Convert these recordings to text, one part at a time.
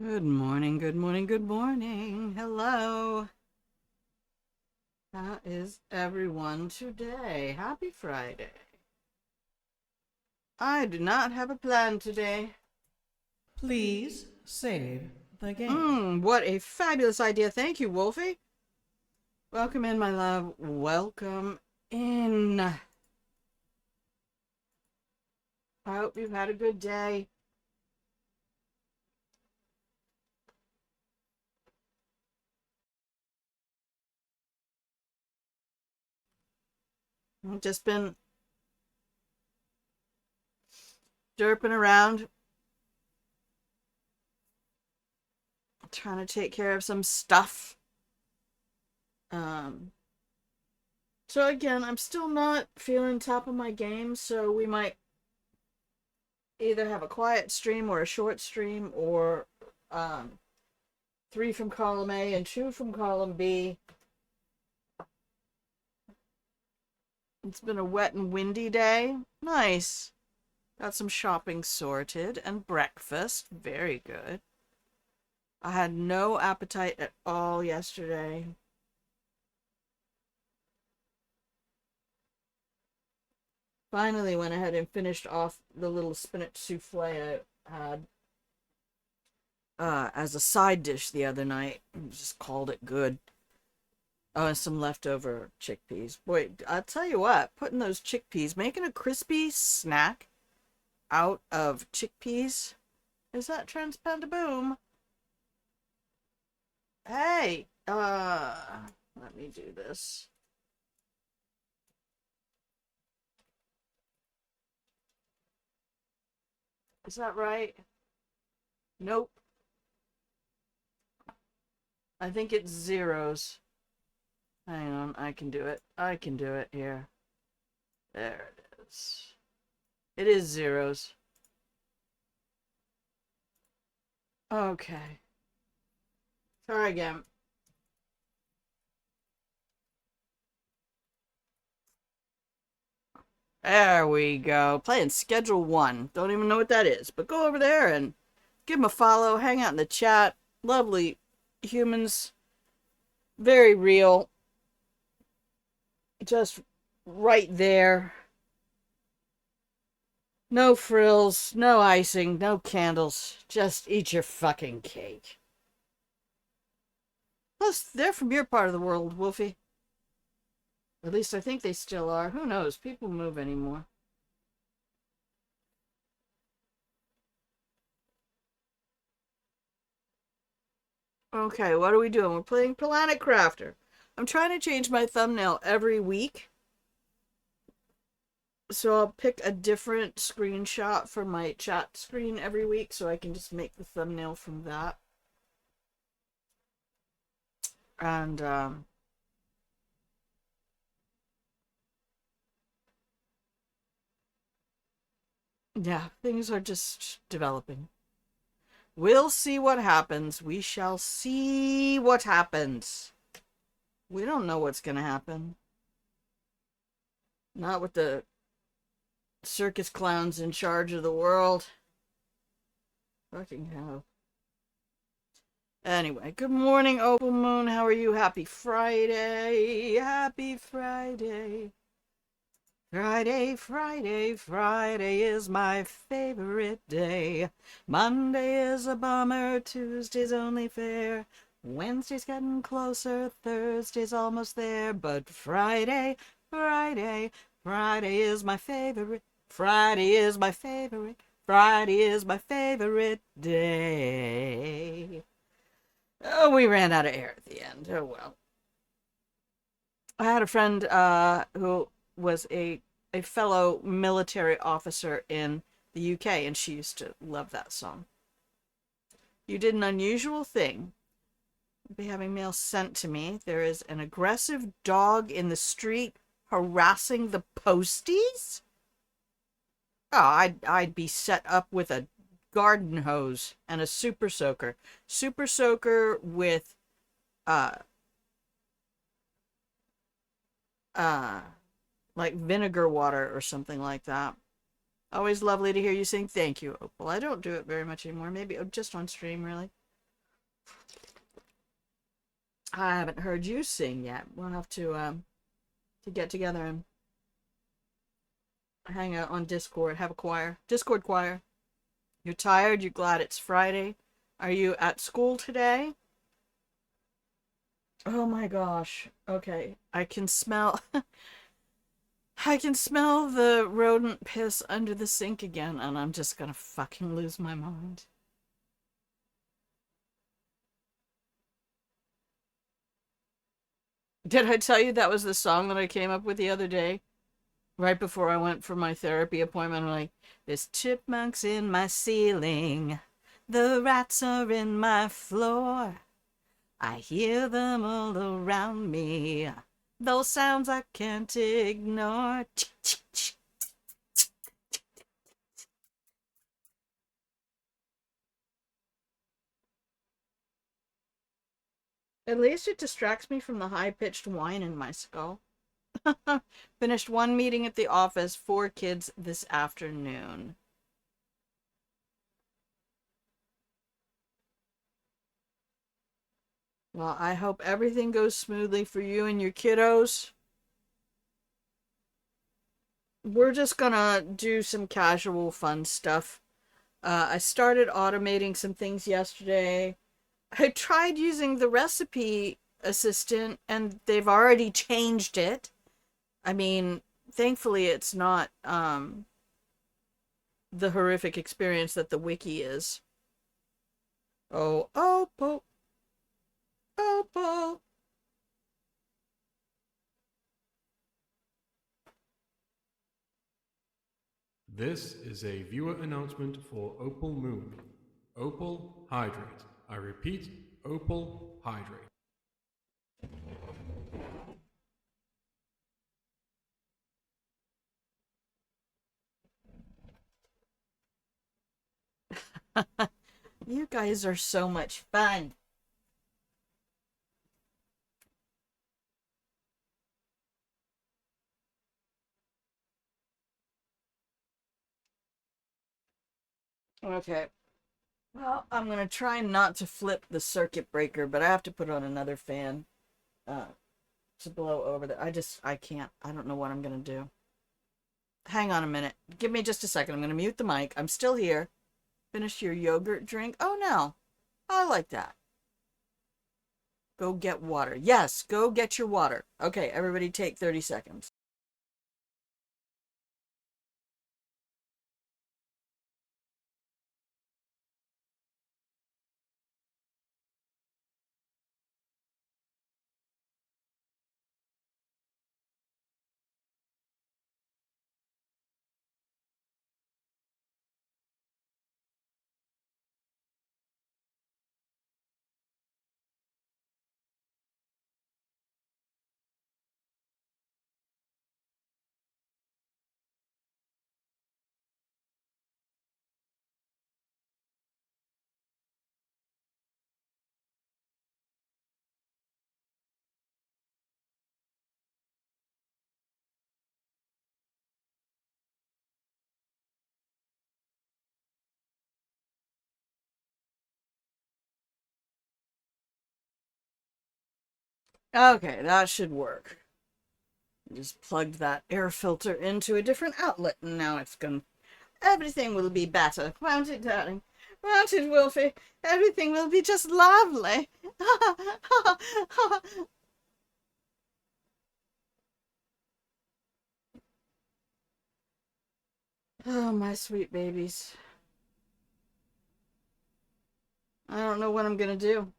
Good morning, good morning, good morning. Hello. How is everyone today? Happy Friday. I do not have a plan today. Please save the game. What a fabulous idea. Thank you, Wolfie. Welcome in, my love. Welcome in. I hope you've had a good day. I've just been derping around, trying to take care of some stuff. Um, so again, I'm still not feeling top of my game, so we might either have a quiet stream or a short stream, or um, three from column A and two from column B. It's been a wet and windy day. Nice. Got some shopping sorted and breakfast. Very good. I had no appetite at all yesterday. Finally went ahead and finished off the little spinach souffle I had as a side dish the other night. Just called it good. Oh, and some leftover chickpeas. Boy, I'll tell you what, putting those chickpeas, making a crispy snack out of chickpeas. Is that transpanda boom? Hey, let me do this. Is that right? Nope. I think it's zeros. Hang on, I can do it. I can do it here. There it is. It is zeros. Okay. Try again. There we go. Playing Schedule 1. Don't even know what that is, but go over there and give them a follow. Hang out in the chat. Lovely humans. Very real. Just right there. No frills, no icing, no candles. Just eat your fucking cake. Plus, they're from your part of the world, Wolfie. At least I think they still are. Who knows? People move anymore. Okay, what are we doing? We're playing Planet Crafter. I'm trying to change my thumbnail every week. So I'll pick a different screenshot for my chat screen every week so I can just make the thumbnail from that. And yeah, things are just developing. We'll see what happens. We shall see what happens. We don't know what's going to happen. Not with the circus clowns in charge of the world. Fucking hell. Anyway, good morning, Opal Moon. How are you? Happy Friday. Happy Friday. Friday, Friday, Friday is my favorite day. Monday is a bummer, Tuesday's only fair. Wednesday's getting closer, Thursday's almost there. But Friday, Friday, Friday is my favorite. Friday is my favorite. Friday is my favorite day. Oh, we ran out of air at the end. Oh well. I had a friend who was a fellow military officer in the UK, and she used to love that song. You did an unusual thing. I'll be having mail sent to me. There is an aggressive dog in the street harassing the posties. Oh, I'd be set up with a garden hose and a super soaker with uh uh like vinegar water or something like that. Always lovely to hear you sing. Thank you, Opal. I don't do it very much anymore. Maybe just on stream, really. I haven't heard you sing yet. We'll have to get together and hang out on Discord, have a choir. Discord choir. You're tired, you're glad it's Friday. Are you at school today? Oh my gosh. Okay. I can smell I can smell the rodent piss under the sink again, and I'm just gonna fucking lose my mind. Did I tell you that was the song that I came up with the other day? Right before I went for my therapy appointment, I'm like, there's chipmunks in my ceiling. The rats are in my floor. I hear them all around me. Those sounds I can't ignore. At least it distracts me from the high-pitched whine in my skull. Finished one meeting at the office, 4 kids this afternoon. Well, I hope everything goes smoothly for you and your kiddos. We're just gonna do some casual fun stuff. I started automating some things yesterday. I tried using the recipe assistant and they've already changed it. I mean, thankfully it's not the horrific experience that the wiki is. Oh, Opal, Opal. This is a viewer announcement for Opal Moon. Opal Hydrate. I repeat, Opal Hydrate. You guys are so much fun. Okay. Well, I'm gonna try not to flip the circuit breaker, but I have to put on another fan uh, to blow over the. I can't. I don't know what I'm gonna do. Hang on a minute. Give me just a second. I'm gonna mute the mic. I'm still here. Finish your yogurt drink. Oh no, I like that. Go get water. Yes, go get your water. Okay, everybody take 30 seconds. Okay, that should work. Just plugged that air filter into a different outlet, and now it's gonna. Everything will be better, won't it, darling? Won't it, Wolfie? Everything will be just lovely. Oh, my sweet babies. I don't know what I'm gonna do.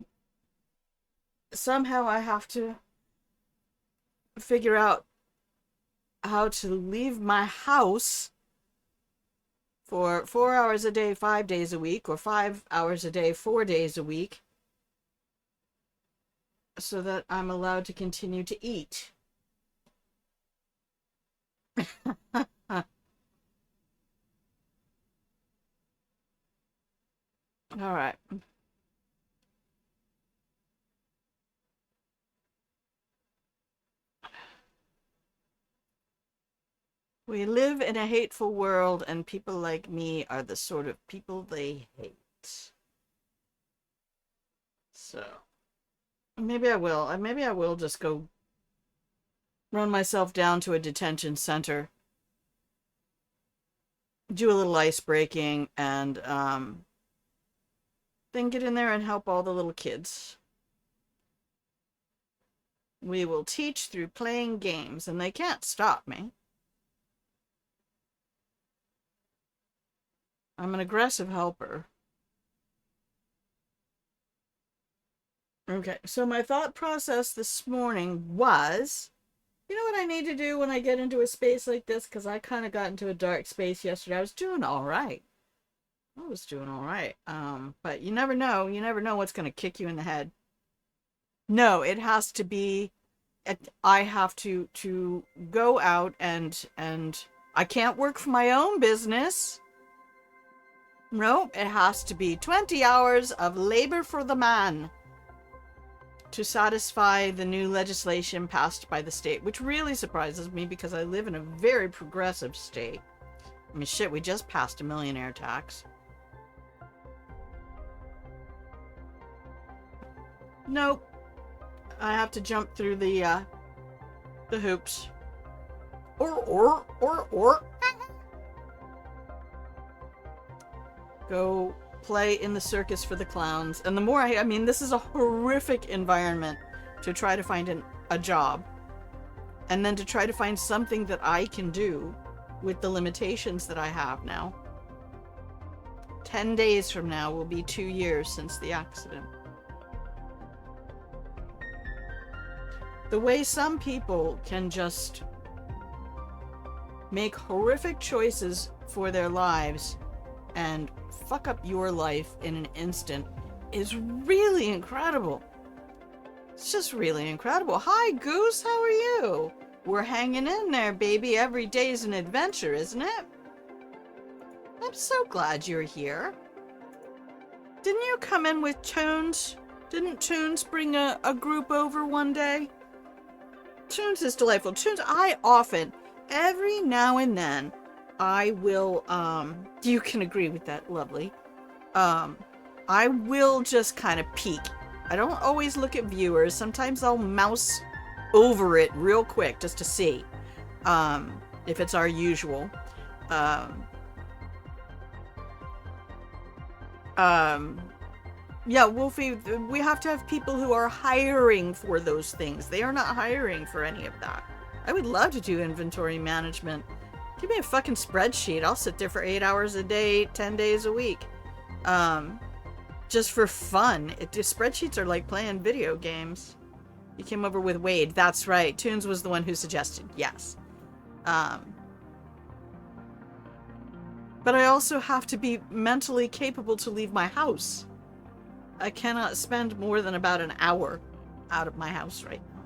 Somehow I have to figure out how to leave my house for 4 hours a day, 5 days a week, or 5 hours a day, 4 days a week, so that I'm allowed to continue to eat. All right. We live in a hateful world, and people like me are the sort of people they hate. So maybe I will. Maybe I will just go run myself down to a detention center, do a little ice breaking, and then get in there and help all the little kids. We will teach through playing games, and they can't stop me. I'm an aggressive helper. Okay, so my thought process this morning was, you know what I need to do when I get into a space like this? Because I kind of got into a dark space yesterday. I was doing all right. But you never know. You never know what's going to kick you in the head. No, it has to be, I have to go out and I can't work for my own business. Nope, it has to be 20 hours of labor for the man to satisfy the new legislation passed by the state, which really surprises me because I live in a very progressive state. I mean, shit, we just passed a millionaire tax. Nope. I have to jump through the hoops. Or. Go play in the circus for the clowns. And the more I mean, this is a horrific environment to try to find a job. And then to try to find something that I can do with the limitations that I have now. 10 days from now will be 2 years since the accident. The way some people can just make horrific choices for their lives and fuck up your life in an instant is really incredible. It's just really incredible. Hi, Goose, how are you? We're hanging in there, baby. Every day's an adventure, isn't it? I'm so glad you're here. Didn't you come in with Toons? Didn't Toons bring a group over one day? Toons is delightful. Toons, I often, every now and then, I will, you can agree with that, lovely. I will just kind of peek. I don't always look at viewers. Sometimes I'll mouse over it real quick just to see, if it's our usual. Yeah, Wolfie, we have to have people who are hiring for those things. They are not hiring for any of that. I would love to do inventory management. Give me a fucking spreadsheet. I'll sit there for 8 hours a day, 10 days a week. Just for fun. Spreadsheets are like playing video games. You came over with Wade. That's right. Toons was the one who suggested. Yes. But I also have to be mentally capable to leave my house. I cannot spend more than about an hour out of my house right now.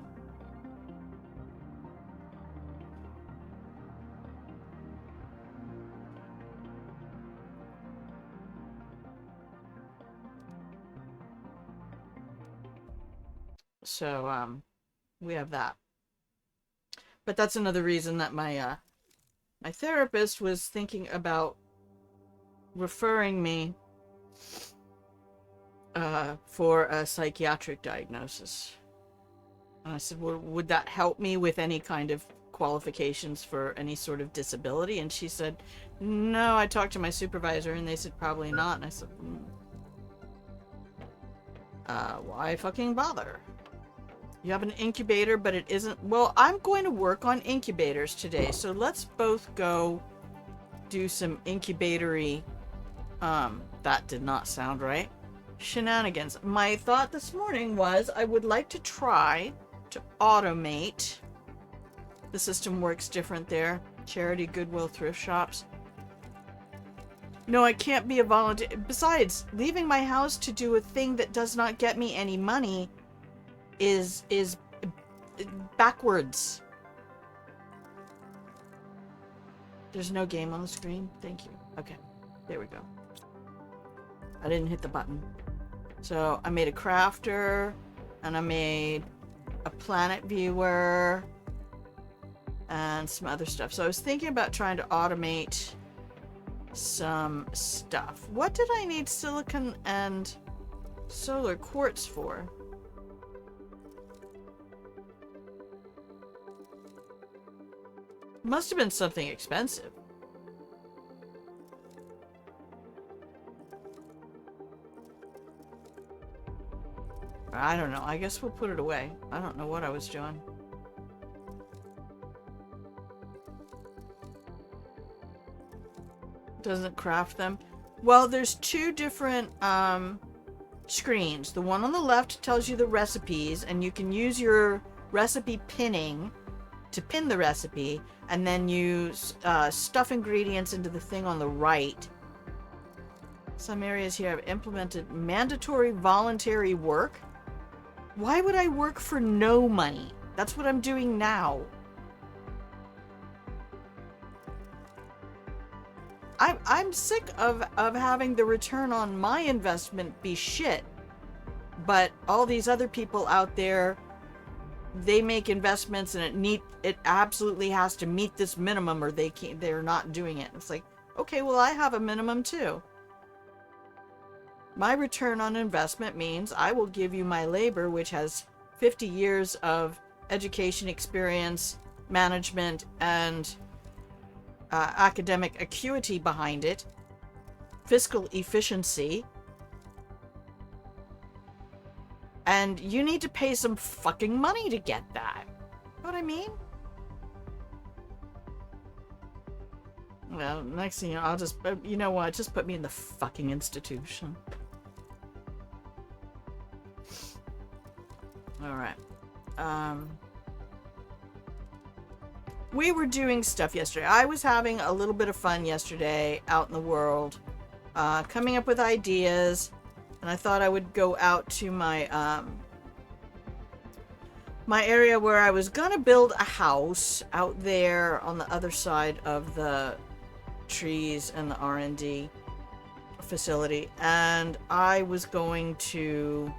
So, we have that. But that's another reason that my therapist was thinking about referring me for a psychiatric diagnosis. And I said, well, would that help me with any kind of qualifications for any sort of disability? And she said, no, I talked to my supervisor and they said probably not. And I said, why fucking bother? You have an incubator, but it isn't... Well, I'm going to work on incubators today, so let's both go do some incubatory... that did not sound right. Shenanigans. My thought this morning was I would like to try to automate. The system works different there. Charity, Goodwill, thrift shops. No, I can't be a volunteer. Besides, leaving my house to do a thing that does not get me any money is backwards. There's no game on the screen. Thank you. Okay, there we go. I didn't hit the button. So I made a crafter and I made a planet viewer and some other stuff. So I was thinking about trying to automate some stuff. What did I need silicon and solar quartz for? Must have been something expensive. I don't know. I guess we'll put it away. I don't know what I was doing. Doesn't craft them. Well, there's two different screens. The one on the left tells you the recipes, and you can use your recipe pinning to pin the recipe, and then use stuff ingredients into the thing on the right. Some areas here have implemented mandatory voluntary work. Why would I work for no money? That's what I'm doing now. I'm sick of having the return on my investment be shit. But all these other people out there, they make investments and it absolutely has to meet this minimum or they're not doing it. It's like, okay, well, I have a minimum too. My return on investment means I will give you my labor, which has 50 years of education experience, management, and academic acuity behind it, fiscal efficiency, and you need to pay some fucking money to get that. You know what I mean? Well, next thing you know, I'll just, you know what, just put me in the fucking institution. Alright. We were doing stuff yesterday. I was having a little bit of fun yesterday out in the world, coming up with ideas, and I thought I would go out to my my area where I was gonna build a house out there on the other side of the trees and the R&D facility, and I was going to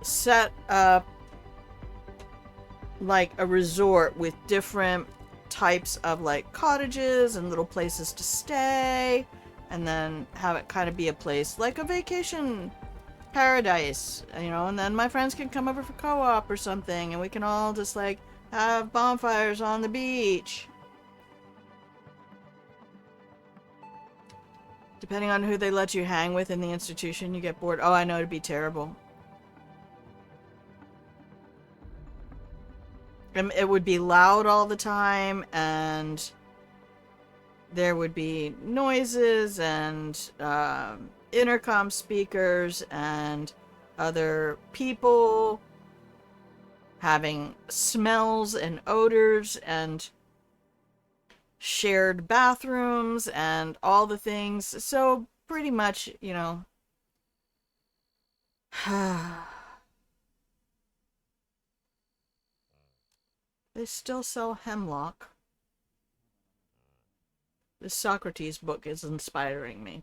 set up like a resort with different types of like cottages and little places to stay, and then have it kind of be a place like a vacation paradise, you know, and then my friends can come over for co-op or something and we can all just like have bonfires on the beach. Depending on who they let you hang with in the institution, you get bored. Oh, I know, it'd be terrible. And it would be loud all the time, and there would be noises and intercom speakers and other people having smells and odors and shared bathrooms and all the things. So pretty much, you know, they still sell hemlock. This Socrates book is inspiring me.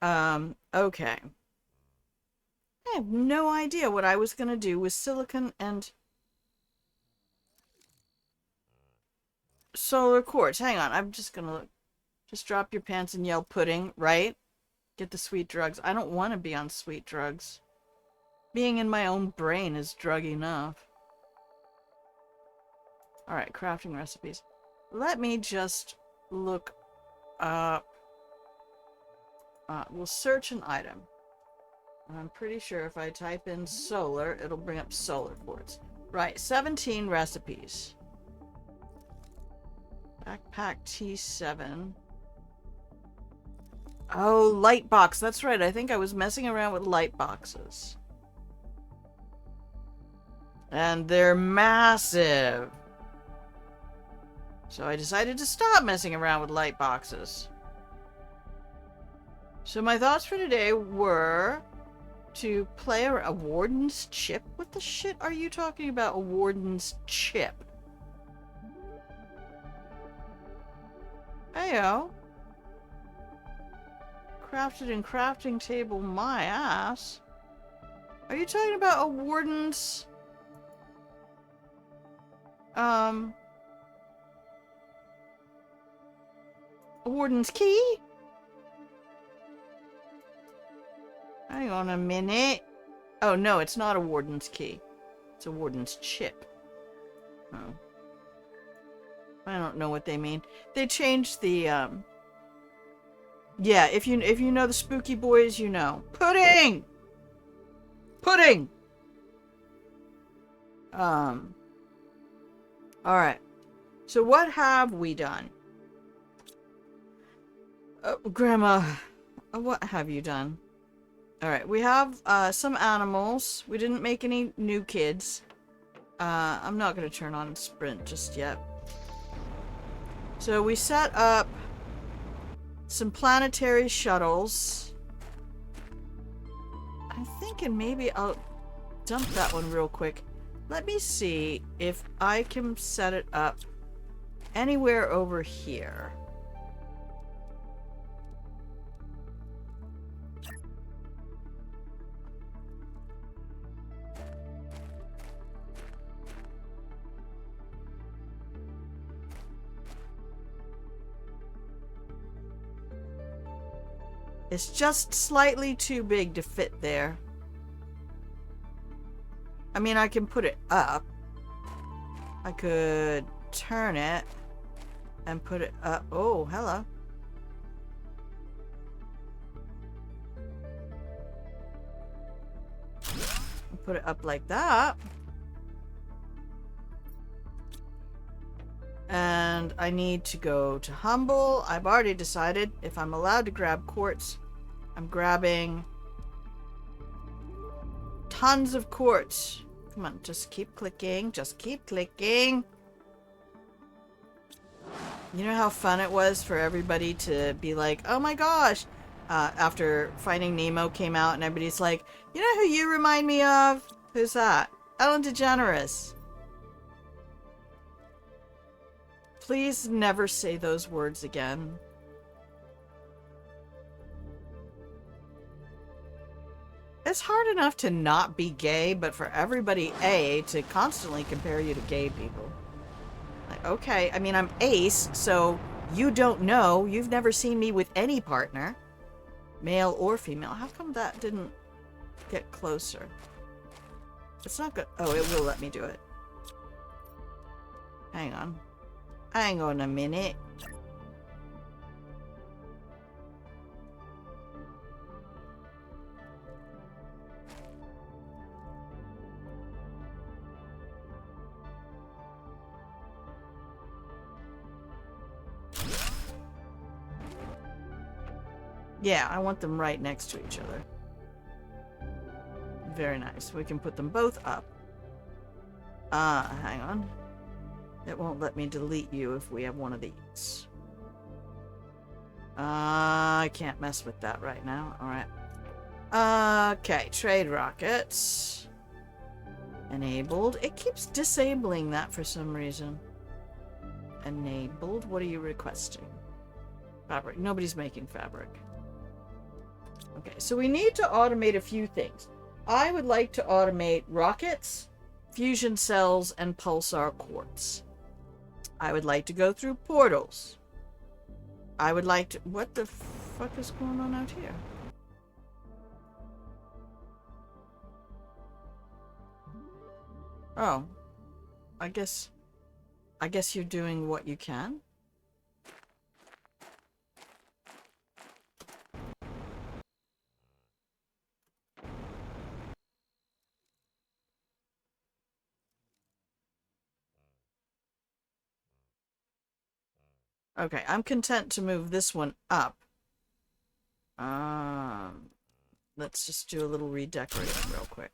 Okay. I have no idea what I was gonna do with silicon and solar quartz. Hang on, I'm just gonna look. Just drop your pants and yell pudding, right? Get the sweet drugs. I don't want to be on sweet drugs. Being in my own brain is drug enough. Alright, crafting recipes. Let me just look up. We'll search an item. I'm pretty sure if I type in solar, it'll bring up solar quartz. Right, 17 recipes. Backpack T7. Oh, light box. That's right. I think I was messing around with light boxes. And they're massive. So I decided to stop messing around with light boxes. So my thoughts for today were to play a warden's chip. What the shit are you talking about, a warden's chip? Heyo. Crafted in crafting table, my ass. Are you talking about a warden's A warden's key? Hang on a minute. Oh, no, it's not a warden's key. It's a warden's chip. Oh. I don't know what they mean. They changed the, Yeah, if you know the Spooky Boys, you know. Pudding! Pudding! Alright. So what have we done? Grandma, what have you done? Alright, we have, some animals. We didn't make any new kids. I'm not gonna turn on sprint just yet. So we set up some planetary shuttles. I'm thinking maybe I'll dump that one real quick. Let me see if I can set it up anywhere over here. It's just slightly too big to fit there. I mean, I can put it up. I could turn it and put it up. Oh, hello. Put it up like that. And I need to go to Humble. I've already decided if I'm allowed to grab quartz. I'm grabbing tons of quartz. Come on, just keep clicking. Just keep clicking. You know how fun it was for everybody to be like, oh my gosh, after Finding Nemo came out and everybody's like, you know who you remind me of? Who's that? Ellen DeGeneres. Please never say those words again. It's hard enough to not be gay, but for everybody, to constantly compare you to gay people. Like, okay, I mean, I'm ace, so you don't know. You've never seen me with any partner. Male or female. How come that didn't get closer? It's not good. Oh, it will let me do it. Hang on. Hang on a minute. Yeah, I want them right next to each other. Very nice. We can put them both up. Hang on. It won't let me delete you if we have one of these. I can't mess with that right now. Alright. Okay, trade rockets. Enabled. It keeps disabling that for some reason. Enabled. What are you requesting? Fabric. Nobody's making fabric. Okay, so we need to automate a few things. I would like to automate rockets, fusion cells, and pulsar quartz. I would like to go through portals. I would like to... What the fuck is going on out here? Oh. I guess you're doing what you can. Okay, I'm content to move this one up. Let's just do a little redecorating real quick.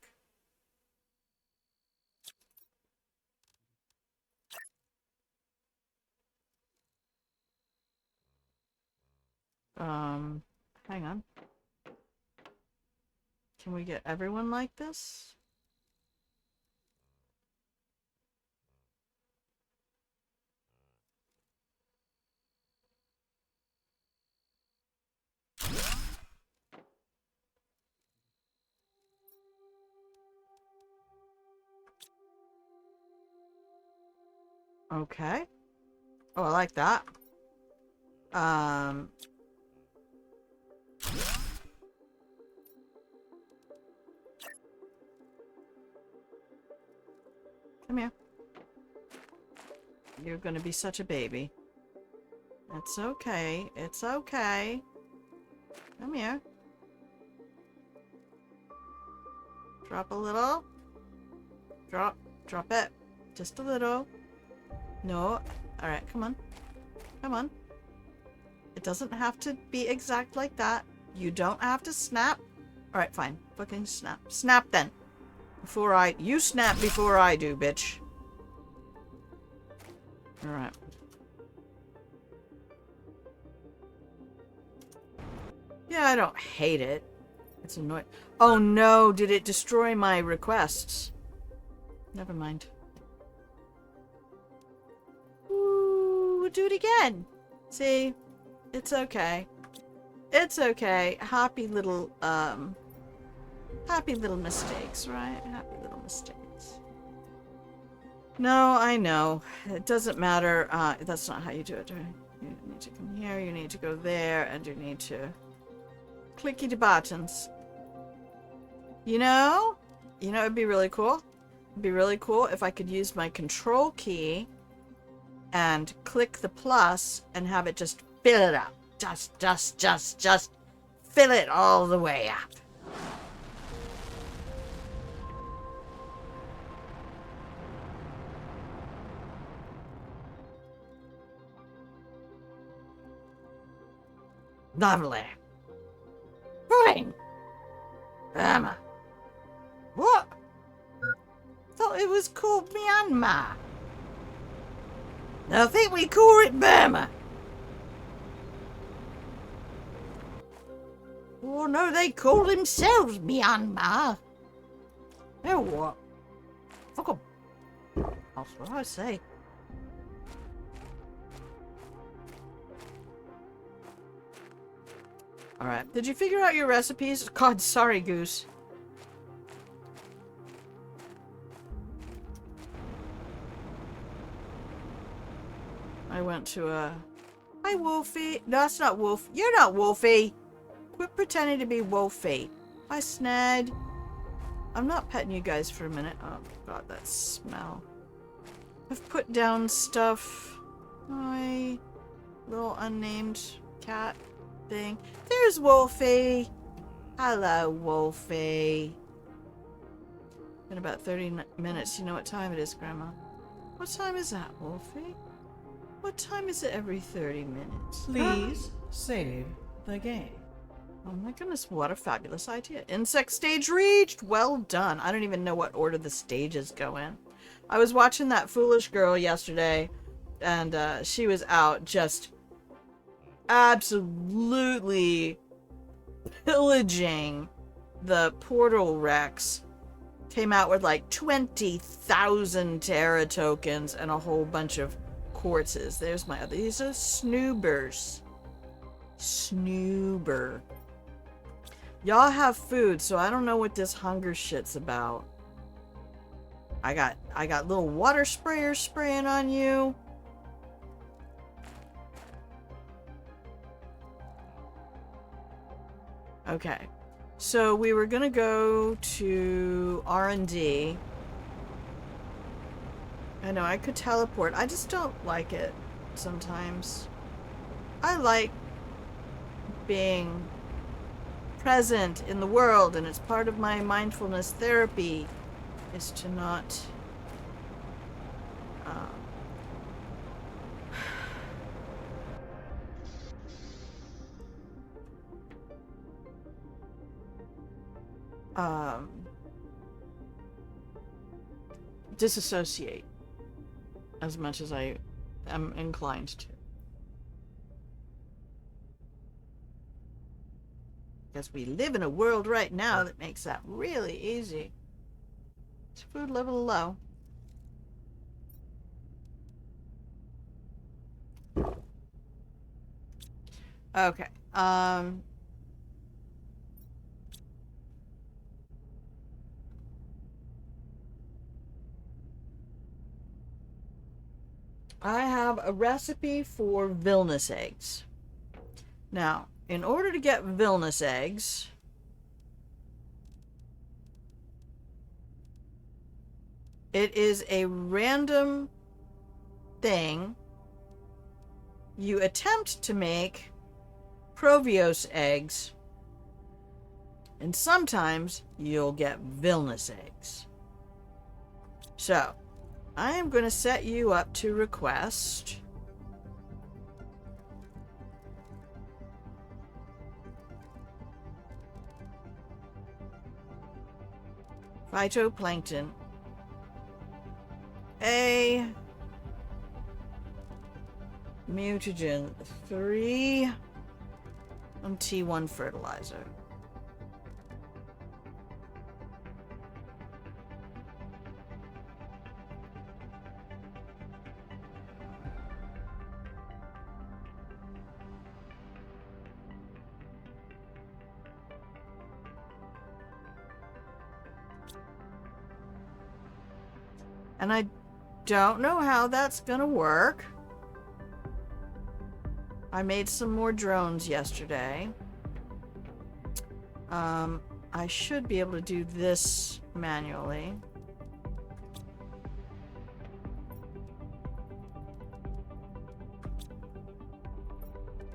Hang on. Can we get everyone like this? Okay. Oh, I like that. Um... Come here. You're gonna be such a baby. It's okay. It's okay. Come here. Drop a little. Drop it. Just a little. No. Alright, come on. Come on. It doesn't have to be exact like that. You don't have to snap. Alright, fine. Fucking snap. Snap then. You snap before I do, bitch. Alright. Yeah, I don't hate it. It's annoying. Oh no, did it destroy my requests? Never mind. Ooh, we'll do it again. See? It's okay. It's okay. Happy little mistakes, right? Happy little mistakes. No, I know. It doesn't matter. That's not how you do it. You need to come here, you need to go there, and you need to clicky the buttons. You know, it'd be really cool. It'd be really cool if I could use my control key and click the plus and have it just fill it up. Just fill it all the way up. Lovely. Fine. Burma. What? Thought it was called Myanmar. I think we call it Burma. Oh no, they call themselves Myanmar. Oh what? Fuck 'em. That's what I say. Alright, did you figure out your recipes? God, sorry, Goose. I went to a... Hi, Wolfie. No, that's not Wolf. You're not Wolfie. Quit pretending to be Wolfie. Hi, Sned. I'm not petting you guys for a minute. Oh, God, that smell. I've put down stuff. Hi. Little unnamed cat thing. There's Wolfie. Hello, Wolfie. In about 30 minutes. You know what time it is, Grandma? What time is that, Wolfie? What time is it every 30 minutes? Please save the game. Oh my goodness, what a fabulous idea. Insect stage reached! Well done. I don't even know what order the stages go in. I was watching that foolish girl yesterday, and she was out just absolutely pillaging the portal Rex. Came out with like 20,000 Terra tokens and a whole bunch of quartzes. There's my other. These are snoobers. Snoober. Y'all have food, so I don't know what this hunger shit's about. I got little water sprayers spraying on you. Okay. So we were gonna go to R&D. I know I could teleport. I just don't like it sometimes. I like being present in the world, and it's part of my mindfulness therapy is to not disassociate as much as I am inclined to. Because we live in a world right now that makes that really easy. Is food level low? Okay. I have a recipe for villainous eggs. Now, in order to get villainous eggs, it is a random thing. You attempt to make Provios eggs, and sometimes you'll get villainous eggs. So, I am going to set you up to request phytoplankton, a mutagen 3 on T1 fertilizer. And I don't know how that's gonna work. I made some more drones yesterday. I should be able to do this manually.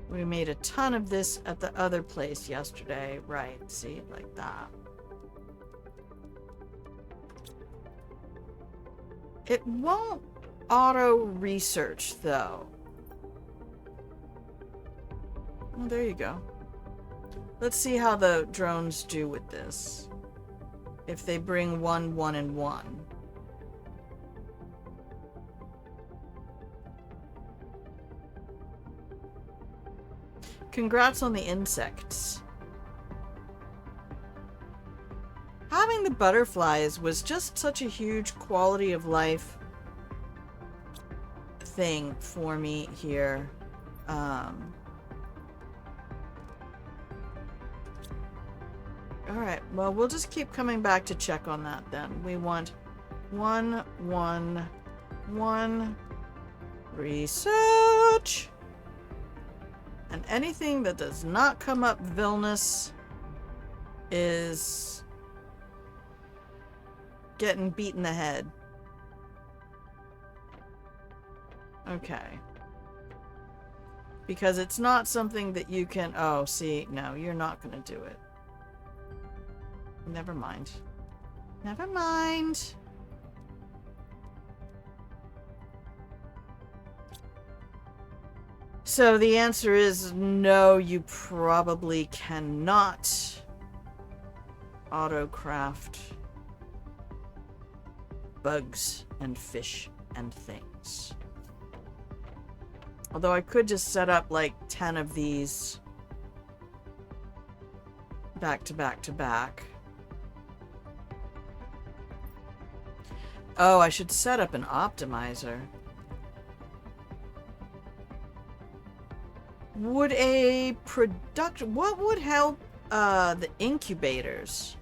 We made a ton of this at the other place yesterday. Right, see, like that. It won't auto-research, though. Oh, there you go. Let's see how the drones do with this. If they bring 1, 1, and 1. Congrats on the insects. Having the butterflies was just such a huge quality of life thing for me here. Alright, well, we'll just keep coming back to check on that then. We want 1, 1, 1 research. And anything that does not come up villainous is getting beat in the head. Okay. Because it's not something that you can... Oh, see, no, you're not going to do it. Never mind. Never mind. So the answer is no, you probably cannot auto-craft bugs and fish and things. Although I could just set up like 10 of these back to back to back. Oh, I should set up an optimizer. Would a production... What would help the incubators?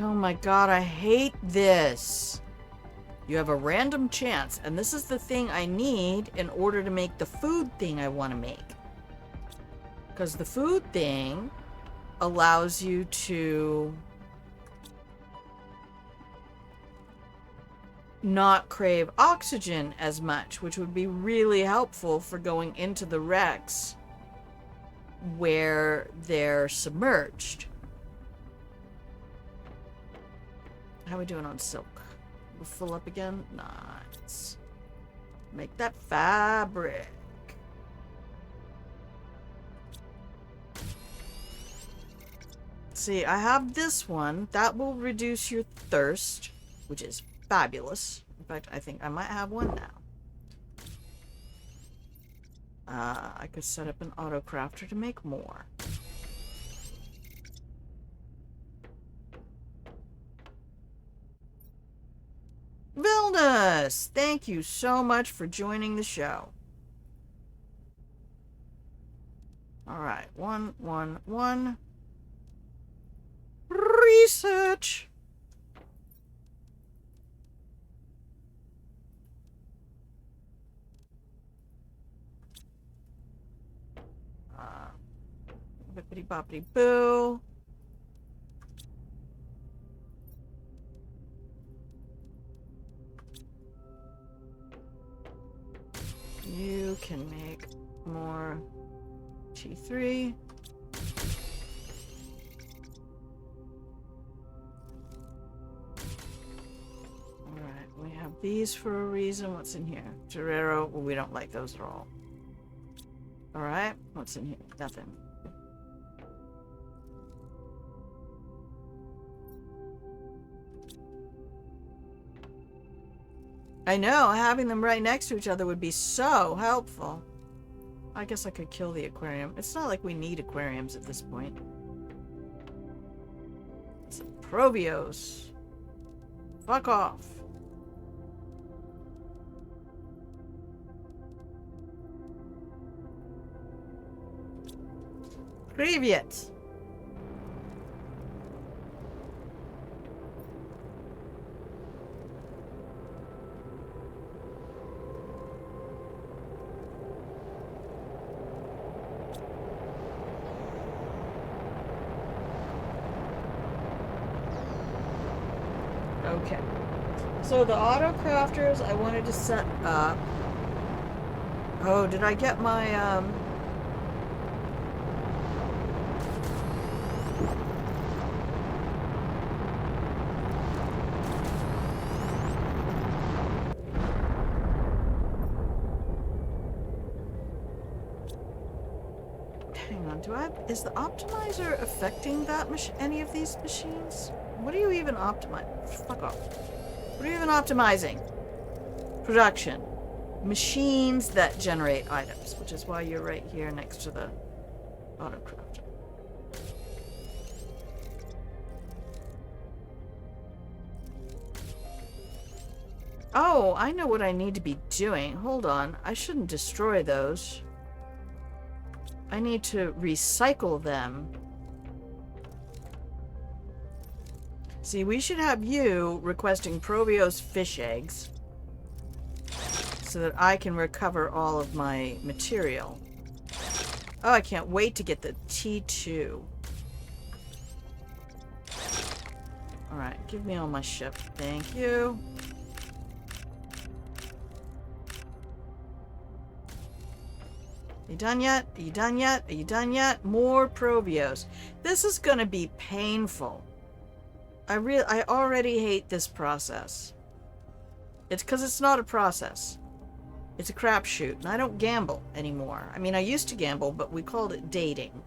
Oh my god, I hate this. You have a random chance, and this is the thing I need in order to make the food thing I want to make. Because the food thing allows you to not crave oxygen as much, which would be really helpful for going into the wrecks where they're submerged. How are we doing on silk? We're full up again? Nice. Make that fabric. See, I have this one. That will reduce your thirst, which is fabulous. In fact, I think I might have one now. I could set up an auto crafter to make more. Vilnius, thank you so much for joining the show. All right, 111. Research. Bippity boppity boo. You can make more T3. Alright, we have these for a reason. What's in here? Torero. Well, we don't like those at all. Alright, what's in here? Nothing. I know, having them right next to each other would be so helpful. I guess I could kill the aquarium. It's not like we need aquariums at this point. It's a Provios. Fuck off. Привет. Okay. So the auto crafters I wanted to set up. Oh, did I get my hang on, is the optimizer affecting that any of these machines? What are you even fuck off. What are you even optimizing? Production. Machines that generate items, which is why you're right here next to the autocrafter. Oh, I know what I need to be doing. Hold on. I shouldn't destroy those. I need to recycle them. See, we should have you requesting Provios fish eggs so that I can recover all of my material. Oh, I can't wait to get the T2. Alright, give me all my ship. Thank you. Are you done yet? Are you done yet? Are you done yet? More Provios. This is gonna be painful. I already hate this process. It's because it's not a process. It's a crapshoot, and I don't gamble anymore. I mean, I used to gamble, but we called it dating.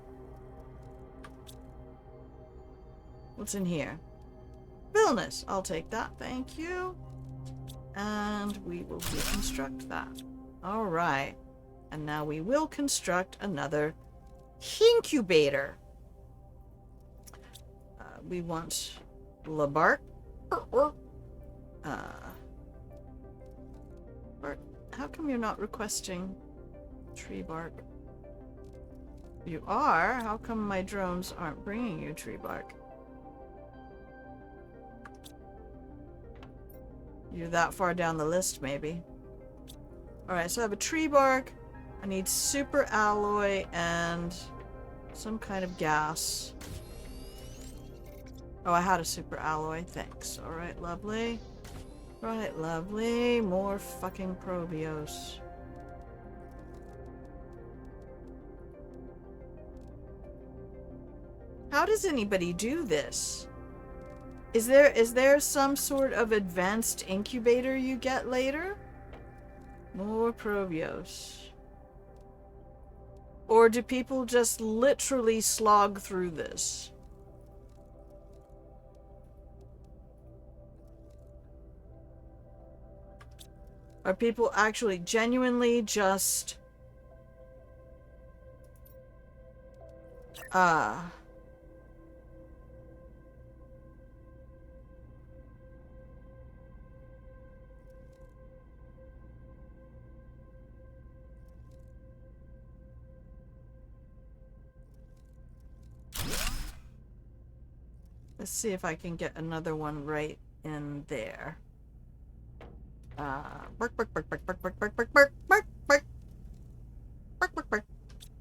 What's in here? Vilnius. I'll take that, thank you. And we will reconstruct that. Alright. And now we will construct another incubator. We want Labark. Bart, how come you're not requesting tree bark? You are? How come my drones aren't bringing you tree bark? You're that far down the list, maybe. Alright, so I have a tree bark. I need super alloy and some kind of gas. Oh, I had a super alloy. Thanks. Alright, lovely. Right, lovely. More fucking Provios. How does anybody do this? Is there some sort of advanced incubator you get later? More Provios. Or do people just literally slog through this? Are people actually genuinely just Let's see if I can get another one right in there. Bark, bark, bark, bark, bark, bark, bark, bark, bark, bark, bark. Bark, bark, bark.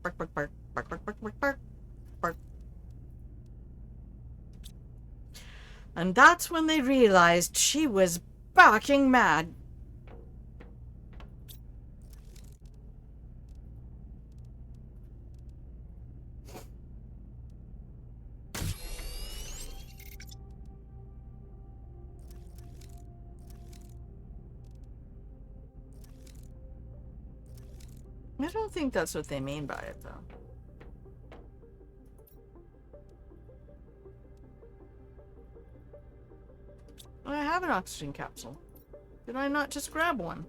Bark, bark, bark, bark, bark, bark, bark, bark, bark. And that's when they realized she was barking mad. I don't think that's what they mean by it, though. I have an oxygen capsule. Did I not just grab one?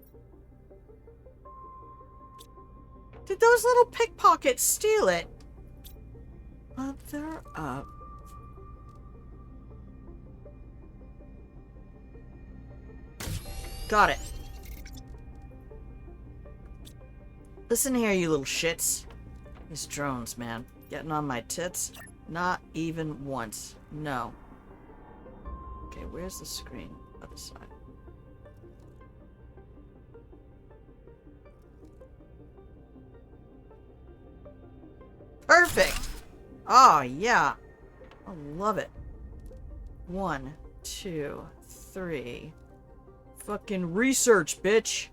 Did those little pickpockets steal it? Mother up. Got it. Listen here, you little shits. These drones, man. Getting on my tits? Not even once. No. Okay, where's the screen? Other side. Perfect! Oh, yeah. I love it. 1, 2, 3. Fucking research, bitch.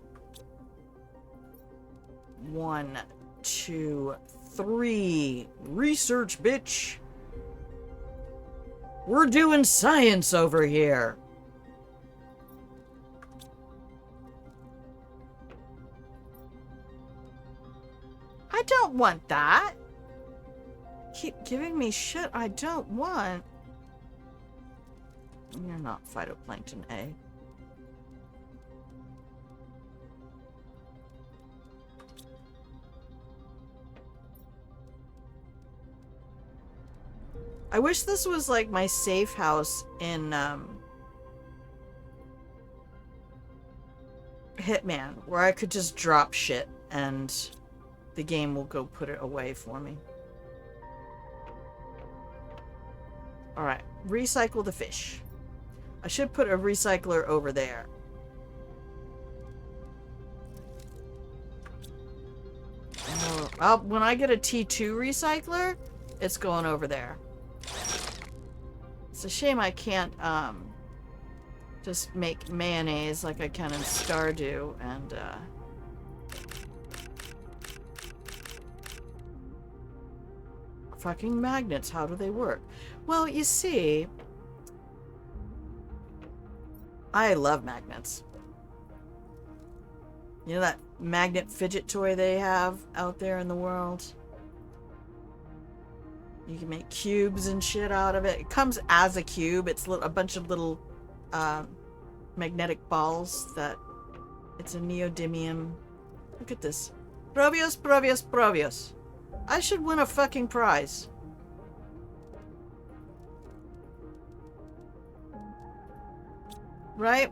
1, 2, 3. Research, bitch. We're doing science over here. I don't want that. Keep giving me shit I don't want. You're not phytoplankton A. I wish this was like my safe house in Hitman, where I could just drop shit and the game will go put it away for me. Alright, recycle the fish. I should put a recycler over there. When I get a T2 recycler, it's going over there. It's a shame I can't just make mayonnaise like I can in Stardew and fucking magnets, how do they work? Well, you see, I love magnets. You know that magnet fidget toy they have out there in the world? You can make cubes and shit out of it. It comes as a cube. It's a bunch of little magnetic balls that... It's a neodymium. Look at this. Provios, provios, provios. I should win a fucking prize. Right?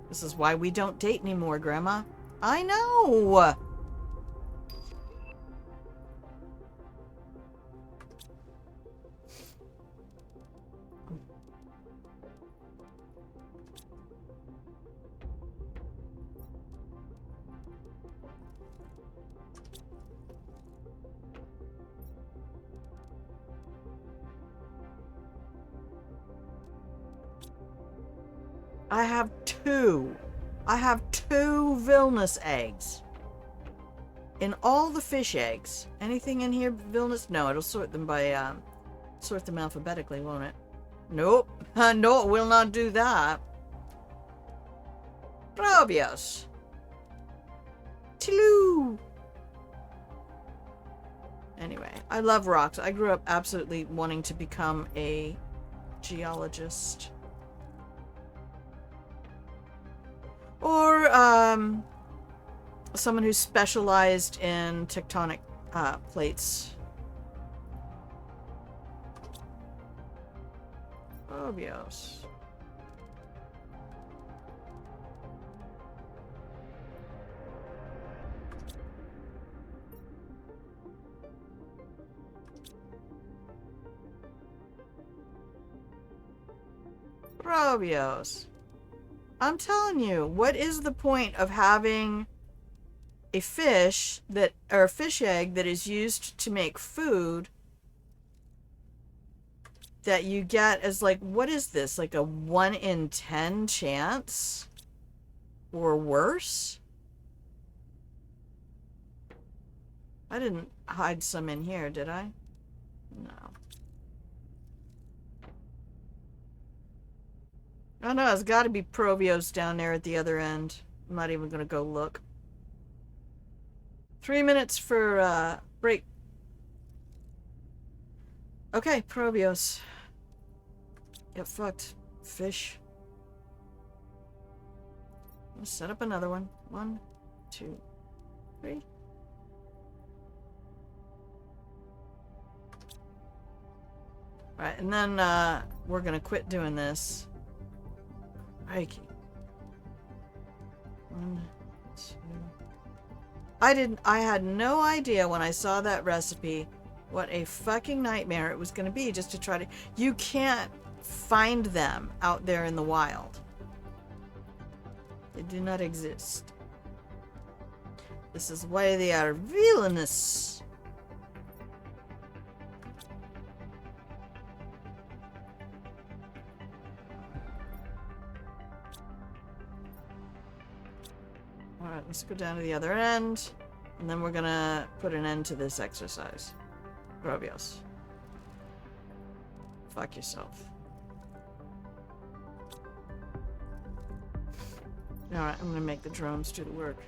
This is why we don't date anymore, Grandma. I know! I have two. I have 2 villainous eggs. In all the fish eggs. Anything in here villainous? No, it'll sort them by, sort them alphabetically, won't it? Nope. No, it will not do that. Probios. Tiloo. Anyway, I love rocks. I grew up absolutely wanting to become a geologist. Or, someone who specialized in tectonic, plates. Probios. Probios. I'm telling you, what is the point of having a fish that, or a fish egg that is used to make food that you get as like, what is this? Like a 1 in 10 chance? Or worse? I didn't hide some in here, did I? No. Oh no, it's gotta be Probios down there at the other end. I'm not even gonna go look. 3 minutes for, break. Okay, Probios. Get fucked, fish. Let's set up another one. 1, 2, 3. Alright, and then, we're gonna quit doing this. Crikey. 1, 2. I had no idea when I saw that recipe what a fucking nightmare it was gonna be just to try to... You can't find them out there in the wild. They do not exist. This is why they are villainous. Alright, let's go down to the other end. And then we're gonna put an end to this exercise. Probios. Fuck yourself. Alright, I'm gonna make the drones do the work.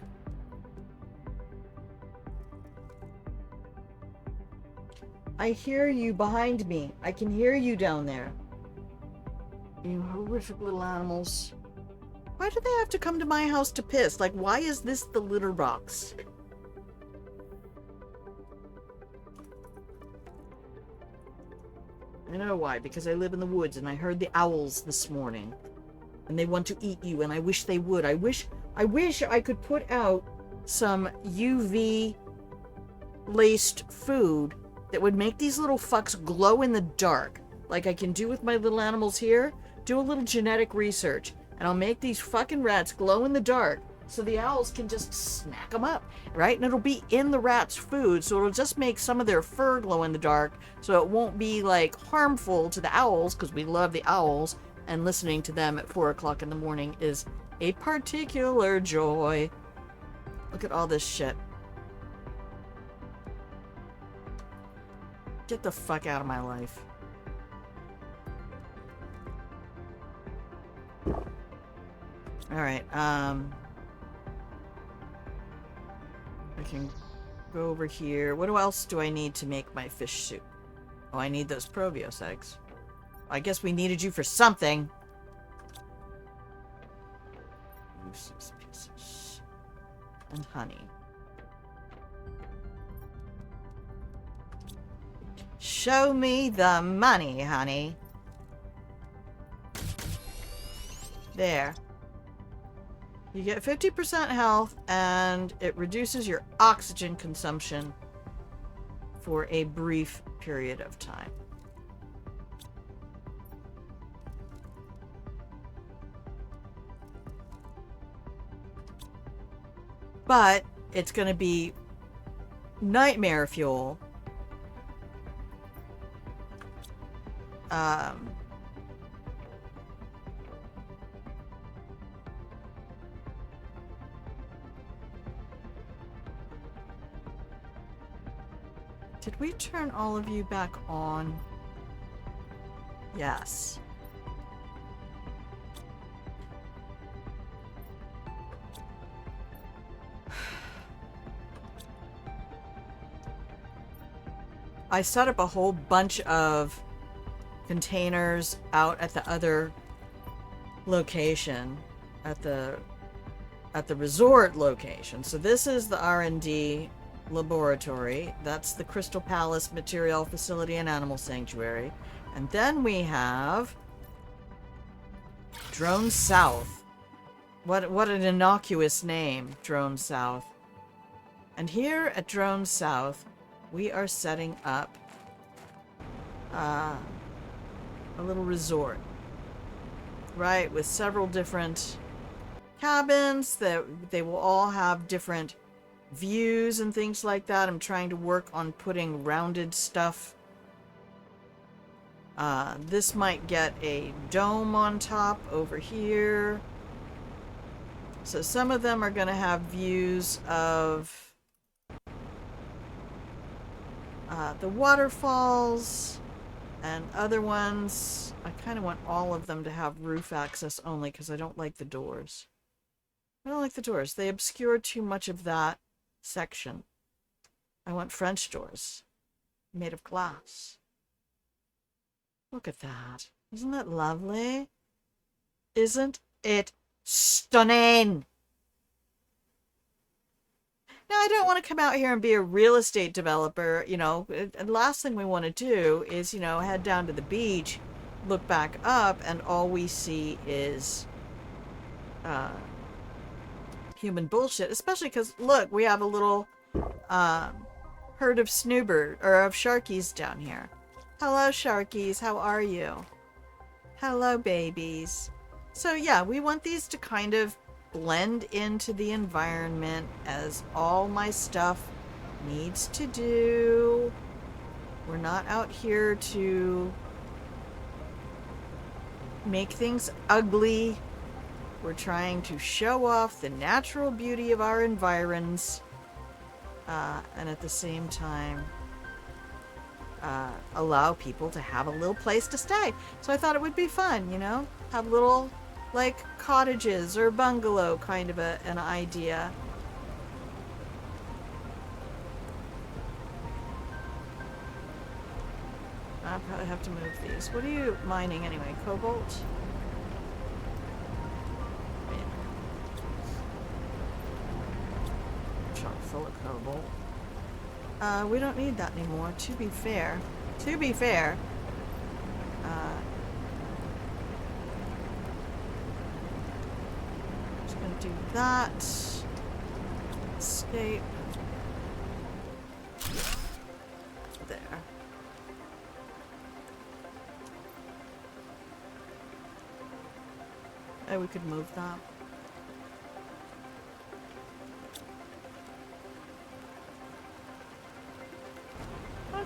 I hear you behind me. I can hear you down there. You horrific little animals. Why do they have to come to my house to piss? Like, why is this the litter box? I know why, because I live in the woods and I heard the owls this morning. And they want to eat you, and I wish they would. I wish I could put out some UV laced food that would make these little fucks glow in the dark. Like I can do with my little animals here. Do a little genetic research. And I'll make these fucking rats glow in the dark so the owls can just snack them up, right? And it'll be in the rats' food, so it'll just make some of their fur glow in the dark, so it won't be, like, harmful to the owls, because we love the owls, and listening to them at 4 o'clock in the morning is a particular joy. Look at all this shit. Get the fuck out of my life. Alright, I can go over here. What else do I need to make my fish soup? Oh, I need those Probios eggs. I guess we needed you for something. Useless pieces. And honey. Show me the money, honey. There. You get 50% health, and it reduces your oxygen consumption for a brief period of time. But it's going to be nightmare fuel. Did we turn all of you back on? Yes. I set up a whole bunch of containers out at the other location, at the resort location. So this is the R&D laboratory. That's the Crystal Palace Material Facility and Animal Sanctuary. And then we have Drone South. What an innocuous name, Drone South. And here at Drone South, we are setting up a little resort. right? With several different cabins that they will all have different views and things like that. I'm trying to work on putting rounded stuff. This might get a dome on top over here. So some of them are going to have views of the waterfalls, and other ones, I kind of want all of them to have roof access only because I don't like the doors. I don't like the doors. They obscure too much of that section. I want French doors made of glass. Look at that. Isn't that lovely? Isn't it stunning? Now, I don't want to come out here and be a real estate developer, you know. The last thing we want to do is, you know, head down to the beach, look back up, and all we see is human bullshit. Especially because, look, we have a little herd of snowbird, or of sharkies down here. Hello, sharkies. How are you? Hello, babies. So, yeah, we want these to kind of blend into the environment as all my stuff needs to do. We're not out here to make things ugly. We're trying to show off the natural beauty of our environs, and at the same time allow people to have a little place to stay. So I thought it would be fun, you know, have little like cottages or bungalow kind of an idea. I'll probably have to move these. What are you mining anyway? Cobalt? Yeah. Chock full of cobalt. We don't need that anymore, to be fair. To be fair. Just gonna do that. Escape. There. Oh, we could move that.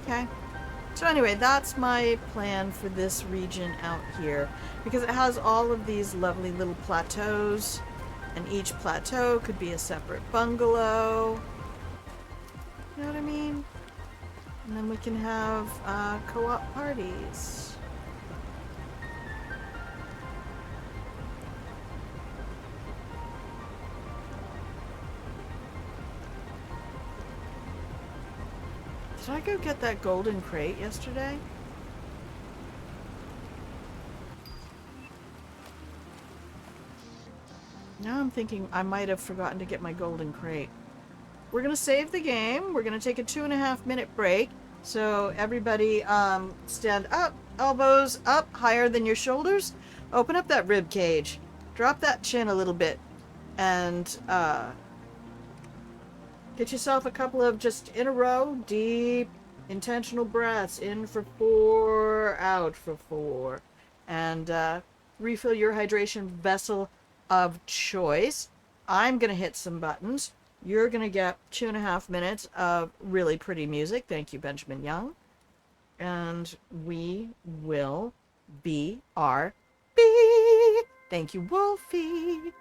Okay. So anyway, that's my plan for this region out here, because it has all of these lovely little plateaus, and each plateau could be a separate bungalow. You know what I mean? And then we can have co-op parties. Did I go get that golden crate yesterday? Now I'm thinking I might have forgotten to get my golden crate. We're going to save the game. We're going to take a 2.5-minute break. So everybody stand up, elbows up, higher than your shoulders. Open up that rib cage. Drop that chin a little bit. And get yourself a couple of, just in a row, deep, intentional breaths. In for 4, out for 4. And refill your hydration vessel of choice. I'm going to hit some buttons. You're going to get 2.5 minutes of really pretty music. Thank you, Benjamin Young. And we will BRB. Thank you, Wolfie.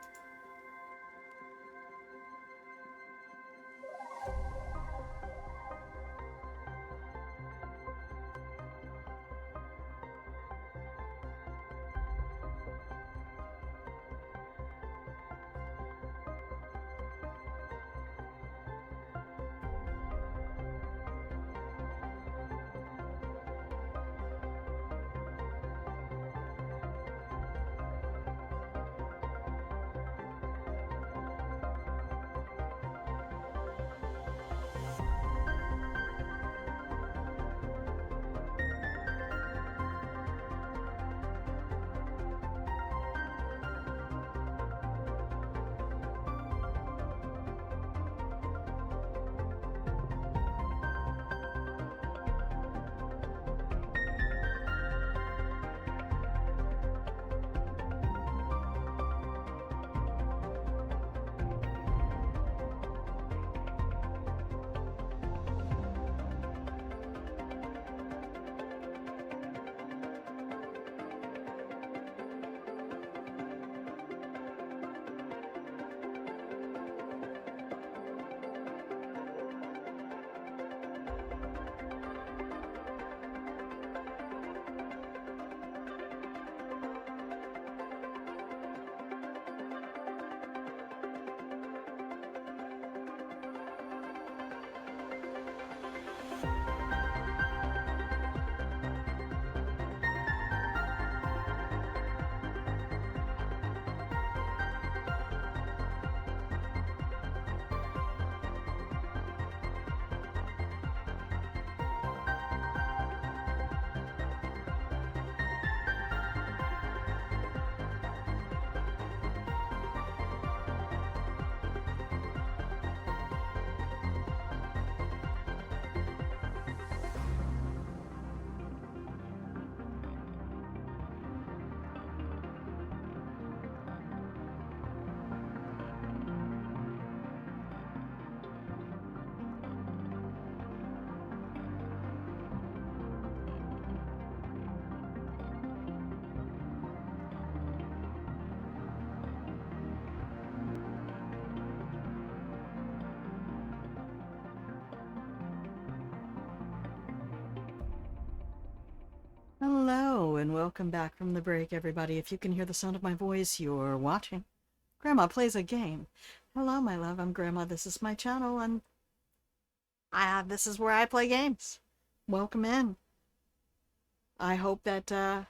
welcome back from the break, everybody. If you can hear the sound of my voice, you're watching Grandma Plays a Game. Hello, my love. I'm Grandma. This is my channel, and this is where I play games. Welcome in. I hope that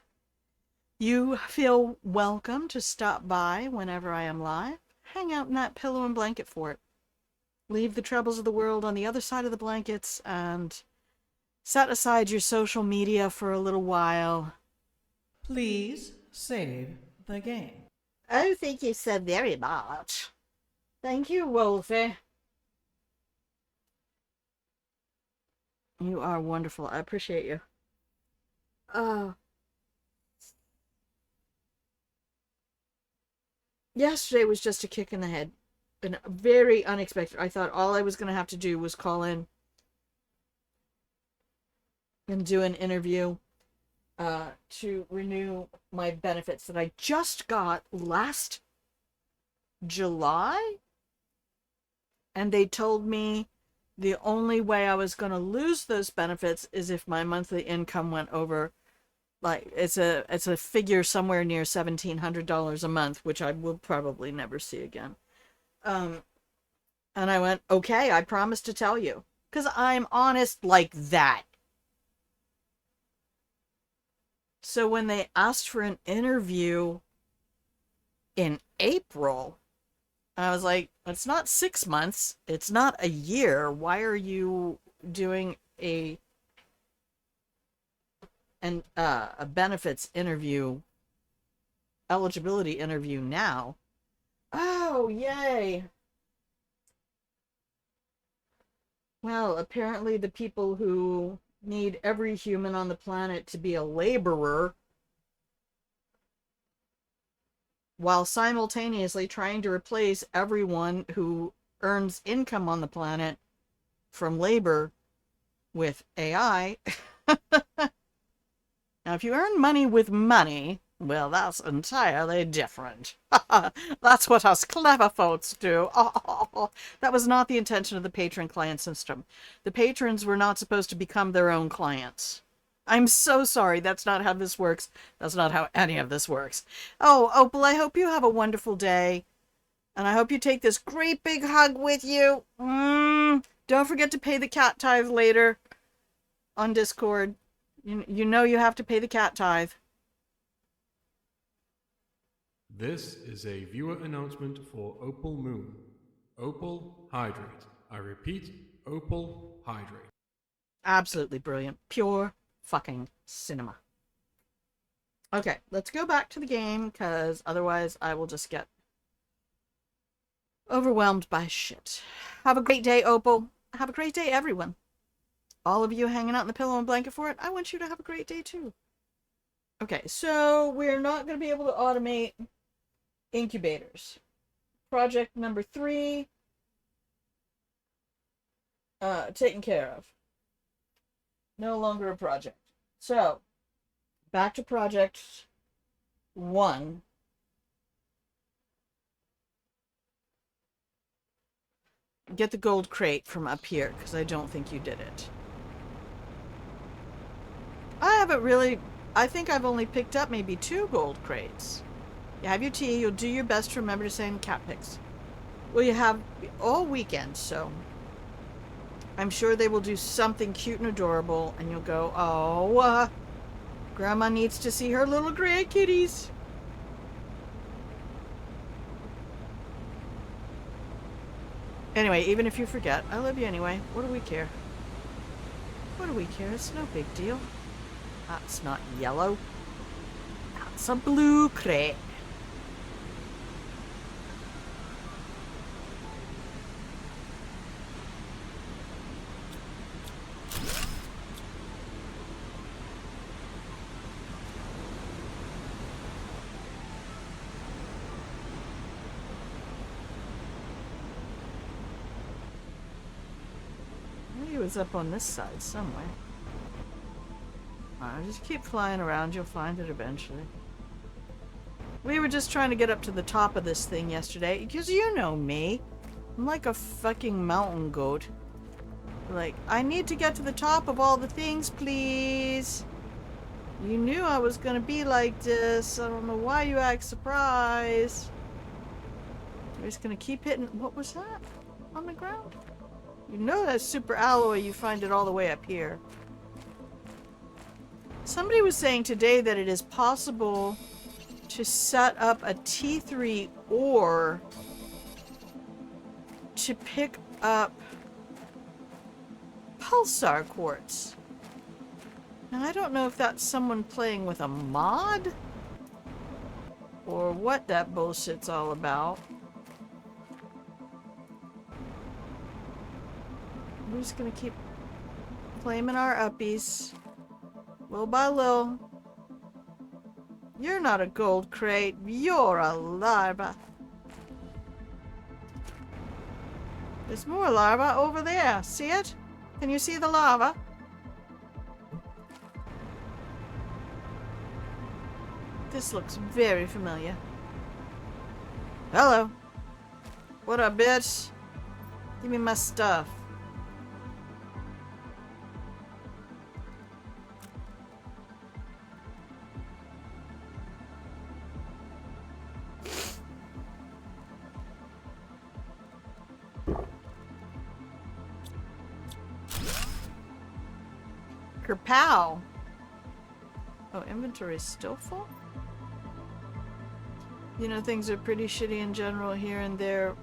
you feel welcome to stop by whenever I am live. Hang out in that pillow and blanket fort. Leave the troubles of the world on the other side of the blankets and set aside your social media for a little while. Please save the game. Oh, thank you so very much. Thank you, Wolfie. You are wonderful. I appreciate you. Yesterday was just a kick in the head. And very unexpected. I thought all I was going to have to do was call in and do an interview to renew my benefits that I just got last July. And they told me the only way I was going to lose those benefits is if my monthly income went over, like, it's a figure somewhere near $1,700 a month, which I will probably never see again. And I went, okay, I promise to tell you, because I'm honest like that. So when they asked for an interview in April, I was like, it's not 6 months. It's not a year. Why are you doing a benefits interview, eligibility interview now? Oh, yay. Well, apparently the people who need every human on the planet to be a laborer while simultaneously trying to replace everyone who earns income on the planet from labor with AI. Now, if you earn money with money, well, that's entirely different. That's what us clever folks do. Oh, that was not the intention of the patron-client system. The patrons were not supposed to become their own clients. I'm so sorry. That's not how this works. That's not how any of this works. Oh, Opal, I hope you have a wonderful day. And I hope you take this great big hug with you. Don't forget to pay the cat tithe later on Discord. You know you have to pay the cat tithe. This is a viewer announcement for Opal Moon. Opal Hydrate. I repeat, Opal Hydrate. Absolutely brilliant. Pure fucking cinema. Okay, let's go back to the game, because otherwise I will just get overwhelmed by shit. Have a great day, Opal. Have a great day, everyone. All of you hanging out in the pillow and blanket for it, I want you to have a great day, too. Okay, so we're not going to be able to automate incubators. Project number 3, taken care of. No longer a project. So, back to project 1. Get the gold crate from up here, because I don't think you did it. I think I've only picked up maybe 2 gold crates. You have your tea, you'll do your best to remember to send cat pics. Well, you have all weekend, so I'm sure they will do something cute and adorable, and you'll go, oh, Grandma needs to see her little grandkitties. Anyway, even if you forget, I love you anyway. What do we care? What do we care? It's no big deal. That's not yellow. That's a blue crate. He was up on this side somewhere. Just keep flying around, you'll find it eventually. We were just trying to get up to the top of this thing yesterday, because you know me. I'm like a fucking mountain goat. Like, I need to get to the top of all the things, please. You knew I was gonna be like this. I don't know why you act surprised. We're just gonna keep hitting. What was that on the ground? You know that's super alloy. You find it all the way up here. Somebody was saying today that it is possible to set up a T3 ore to pick up pulsar quartz. Now, I don't know if that's someone playing with a mod or what that bullshit's all about. We're just gonna keep claiming our uppies. Little by little. You're not a gold crate. You're a larva. There's more larva over there. See it? Can you see the lava? This looks very familiar. Hello. What up, bitch? Give me my stuff. Kerpow. Oh, inventory is still full? You know, things are pretty shitty in general here and there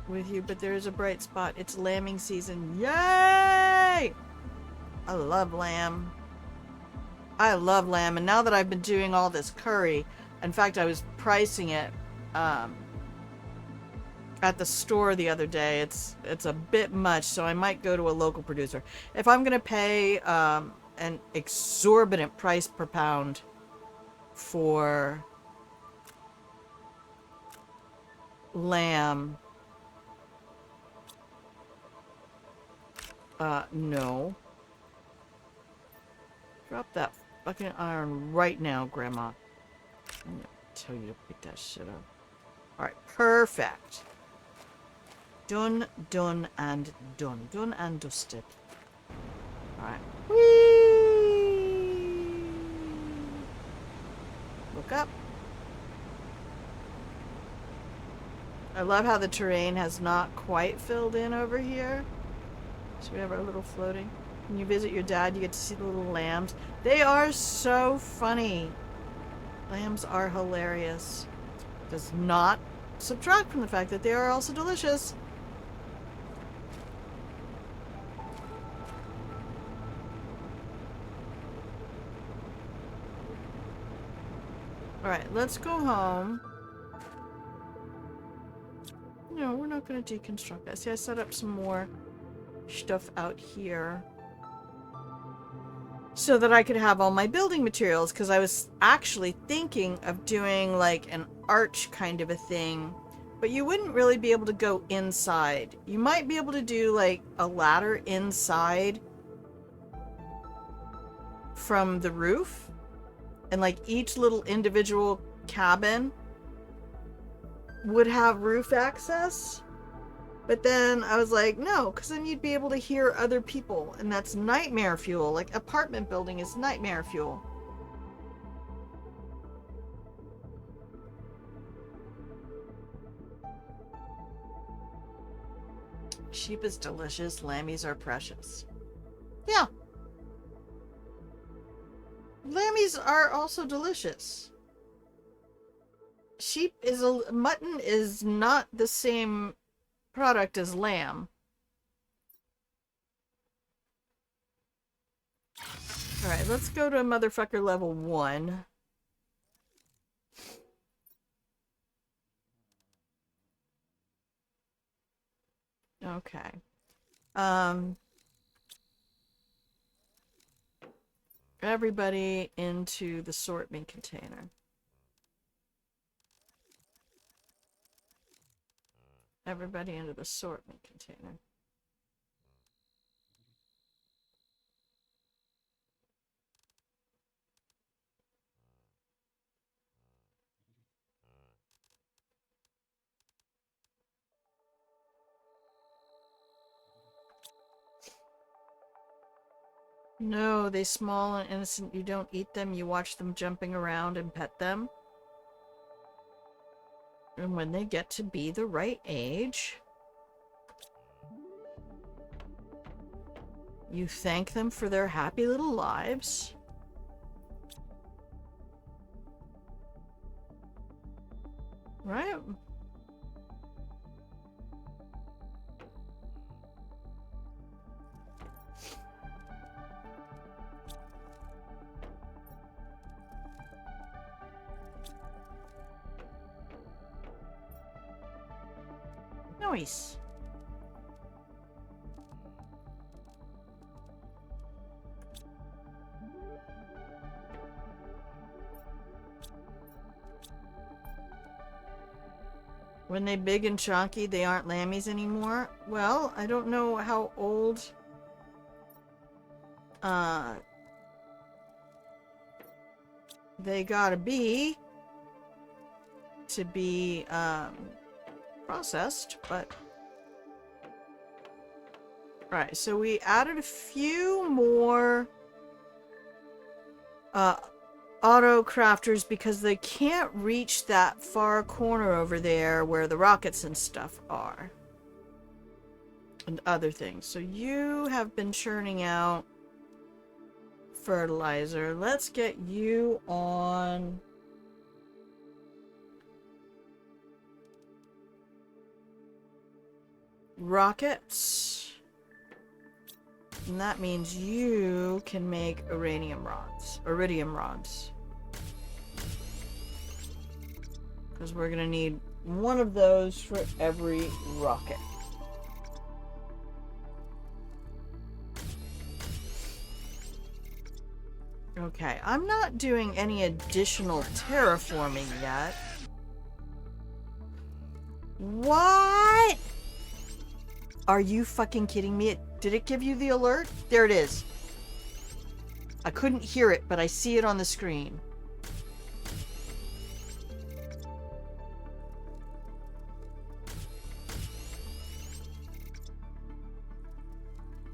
with you, but there is a bright spot. It's lambing season. Yay! I love lamb. I love lamb, and now that I've been doing all this curry, in fact, I was pricing it at the store the other day. It's a bit much, so I might go to a local producer. If I'm gonna pay an exorbitant price per pound for lamb, no. Drop that fucking iron right now, Grandma. I'm gonna tell you to pick that shit up. Alright, perfect. Done, done, and done. Done and dusted. Alright. Whee! Look up. I love how the terrain has not quite filled in over here. So we have our little floating. When you visit your dad, you get to see the little lambs. They are so funny. Lambs are hilarious. Does not subtract from the fact that they are also delicious. Alright, let's go home. No, we're not going to deconstruct that. See, I set up some more stuff out here so that I could have all my building materials, because I was actually thinking of doing like an arch kind of a thing, but you wouldn't really be able to go inside. You might be able to do like a ladder inside from the roof, and like each little individual cabin would have roof access. But then I was like, no, because then you'd be able to hear other people, and that's nightmare fuel. Like, apartment building is nightmare fuel. Sheep is delicious. Lammies are precious. Yeah. Lammies are also delicious. Mutton is not the same product as lamb. Alright, let's go to motherfucker level 1. Okay. Everybody into the sortment container. Everybody into the sortment container. No, they small and innocent. You don't eat them. You watch them jumping around and pet them. And when they get to be the right age, you thank them for their happy little lives. Right? Nice. When they big and chunky, they aren't lammies anymore. Well, I don't know how old they gotta be to be processed, but right, so we added a few more auto crafters because they can't reach that far corner over there where the rockets and stuff are and other things. So you have been churning out fertilizer. Let's get you on rockets. And that means you can make iridium rods. Because we're going to need one of those for every rocket. Okay, I'm not doing any additional terraforming yet. What? Are you fucking kidding me? Did it give you the alert? There it is. I couldn't hear it, but I see it on the screen.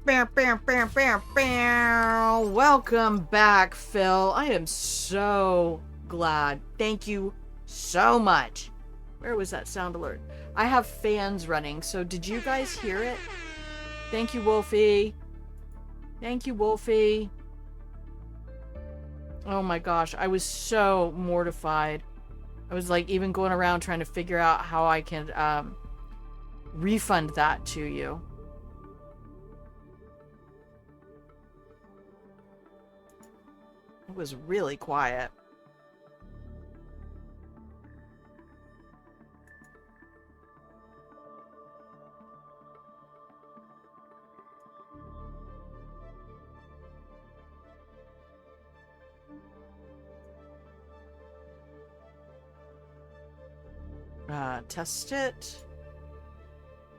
Bam, bam, bam, bam, bam. Welcome back, Phil. I am so glad. Thank you so much. Where was that sound alert? I have fans running, so did you guys hear it? Thank you, Wolfie. Thank you, Wolfie. Oh my gosh, I was so mortified. I was like even going around trying to figure out how I can refund that to you. It was really quiet. Test it.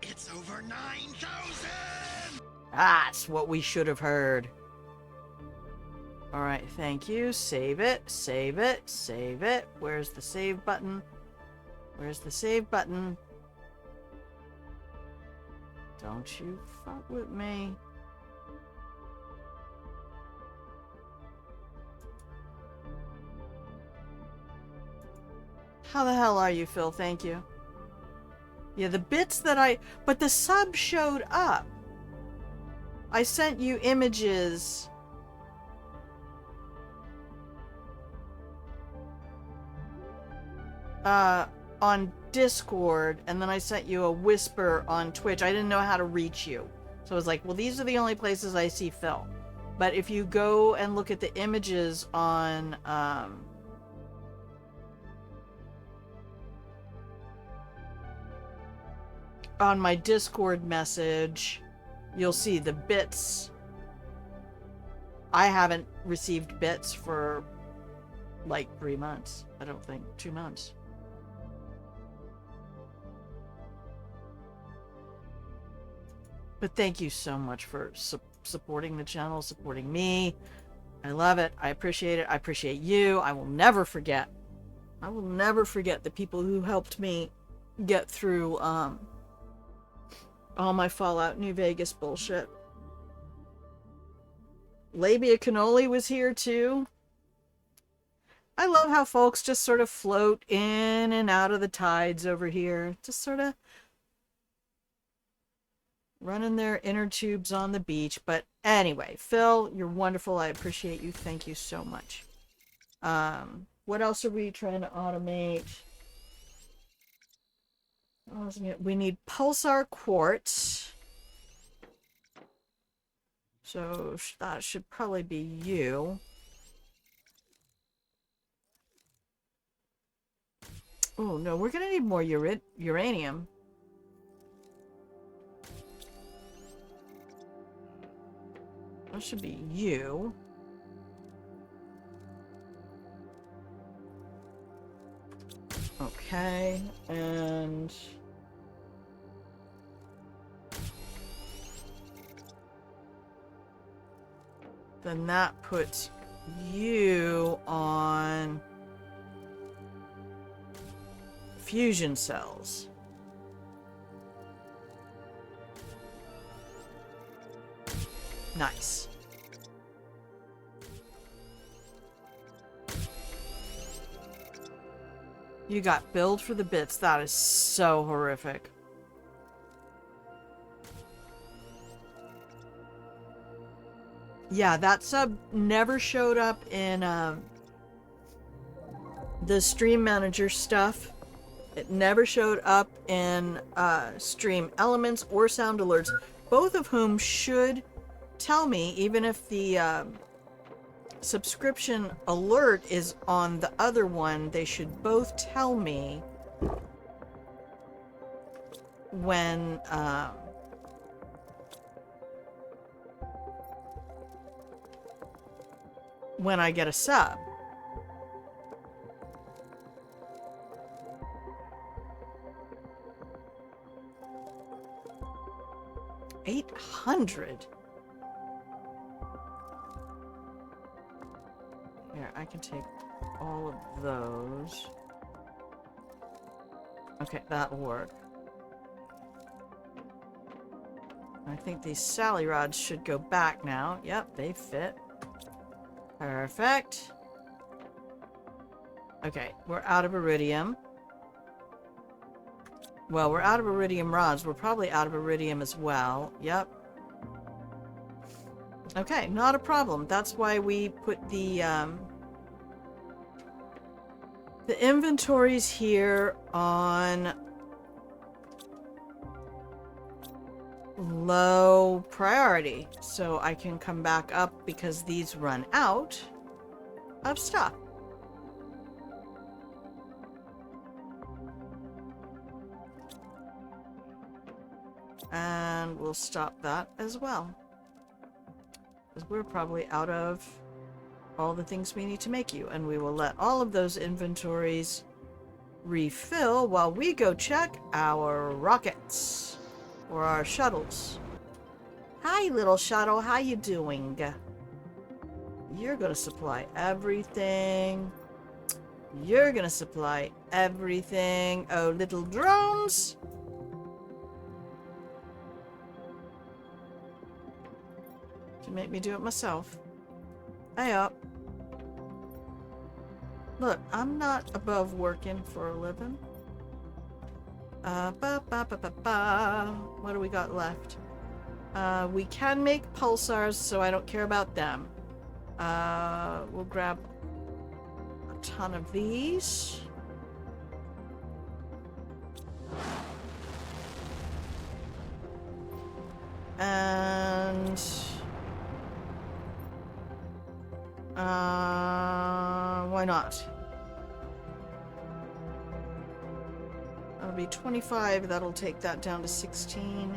It's over 9,000! That's what we should have heard. Alright, thank you. Save it, save it, save it. Where's the save button? Where's the save button? Don't you fuck with me. How the hell are you, Phil? Thank you. Yeah, the bits that but the sub showed up. I sent you images. On Discord, and then I sent you a whisper on Twitch. I didn't know how to reach you. So I was like, well, these are the only places I see Phil. But if you go and look at the images on, on my Discord message, you'll see the bits. I haven't received bits for like 3 months. I don't think 2 months. But thank you so much for supporting the channel, supporting me. I love it. I appreciate it. I appreciate you. I will never forget. I will never forget the people who helped me get through all my Fallout New Vegas bullshit. Labia Cannoli was here too. I love how folks just sort of float in and out of the tides over here. Just sort of running their inner tubes on the beach. But anyway, Phil, you're wonderful. I appreciate you. Thank you so much. What else are we trying to automate? We need pulsar quartz. So that should probably be you. Oh no, we're gonna need more uranium. That should be you. Okay, and then that puts you on fusion cells. Nice. You got billed for the bits. That is so horrific. Yeah, that sub never showed up in the stream manager stuff. It never showed up in stream elements or sound alerts, both of whom should tell me, even if the subscription alert is on the other one, they should both tell me when I get a sub. $800. Here, I can take all of those. Okay, that'll work. I think these Sally rods should go back now. Yep, they fit. Perfect. Okay, we're out of iridium. Well, we're out of iridium rods. We're probably out of iridium as well. Yep. Okay, not a problem. That's why we put the inventories here on low priority, so I can come back up because these run out of stuff. And we'll stop that as well, because we're probably out of all the things we need to make you, and we will let all of those inventories refill while we go check our rockets or our shuttles. Hi, little shuttle, how you doing? You're gonna supply everything. You're gonna supply everything. Oh, little drones. To make me do it myself. Hey up. Look, I'm not above working for a living. What do we got left? We can make pulsars, so I don't care about them. We'll grab a ton of these. And why not? That'll be 25. That'll take that down to 16.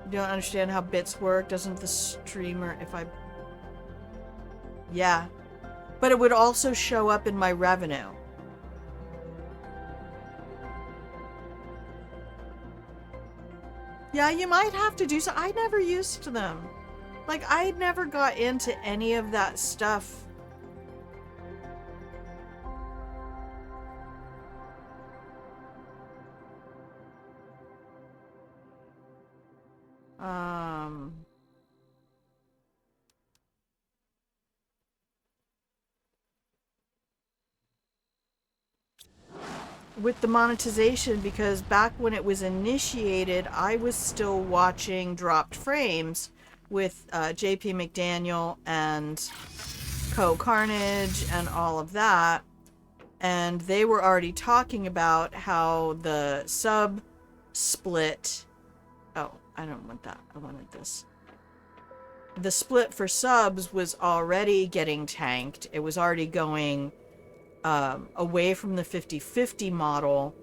You don't understand how bits work, doesn't the streamer? If I... Yeah. But it would also show up in my revenue. Yeah, you might have to do so. I never used them. Like, I never got into any of that stuff. with the monetization, because back when it was initiated, I was still watching Dropped Frames with JP McDaniel and Co Carnage and all of that. And they were already talking about how the sub split. Oh, I don't want that. I wanted this. The split for subs was already getting tanked. It was already going away from the 50-50 model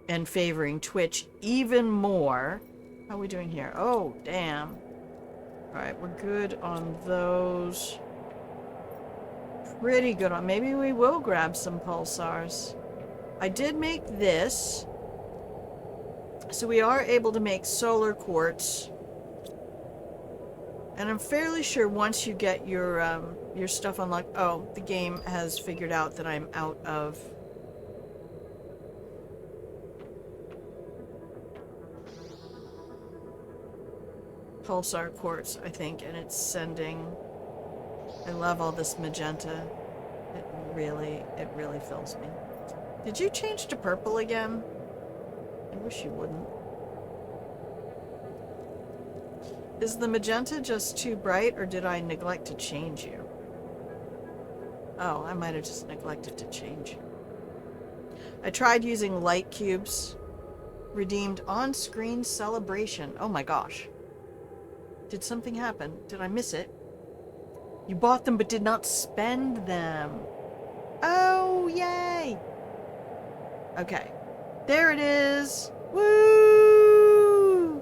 and favoring Twitch even more. How are we doing here? Oh, damn. Alright, we're good on those. Pretty good on... Maybe we will grab some pulsars. I did make this. So we are able to make solar quartz. And I'm fairly sure once you get your stuff unlocked... Oh, the game has figured out that I'm out of... pulsar quartz, I think, and it's sending... I love all this magenta. It really fills me. Did you change to purple again? I wish you wouldn't. Is the magenta just too bright, or did I neglect to change you? Oh, I might have just neglected to change you. I tried using light cubes. Redeemed on-screen celebration. Oh my gosh. Did something happen? Did I miss it? You bought them but did not spend them. Oh, yay! Okay. There it is! Woo!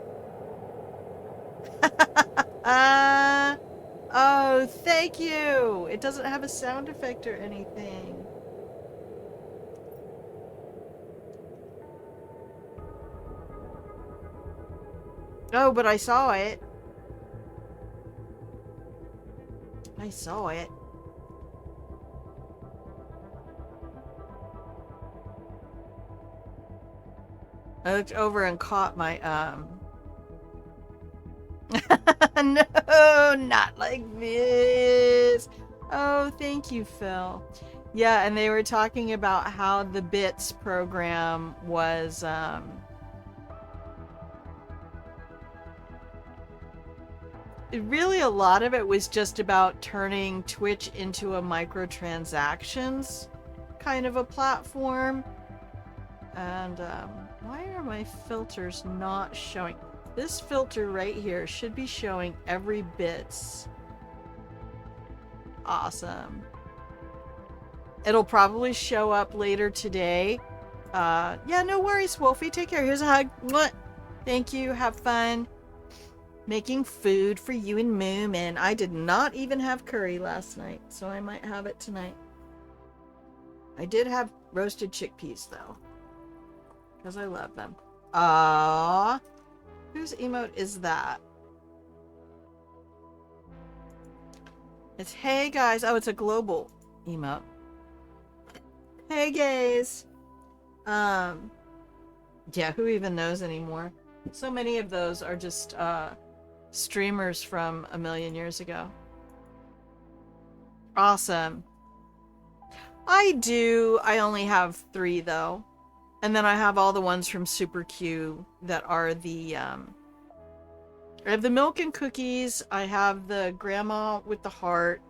Oh, thank you! It doesn't have a sound effect or anything. Oh, but I saw it. I saw it. I looked over and caught my, No, not like this. Oh, thank you, Phil. Yeah, and they were talking about how the Bits program was, really a lot of it was just about turning Twitch into a microtransactions kind of a platform. And why are my filters not showing? This filter right here should be showing every bits. Awesome. It'll probably show up later today. Yeah, no worries, Wolfie. Take care. Here's a hug. What? Thank you. Have fun making food for you and Moomin. I did not even have curry last night, so I might have it tonight. I did have roasted chickpeas, though, because I love them. Aww. Whose emote is that? It's hey guys. Oh, it's a global emote. Hey guys. Yeah, who even knows anymore? So many of those are just streamers from a million years ago. Awesome. I do. I only have 3 though. And then I have all the ones from Super Q that are the I have the milk and cookies. I have the grandma with the heart,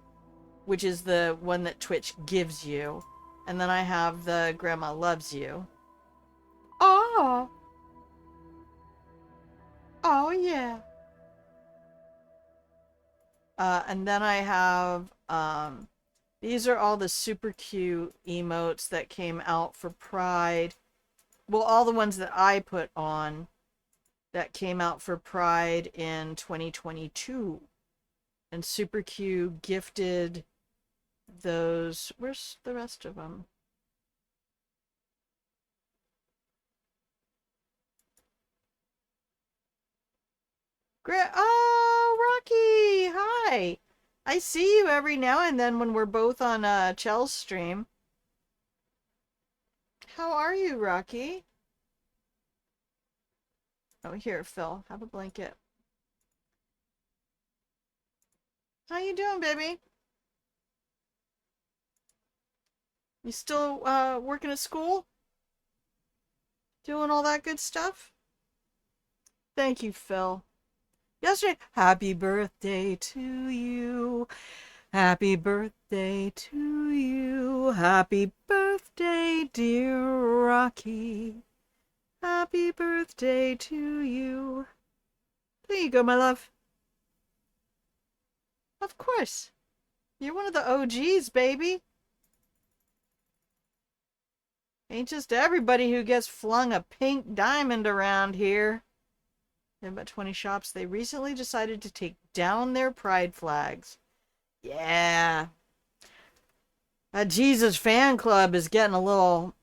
which is the one that Twitch gives you. And then I have the grandma loves you. Oh. Oh yeah. And then I have these are all the super cute emotes that came out for Pride. Well, all the ones that I put on that came out for Pride in 2022. And Super Q gifted those. Where's the rest of them? Oh, Rocky! Hi! I see you every now and then when we're both on Chell's stream. How are you, Rocky? Oh, here, Phil. Have a blanket. How you doing, baby? You still working at school? Doing all that good stuff? Thank you, Phil. Yesterday, happy birthday to you. Happy birthday to you. Happy birthday, dear Rocky. Happy birthday to you. There you go, my love. Of course. You're one of the OGs, baby. Ain't just everybody who gets flung a pink diamond around here. In about 20 shops, they recently decided to take down their pride flags. Yeah. That Jesus fan club is getting a little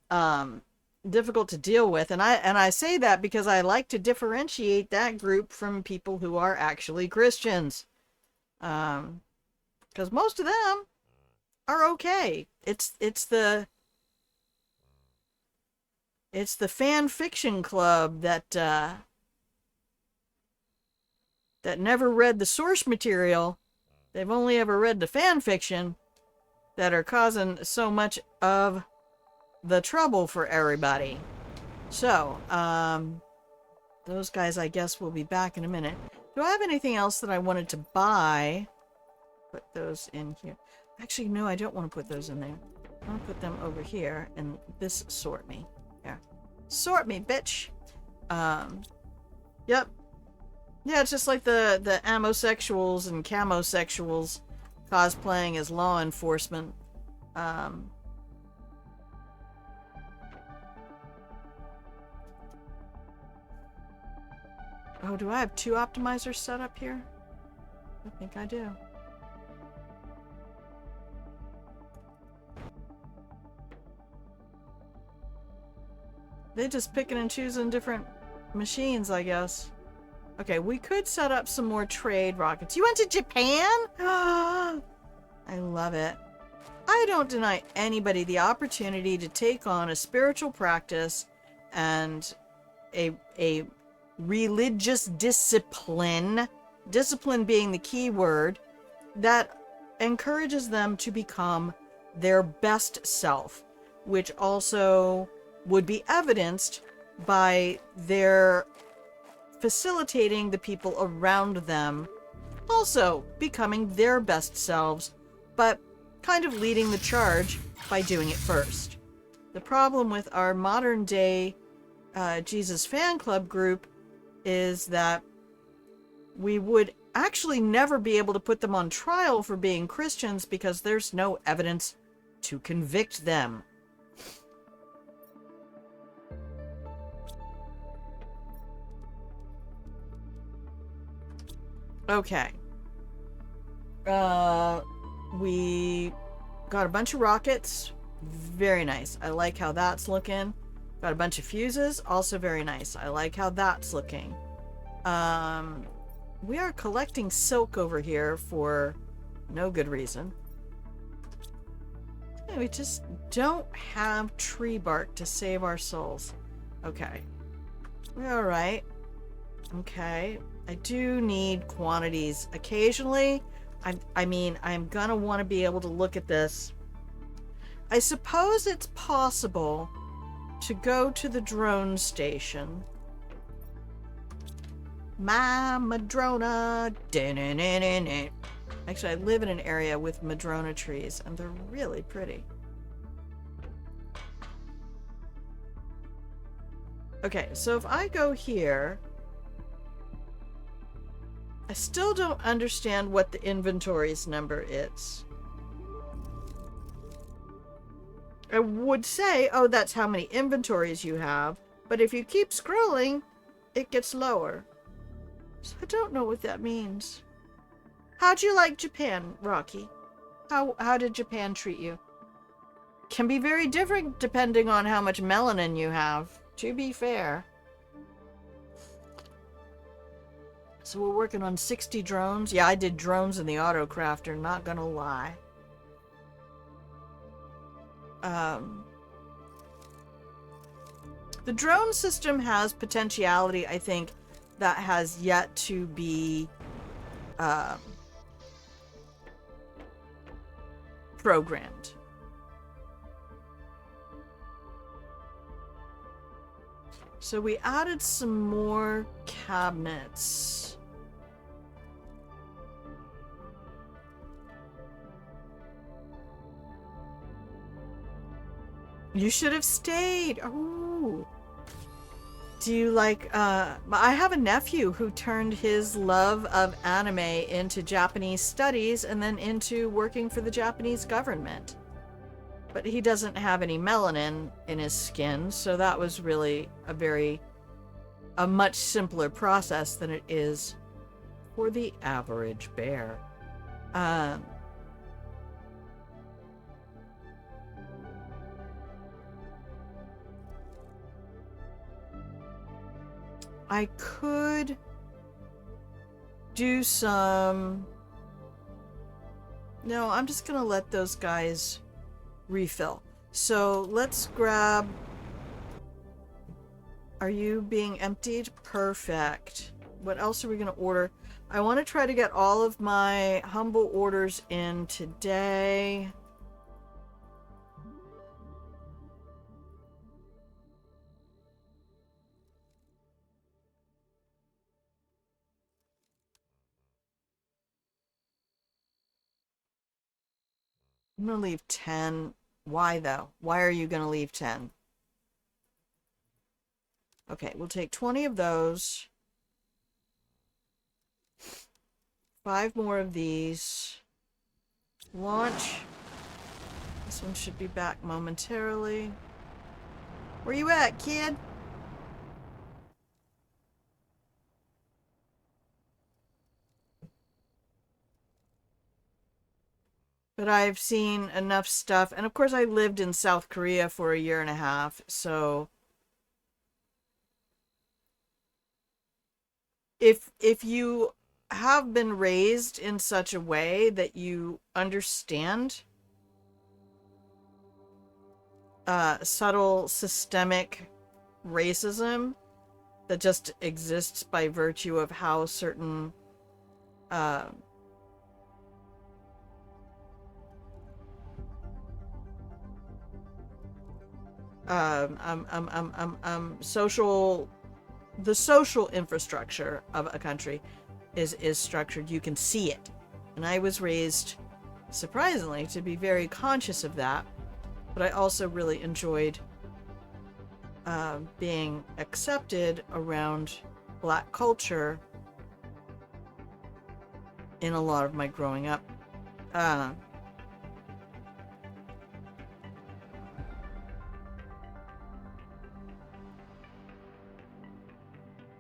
difficult to deal with, and I say that because I like to differentiate that group from people who are actually Christians. Because most of them are okay. It's the fan fiction club that never read the source material. They've only ever read the fan fiction that are causing so much of the trouble for everybody. So, those guys, I guess, will be back in a minute. Do I have anything else that I wanted to buy? Put those in here. Actually, no, I don't want to put those in there. I want to put them over here, and this sort me. Yeah. Sort me, bitch! Yep. Yeah, it's just like the amosexuals and camosexuals cosplaying as law enforcement. Oh, do I have 2 optimizers set up here? I think I do. They're just picking and choosing different machines, I guess. Okay, we could set up some more trade rockets. You went to Japan? I love it. I don't deny anybody the opportunity to take on a spiritual practice and a religious discipline being the key word, that encourages them to become their best self, which also would be evidenced by their facilitating the people around them also becoming their best selves, but kind of leading the charge by doing it first. The problem with our modern day Jesus fan club group is that we would actually never be able to put them on trial for being Christians because there's no evidence to convict them. Okay. We got a bunch of rockets. Very nice. I like how that's looking. Got a bunch of fuses. Also very nice. I like how that's looking. We are collecting silk over here for no good reason. Yeah, we just don't have tree bark to save our souls. Okay. We're alright. Okay. I do need quantities occasionally. I mean, I'm gonna want to be able to look at this. I suppose it's possible to go to the drone station. My Madrona. Actually, I live in an area with Madrona trees, and they're really pretty. Okay, so if I go here, I still don't understand what the inventory's number is. I would say, oh, that's how many inventories you have, but if you keep scrolling, it gets lower. So I don't know what that means. How'd you like Japan, Rocky? How did Japan treat you? Can be very different depending on how much melanin you have, to be fair. So we're working on 60 drones. Yeah, I did drones in the autocrafter, not gonna lie. The drone system has potentiality, I think, that has yet to be programmed. So we added some more cabinets. You should have stayed. Oh. Do you like, I have a nephew who turned his love of anime into Japanese studies and then into working for the Japanese government. But he doesn't have any melanin in his skin, so that was really a much simpler process than it is for the average bear. I could do some... No, I'm just gonna let those guys refill. So let's grab... Are you being emptied? Perfect. What else are we gonna order? I want to try to get all of my humble orders in today. I'm gonna leave 10. Why though? Why are you gonna leave 10? Okay, we'll take 20 of those. 5 more of these. Launch. This one should be back momentarily. Where you at, kid? But I've seen enough stuff. And of course I lived in South Korea for a year and a half, so... If you have been raised in such a way that you understand subtle systemic racism that just exists by virtue of how certain the social infrastructure of a country is structured, you can see it. And I was raised, surprisingly, to be very conscious of that. But I also really enjoyed being accepted around Black culture in a lot of my growing up.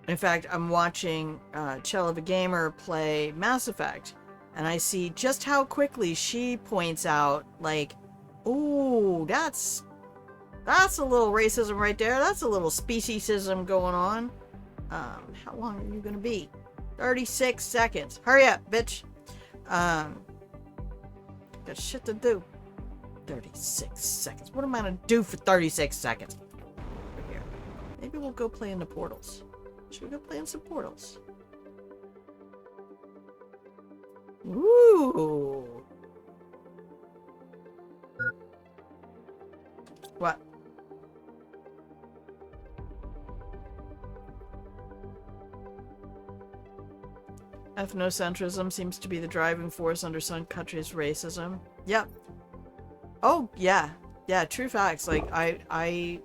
In fact, I'm watching Chell of a Gamer play Mass Effect, and I see just how quickly she points out, like, ooh, that's a little racism right there. That's a little speciesism going on. How long are you gonna be? 36 seconds. Hurry up, bitch. Got shit to do. 36 seconds. What am I gonna do for 36 seconds? Over here. Maybe we'll go play in the portals. Should we go play in some portals? Ooh. What? Ethnocentrism seems to be the driving force under some countries' racism. Yep. Oh, yeah. Yeah, true facts. Like, I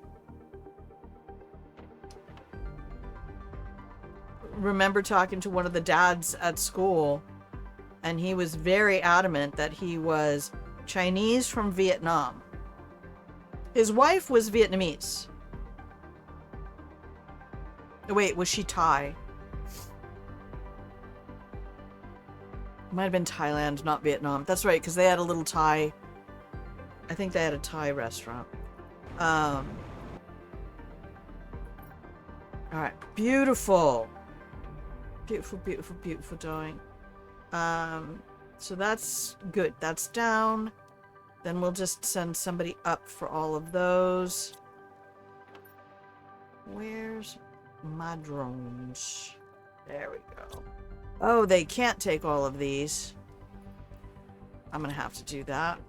remember talking to one of the dads at school, and he was very adamant that he was Chinese from Vietnam. His wife was Vietnamese. Wait, was she Thai? Might have been Thailand, not Vietnam. That's right, because they had a little Thai... I think they had a Thai restaurant. Alright, beautiful. Beautiful, beautiful, beautiful drawing. So that's good. That's down. Then we'll just send somebody up for all of those. Where's my drones? There we go. Oh, they can't take all of these. I'm gonna have to do that.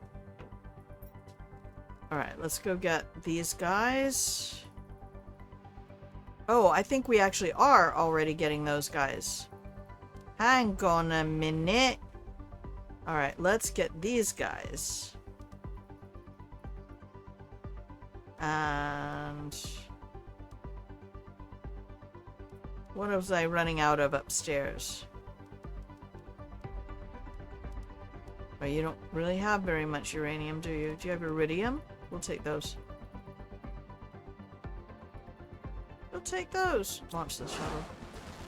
Alright, let's go get these guys. Oh, I think we actually are already getting those guys. Hang on a minute. Alright, let's get these guys. And... what was I running out of upstairs? Oh, you don't really have very much uranium, do you? Do you have iridium? We'll take those. We'll take those. Launch the shuttle.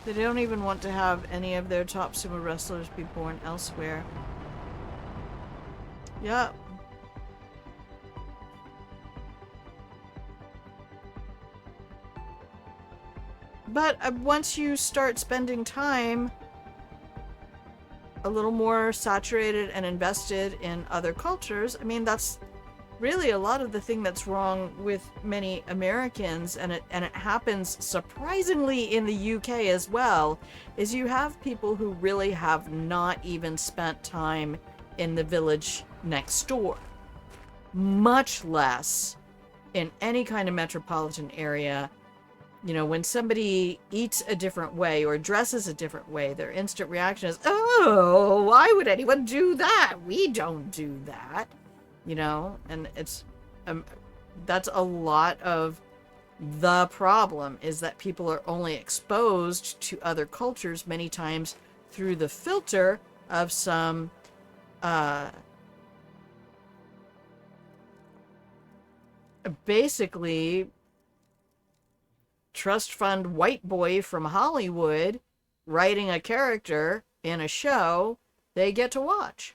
They don't even want to have any of their top sumo wrestlers be born elsewhere. Yep. But once you start spending time a little more saturated and invested in other cultures, I mean, that's really a lot of the thing that's wrong with many Americans, and it happens surprisingly in the UK as well, is you have people who really have not even spent time in the village next door, much less in any kind of metropolitan area. You know, when somebody eats a different way or dresses a different way, their instant reaction is, oh, why would anyone do that? We don't do that. You know, and it's, that's a lot of the problem, is that people are only exposed to other cultures many times through the filter of some, basically trust fund white boy from Hollywood writing a character in a show they get to watch.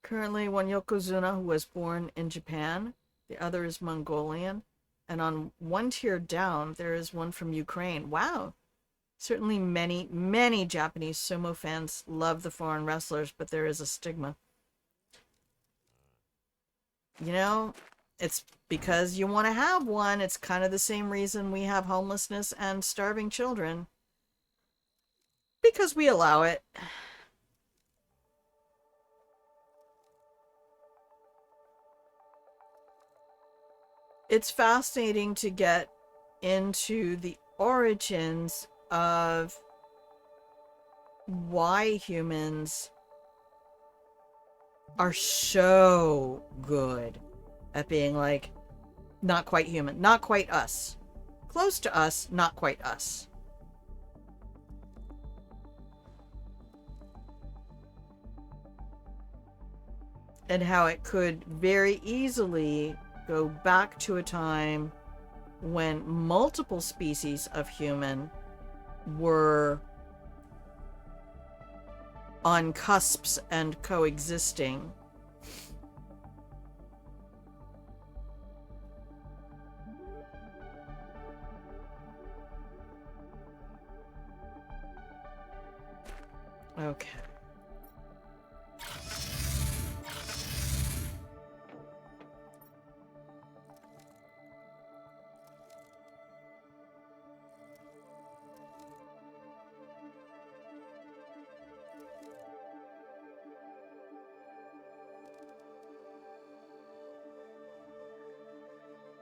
Currently, one Yokozuna who was born in Japan, the other is Mongolian, and on one tier down, there is one from Ukraine. Wow! Certainly many, many Japanese sumo fans love the foreign wrestlers, but there is a stigma. You know, it's because you want to have one. It's kind of the same reason we have homelessness and starving children. Because we allow it. It's fascinating to get into the origins of why humans are so good at being like, not quite human, not quite us. Close to us, not quite us. And how it could very easily go back to a time when multiple species of human were on cusps and coexisting. Okay.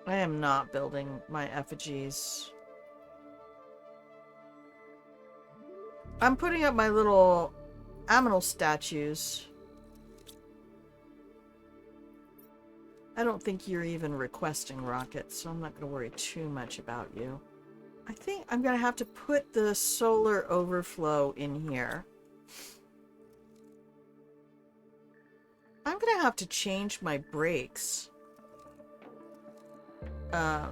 I am not building my effigies. I'm putting up my little aminal statues. I don't think you're even requesting rockets, so I'm not going to worry too much about you. I think I'm going to have to put the solar overflow in here. I'm going to have to change my brakes. How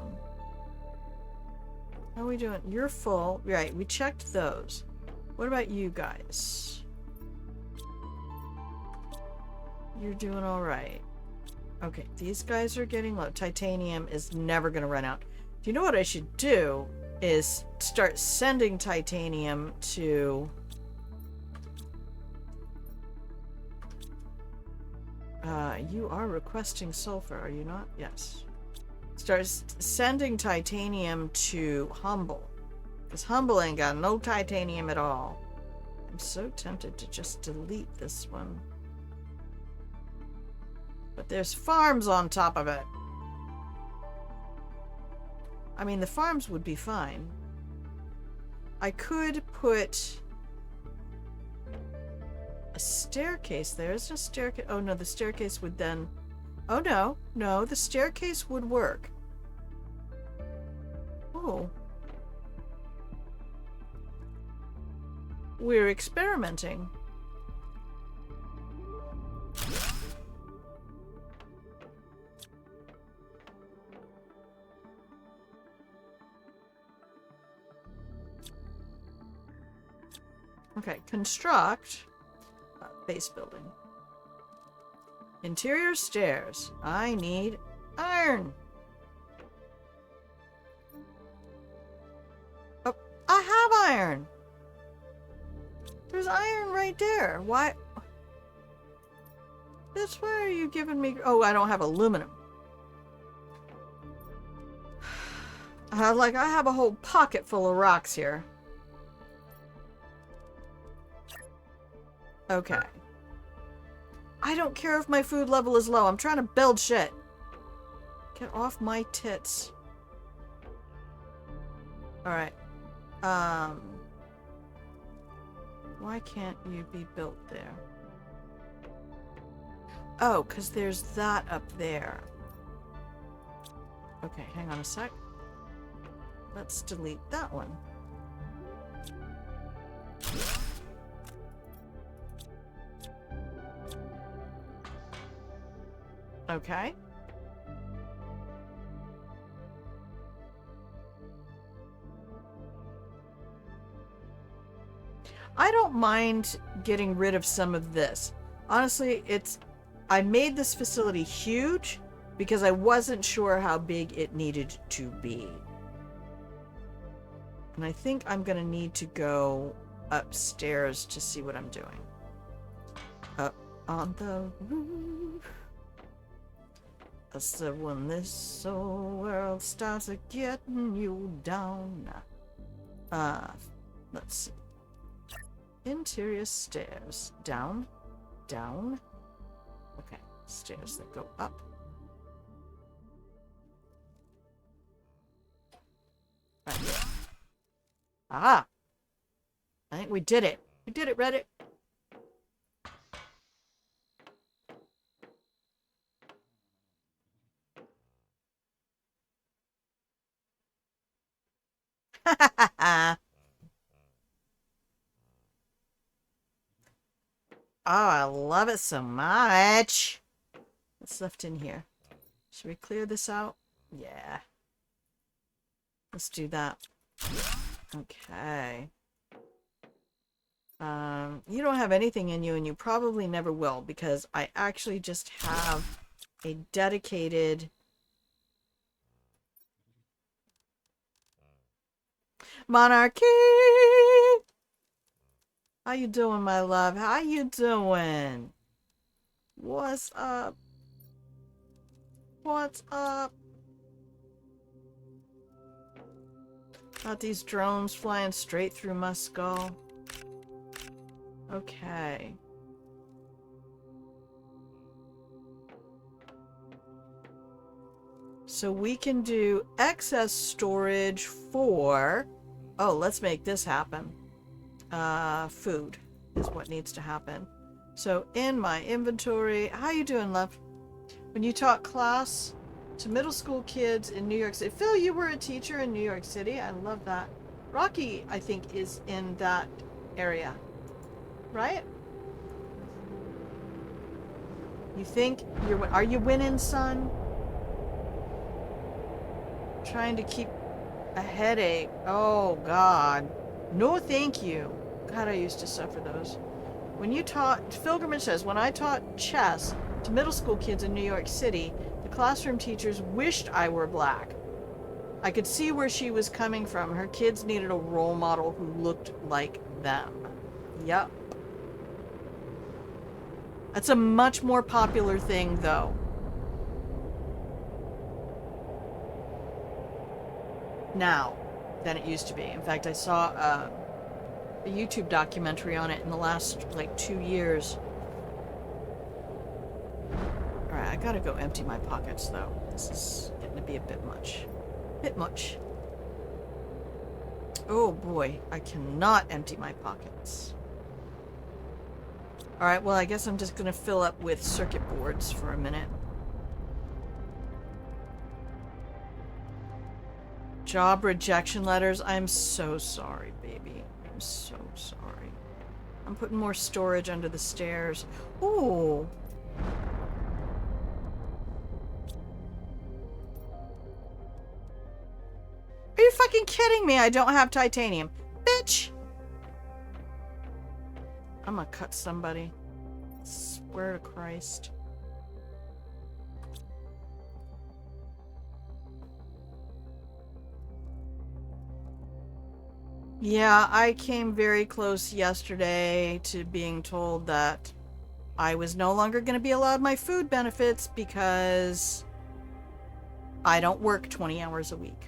are we doing? You're full. Right, we checked those. What about you guys? You're doing all right. Okay, these guys are getting low. Titanium is never going to run out. Do you know what I should do? Is start sending titanium to... you are requesting sulfur, are you not? Yes. Start sending titanium to Humble. Because Humble ain't got no titanium at all. I'm so tempted to just delete this one. But there's farms on top of it. I mean, the farms would be fine. I could put a staircase there. Is there a staircase? Oh no, the staircase would then... Oh no, no, the staircase would work. Oh. We're experimenting. Okay, construct base building. Interior stairs. I need iron. Oh, I have iron. There's iron right there. Why? That's why are you giving me... Oh, I don't have aluminum. Like, I have a whole pocket full of rocks here. Okay. I don't care if my food level is low. I'm trying to build shit. Get off my tits. Alright. Why can't you be built there? Oh, because there's that up there. Okay, hang on a sec. Let's delete that one. Okay. I don't mind getting rid of some of this. Honestly, I made this facility huge because I wasn't sure how big it needed to be. And I think I'm gonna need to go upstairs to see what I'm doing. Up on the roof. That's the when this whole world starts getting you down. Let's see. Interior stairs. Down. Down. Okay. Stairs that go up. Right here. Ah! I think we did it. We did it, Reddit. Oh, I love it so much. What's left in here? Should we clear this out? Yeah. Let's do that. Okay. You don't have anything in you, and you probably never will, because I actually just have a dedicated... Monarchy! How you doing, my love? How you doing? What's up? What's up? Got these drones flying straight through my skull. Okay. So we can do excess storage for... Oh, let's make this happen. Food is what needs to happen. So in my inventory, how you doing, love? When you taught class to middle school kids in New York City. Phil, you were a teacher in New York City. I love that. Rocky, I think, is in that area. Right? You think you're... Are you winning, son? Trying to keep a headache. Oh, God. No, thank you. God, I used to suffer those. When you taught... Pilgrimage says, when I taught chess to middle school kids in New York City, the classroom teachers wished I were black. I could see where she was coming from. Her kids needed a role model who looked like them. Yep. That's a much more popular thing, though. Now than it used to be. In fact, I saw a YouTube documentary on it in the last, like, 2 years. Alright, I gotta go empty my pockets, though. This is getting to be a bit much. Bit much. Oh boy, I cannot empty my pockets. Alright, well, I guess I'm just gonna fill up with circuit boards for a minute. Job rejection letters. I'm so sorry, baby. I'm so sorry. I'm putting more storage under the stairs. Ooh. Are you fucking kidding me? I don't have titanium. Bitch! I'm gonna cut somebody. Swear to Christ. Yeah, I came very close yesterday to being told that I was no longer going to be allowed my food benefits because I don't work 20 hours a week.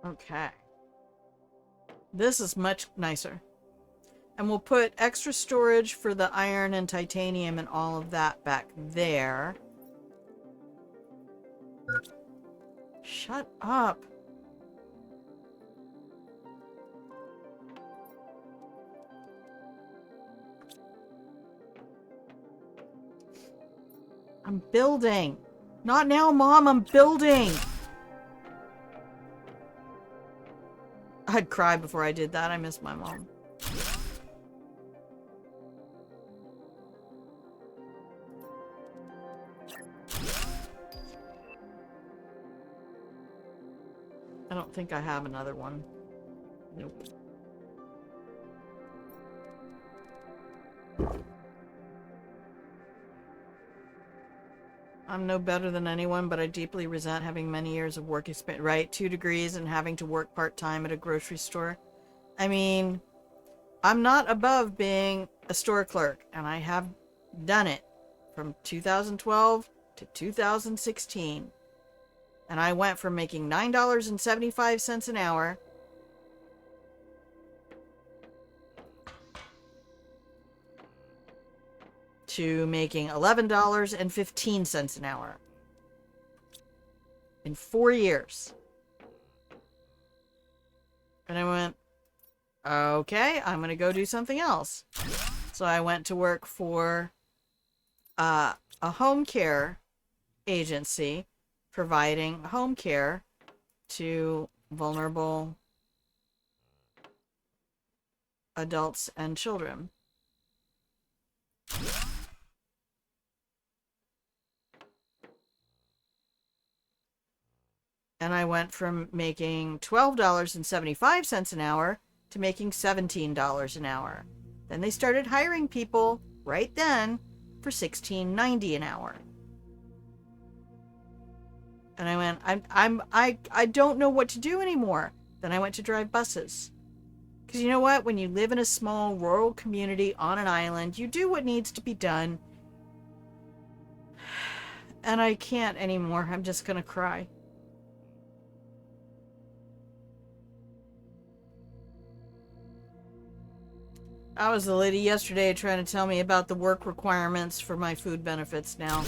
Okay. This is much nicer. And we'll put extra storage for the iron and titanium and all of that back there. Shut up. I'm building. Not now, Mom. I'm building. I'd cry before I did that. I miss my mom. I don't think I have another one. Nope. I'm no better than anyone, but I deeply resent having many years of work experience. Right, 2 degrees and having to work part-time at a grocery store. I mean, I'm not above being a store clerk, and I have done it from 2012 to 2016. And I went from making $9.75 an hour to making $11.15 an hour in 4 years. And I went, okay, I'm going to go do something else. So I went to work for a home care agency providing home care to vulnerable adults and children. And I went from making $12.75 an hour to making $17 an hour. Then they started hiring people right then for $16.90 an hour. And I went, I don't know what to do anymore. Then I went to drive buses. Because you know what? When you live in a small rural community on an island, you do what needs to be done. And I can't anymore. I'm just going to cry. I was the lady yesterday trying to tell me about the work requirements for my food benefits now.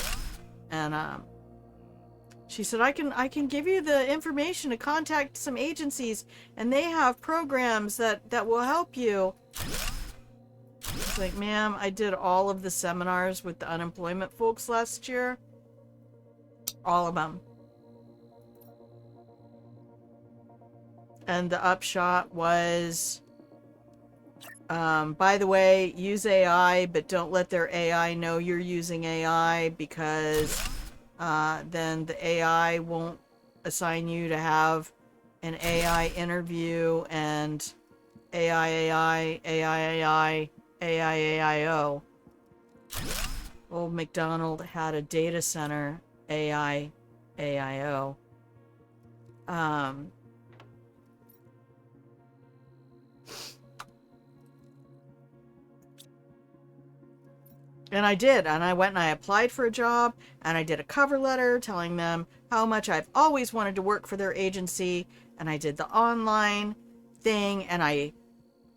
And she said, I can give you the information to contact some agencies, and they have programs that will help you. It's like, ma'am, I did all of the seminars with the unemployment folks last year. All of them. And the upshot was, by the way, use AI, but don't let their AI know you're using AI, because then the AI won't assign you to have an AI interview and AIAIO. Old MacDonald had a data center, AIO. And I did, and I went and I applied for a job, and I did a cover letter telling them how much I've always wanted to work for their agency, and I did the online thing, and I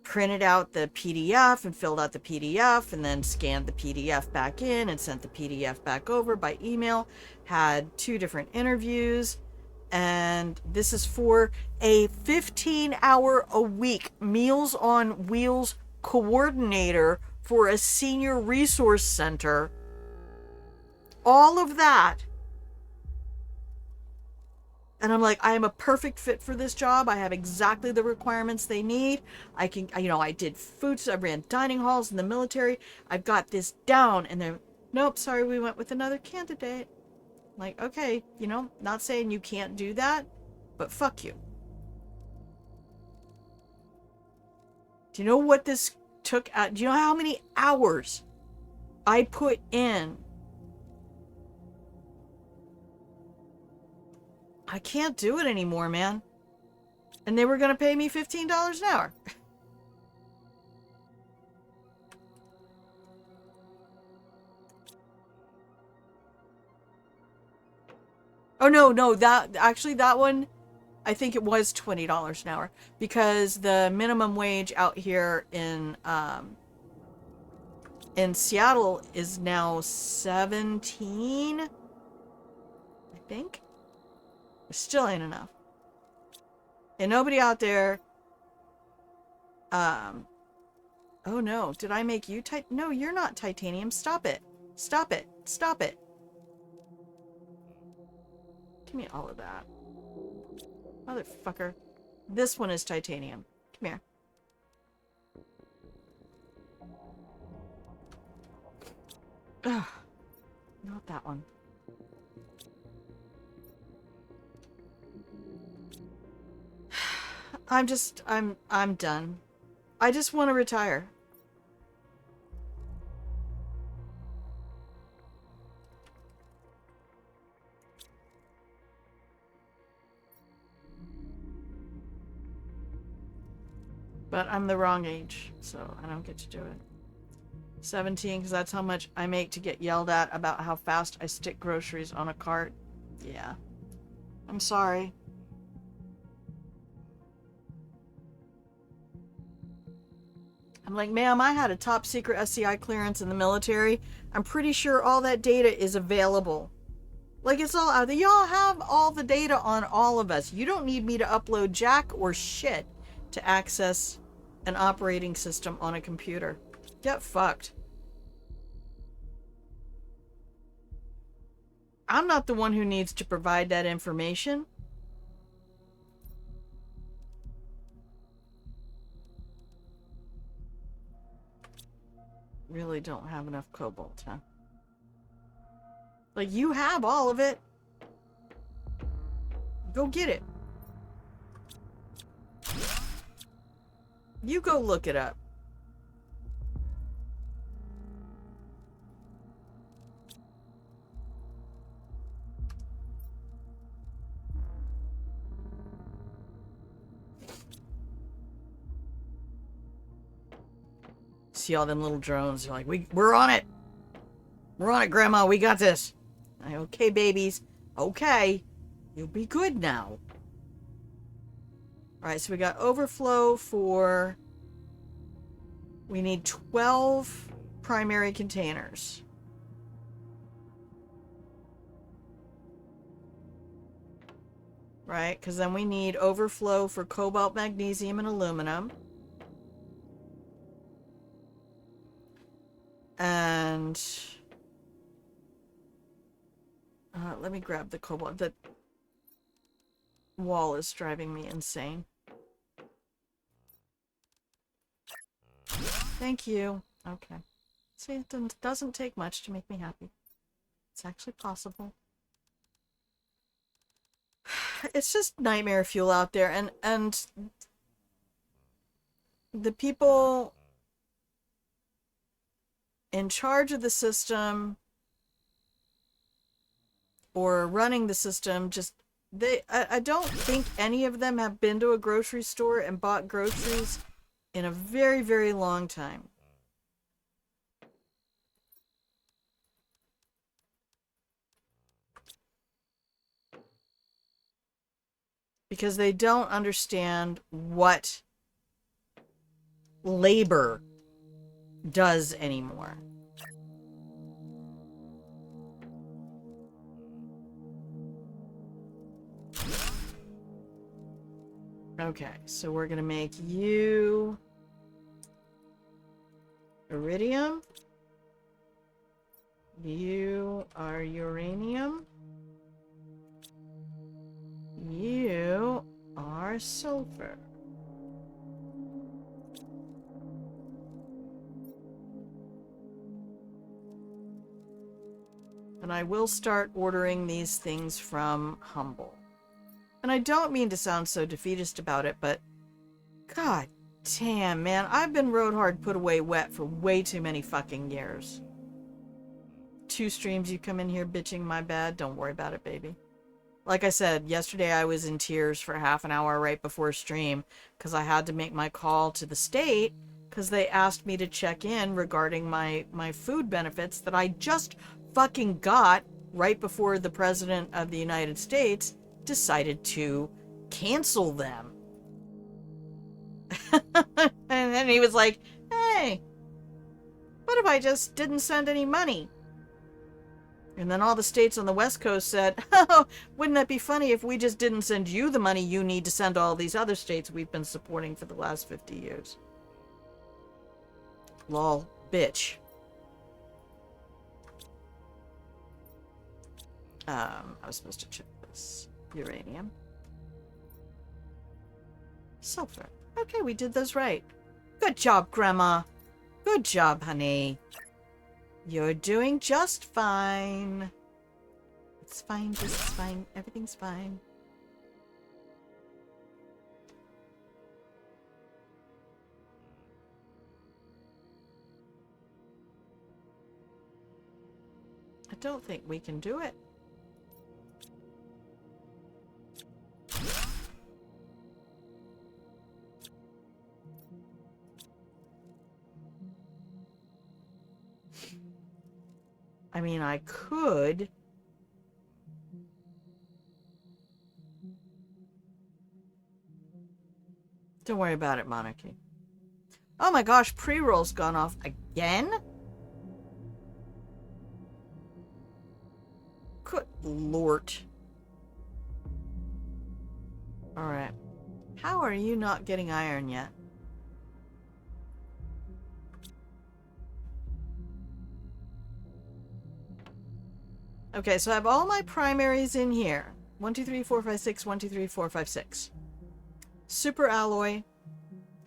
printed out the PDF and filled out the PDF and then scanned the PDF back in and sent the PDF back over by email, had 2 different interviews, and this is for a 15-hour-a-week Meals on Wheels coordinator for a senior resource center. All of that. And I'm like, I am a perfect fit for this job. I have exactly the requirements they need. I can, I did foods. I ran dining halls in the military. I've got this down. And they're, nope, sorry, we went with another candidate. Like, okay, not saying you can't do that, but fuck you. Do you know what this took out? Do you know how many hours I put in? I can't do it anymore, man. And they were going to pay me $15 an hour. Oh, no, that one, I think it was $20 an hour, because the minimum wage out here in Seattle is now 17, I think. It still ain't enough. And nobody out there, oh no, did I make you no, you're not titanium. Stop it. Stop it. Stop it. Give me all of that. Motherfucker. This one is titanium. Come here. Ugh. Not that one. I'm done. I just want to retire. But I'm the wrong age, so I don't get to do it. 17, because that's how much I make to get yelled at about how fast I stick groceries on a cart. Yeah. I'm sorry. I'm like, ma'am, I had a top secret SCI clearance in the military. I'm pretty sure all that data is available. Like, it's all out there. Y'all have all the data on all of us. You don't need me to upload jack or shit to access an operating system on a computer. Get fucked. I'm not the one who needs to provide that information. Really don't have enough cobalt, huh? Like, you have all of it. Go get it. You go look it up. See all them little drones. They're like, we're on it. We're on it, Grandma. We got this. Okay, babies. Okay. You'll be good now. Alright, so we got overflow for... We need 12 primary containers. Right? Because then we need overflow for cobalt, magnesium, and aluminum. And... let me grab the cobalt. The wall is driving me insane. Thank you. Okay. See, it doesn't take much to make me happy. It's actually possible. It's just nightmare fuel out there, and the people in charge of the system or running the system just I don't think any of them have been to a grocery store and bought groceries in a very, very long time. Because they don't understand what labor does anymore. Okay, so we're gonna make you iridium. You are uranium. You are sulfur. And I will start ordering these things from Humble. And I don't mean to sound so defeatist about it, but god damn, man, I've been rode hard, put away wet for way too many fucking years. 2 streams you come in here bitching my bad, don't worry about it, baby. Like I said, yesterday I was in tears for half an hour right before stream because I had to make my call to the state because they asked me to check in regarding my food benefits that I just fucking got right before the President of the United States decided to cancel them. And then he was like, hey, what if I just didn't send any money? And then all the states on the West Coast said, oh, wouldn't that be funny if we just didn't send you the money you need to send to all these other states we've been supporting for the last 50 years? Lol, bitch. I was supposed to check this. Uranium. Sulfur. Okay, we did those right. Good job, Grandma. Good job, honey. You're doing just fine. It's fine, just fine. Everything's fine. I don't think we can do it. I mean, I could. Don't worry about it, Monarchy. Oh my gosh, pre-roll's gone off again? Good lord. Alright. How are you not getting iron yet? Okay, so I have all my primaries in here. 1, 2, 3, 4, 5, 6, 1, 2, 3, 4, 5, 6. Super alloy.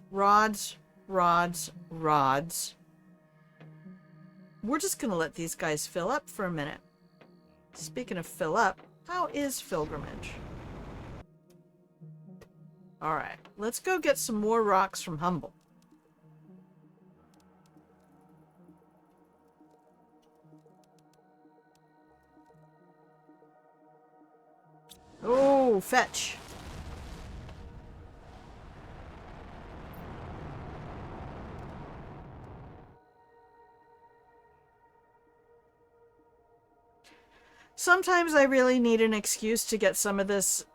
Rods, rods, rods. We're just gonna let these guys fill up for a minute. Speaking of fill up, how is Pilgrimage? Alright, let's go get some more rocks from Humble. Oh, fetch. Sometimes I really need an excuse to get some of this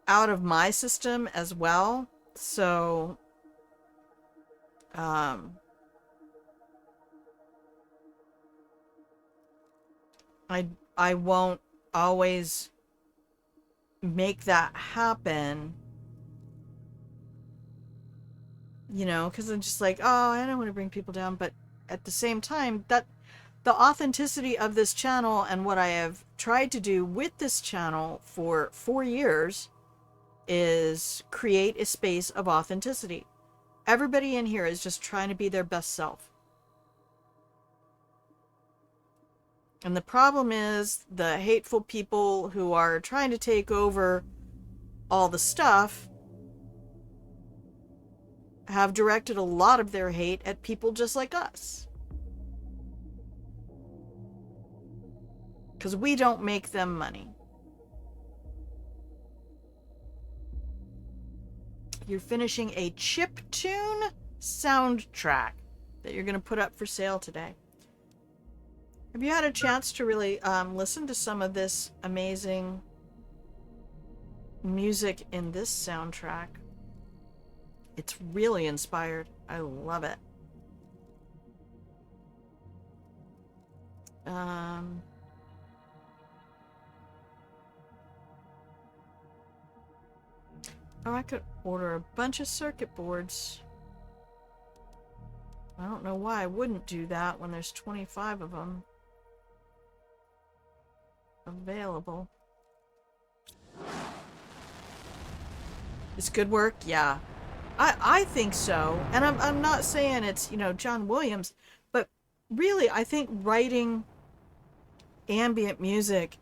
out of my system as well. So, I won't always make that happen, you know, because I'm just like, oh, I don't want to bring people down, but at the same time, that the authenticity of this channel and what I have tried to do with this channel for 4 years is create a space of authenticity. Everybody in here is just trying to be their best self. And the problem is the hateful people who are trying to take over all the stuff have directed a lot of their hate at people just like us. Because we don't make them money. You're finishing a chiptune soundtrack that you're going to put up for sale today. Have you had a chance to really listen to some of this amazing music in this soundtrack? It's really inspired. I love it. Oh, I could order a bunch of circuit boards. I don't know why I wouldn't do that when there's 25 of them available. It's good work? Yeah. I think so. And I'm not saying it's, you know, John Williams, but really I think writing ambient music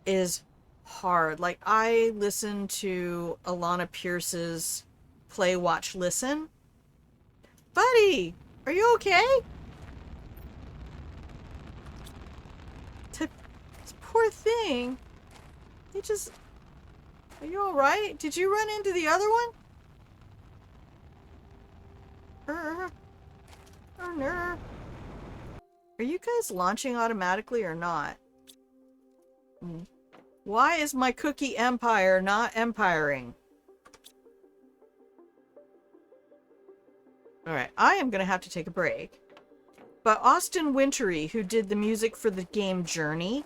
is hard. Like, I listen to Alana Pierce's Play, Watch, Listen. Buddy, are you okay? This poor thing. He just... Are you alright? Did you run into the other one? Are you guys launching automatically or not? Why is my cookie empire not empiring? Alright, I am going to have to take a break. But Austin Wintory, who did the music for the game Journey,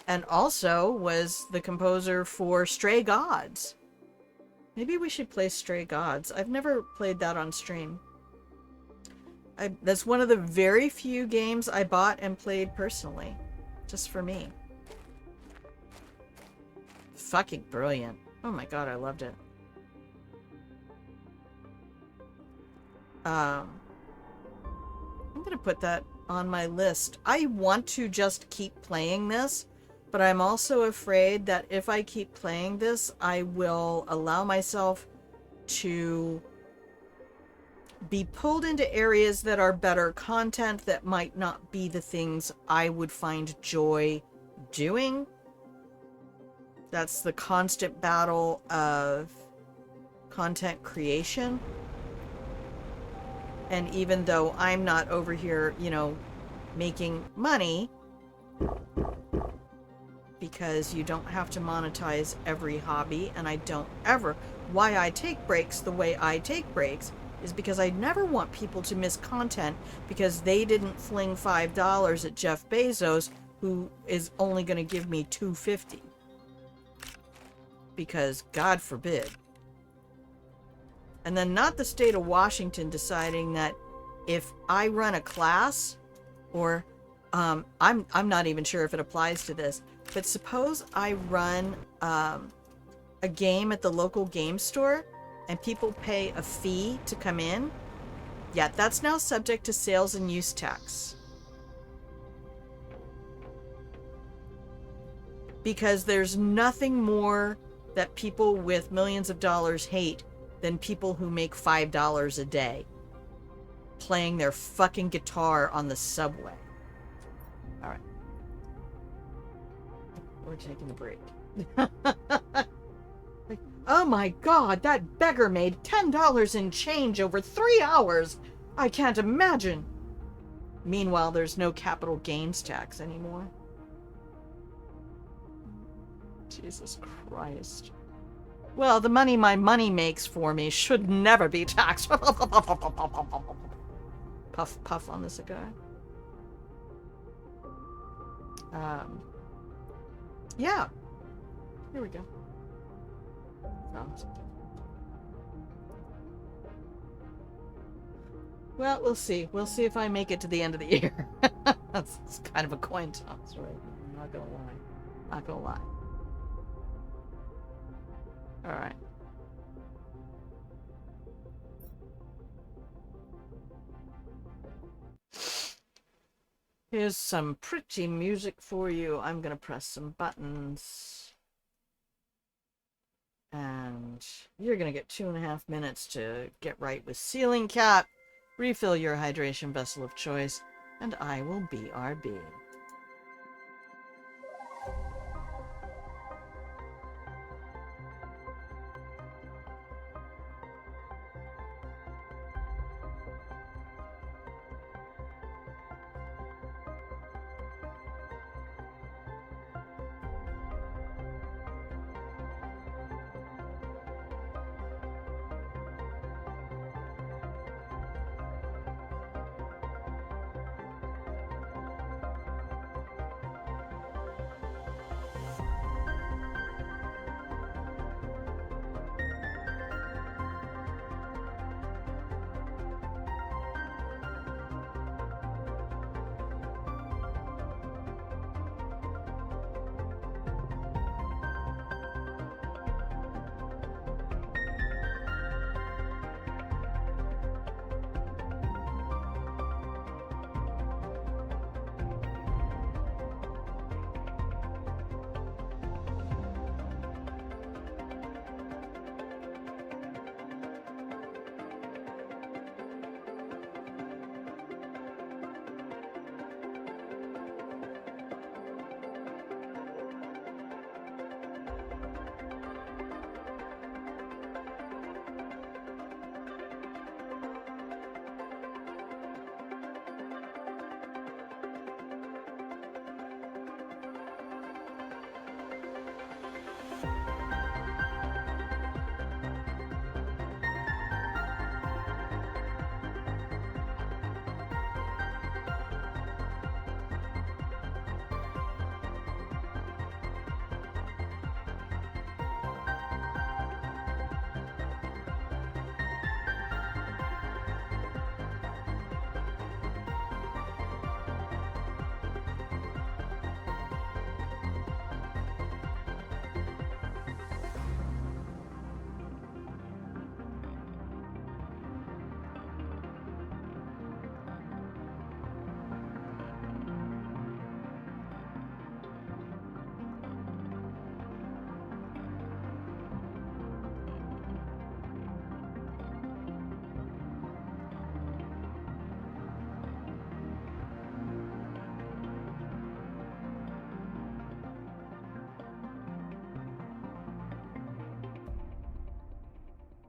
and also was the composer for Stray Gods. Maybe we should play Stray Gods. I've never played that on stream. That's one of the very few games I bought and played personally. Just for me. Fucking brilliant. Oh my god, I loved it. I'm gonna put that on my list. I want to just keep playing this, but I'm also afraid that if I keep playing this, I will allow myself to be pulled into areas that are better content that might not be the things I would find joy doing. That's the constant battle of content creation. And even though I'm not over here, you know, making money, because you don't have to monetize every hobby, and I don't ever... Why I take breaks the way I take breaks is because I never want people to miss content because they didn't fling $5 at Jeff Bezos, who is only going to give me $2.50. Because God forbid. And then not the state of Washington deciding that if I run a class, or I'm not even sure if it applies to this, but suppose I run a game at the local game store and people pay a fee to come in. Yeah, that's now subject to sales and use tax. Because there's nothing more that people with millions of dollars hate than people who make $5 a day playing their fucking guitar on the subway. All right. We're taking a break. Like, oh my god, that beggar made $10 in change over 3 hours. I can't imagine. Meanwhile, there's no capital gains tax anymore. Jesus Christ. Well, the money my money makes for me should never be taxed. Puff, puff on the cigar. Yeah. Here we go. Well, we'll see. We'll see if I make it to the end of the year. That's kind of a coin toss, right? I'm not gonna lie. Not gonna lie. Alright. Here's some pretty music for you. I'm gonna press some buttons. And you're gonna get 2.5 minutes to get right with Ceiling Cat, refill your hydration vessel of choice, and I will BRB.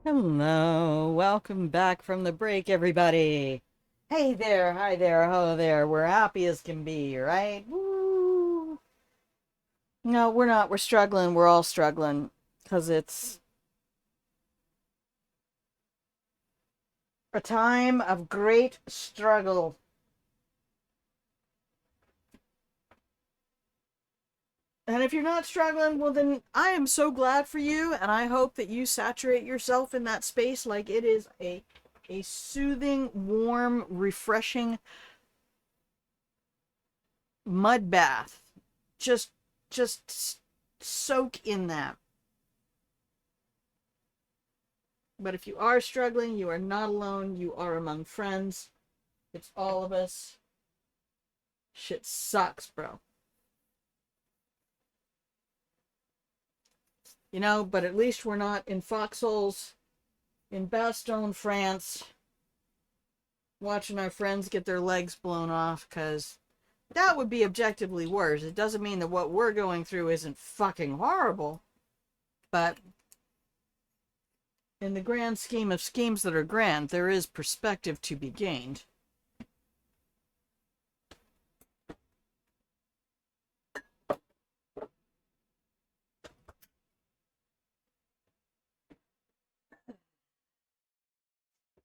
Hello, welcome back from the break, everybody. Hey there, hi there, hello there. We're happy as can be, right? Woo! No, we're not. We're struggling. We're all struggling because it's a time of great struggle. And if you're not struggling, well, then I am so glad for you, and I hope that you saturate yourself in that space like it is a soothing, warm, refreshing mud bath. Just soak in that. But if you are struggling, you are not alone. You are among friends. It's all of us. Shit sucks, bro. You know, but at least we're not in foxholes in Bastogne, France, watching our friends get their legs blown off, because that would be objectively worse. It doesn't mean that what we're going through isn't fucking horrible, but in the grand scheme of schemes that are grand, there is perspective to be gained.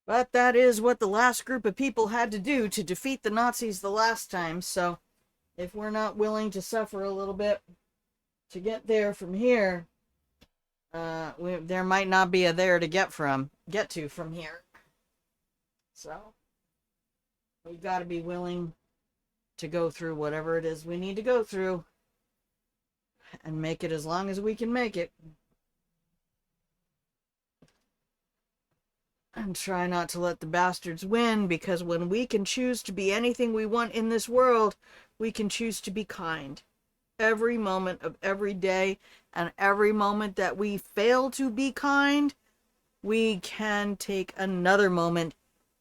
But that is what the last group of people had to do to defeat the Nazis the last time, so if we're not willing to suffer a little bit to get there from here, there might not be a there to get to from here. So we've got to be willing to go through whatever it is we need to go through and make it as long as we can make it. And try not to let the bastards win, because when we can choose to be anything we want in this world, we can choose to be kind. Every moment of every day, and every moment that we fail to be kind, we can take another moment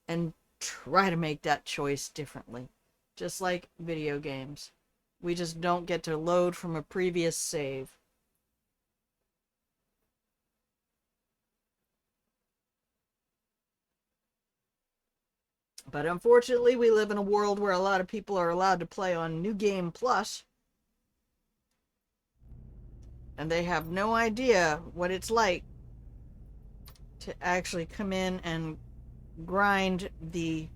and try to make that choice differently. Just like video games. We just don't get to load from a previous save. But unfortunately, we live in a world where a lot of people are allowed to play on New Game Plus. And they have no idea what it's like to actually come in and grind the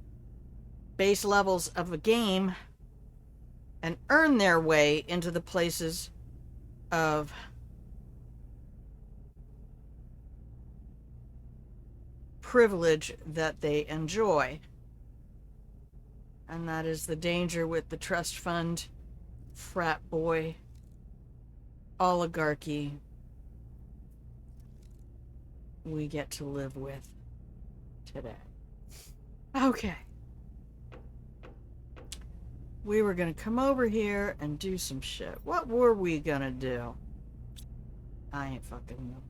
base levels of a game and earn their way into the places of privilege that they enjoy. And that is the danger with the trust fund, frat boy, oligarchy we get to live with today. Okay. We were gonna come over here and do some shit. What were we gonna do? I ain't fucking know.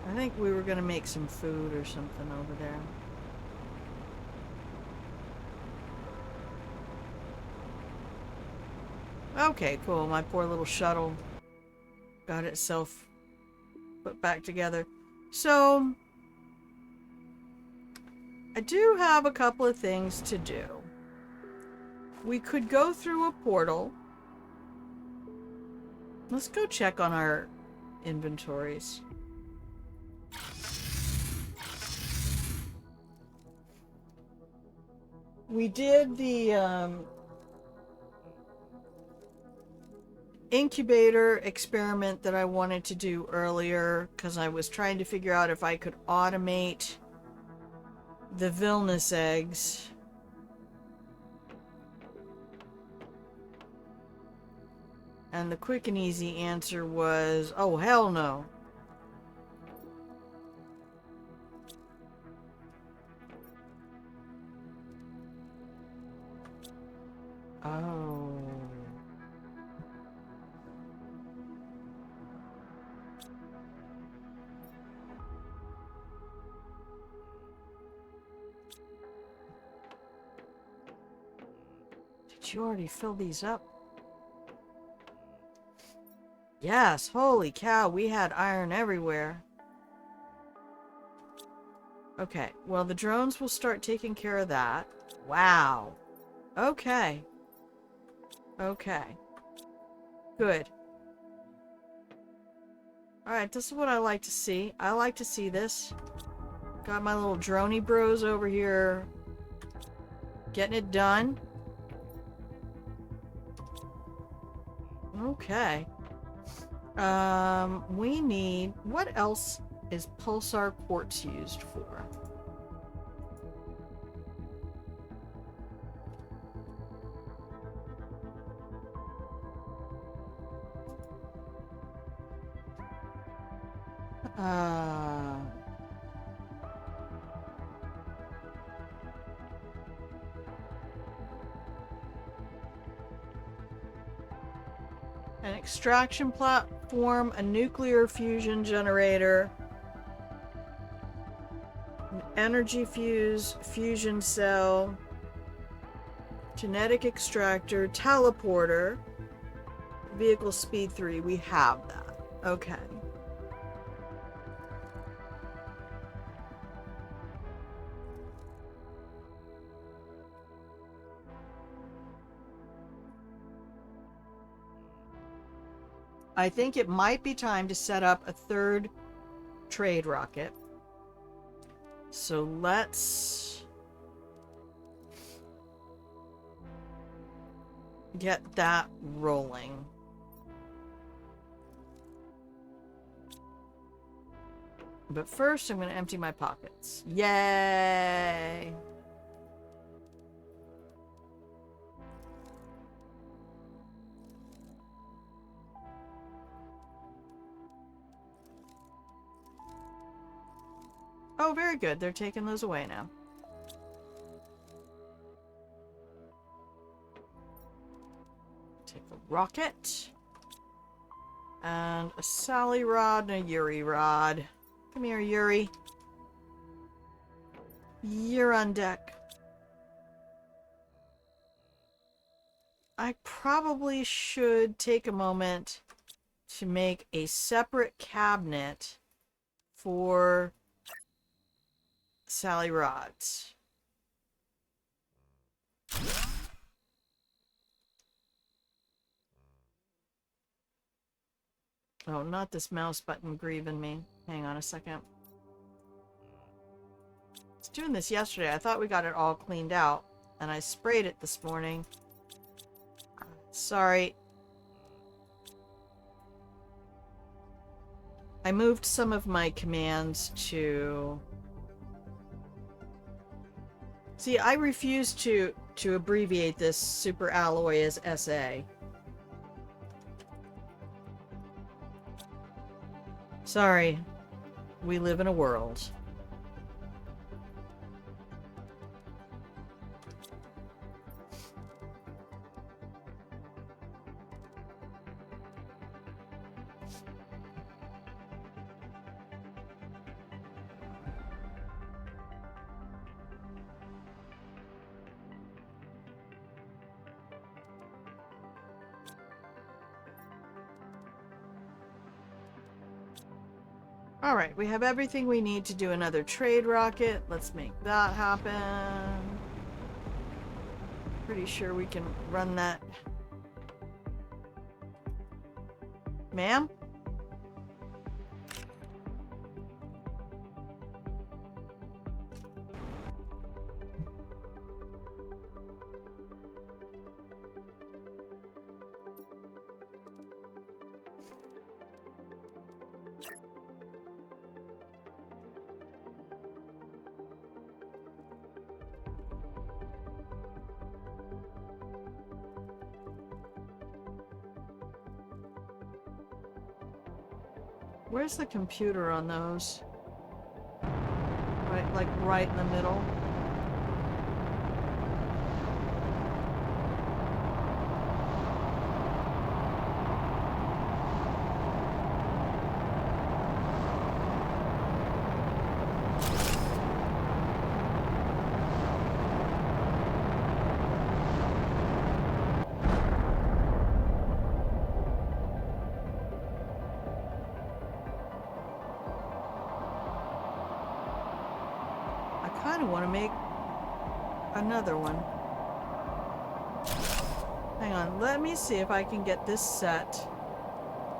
I think we were gonna make some food or something over there. Okay, cool. My poor little shuttle got itself put back together. So, I do have a couple of things to do. We could go through a portal. Let's go check on our inventories. We did the incubator experiment that I wanted to do earlier because I was trying to figure out if I could automate the Vilnius eggs. And the quick and easy answer was, oh, hell no. Oh. Did you already fill these up? Yes, holy cow, we had iron everywhere. Okay, well, the drones will start taking care of that. Wow. Okay. Okay. Good. Alright, this is what I like to see. I like to see this. Got my little droney bros over here getting it done. Okay. We need... What else is pulsar quartz used for? Uh... An extraction platform, a nuclear fusion generator, an energy fuse, fusion cell, genetic extractor, teleporter, vehicle speed 3. We have that. Okay. I think it might be time to set up a third trade rocket. So let's get that rolling. But first, I'm going to empty my pockets. Yay! Oh, very good. They're taking those away now. Take a rocket. And a Sally rod and a Yuri rod. Come here, Yuri. You're on deck. I probably should take a moment to make a separate cabinet for Sally rods. Oh, not this mouse button grieving me. Hang on a second. I was doing this yesterday. I thought we got it all cleaned out, and I sprayed it this morning. Sorry. I moved some of my commands to... See, I refuse to abbreviate this super alloy as SA. Sorry. We live in a world. Alright, we have everything we need to do another trade rocket. Let's make that happen. Pretty sure we can run that. Ma'am? Where's the computer on those? Right, like right in the middle. kind of want to make another one. Hang on, let me see if I can get this set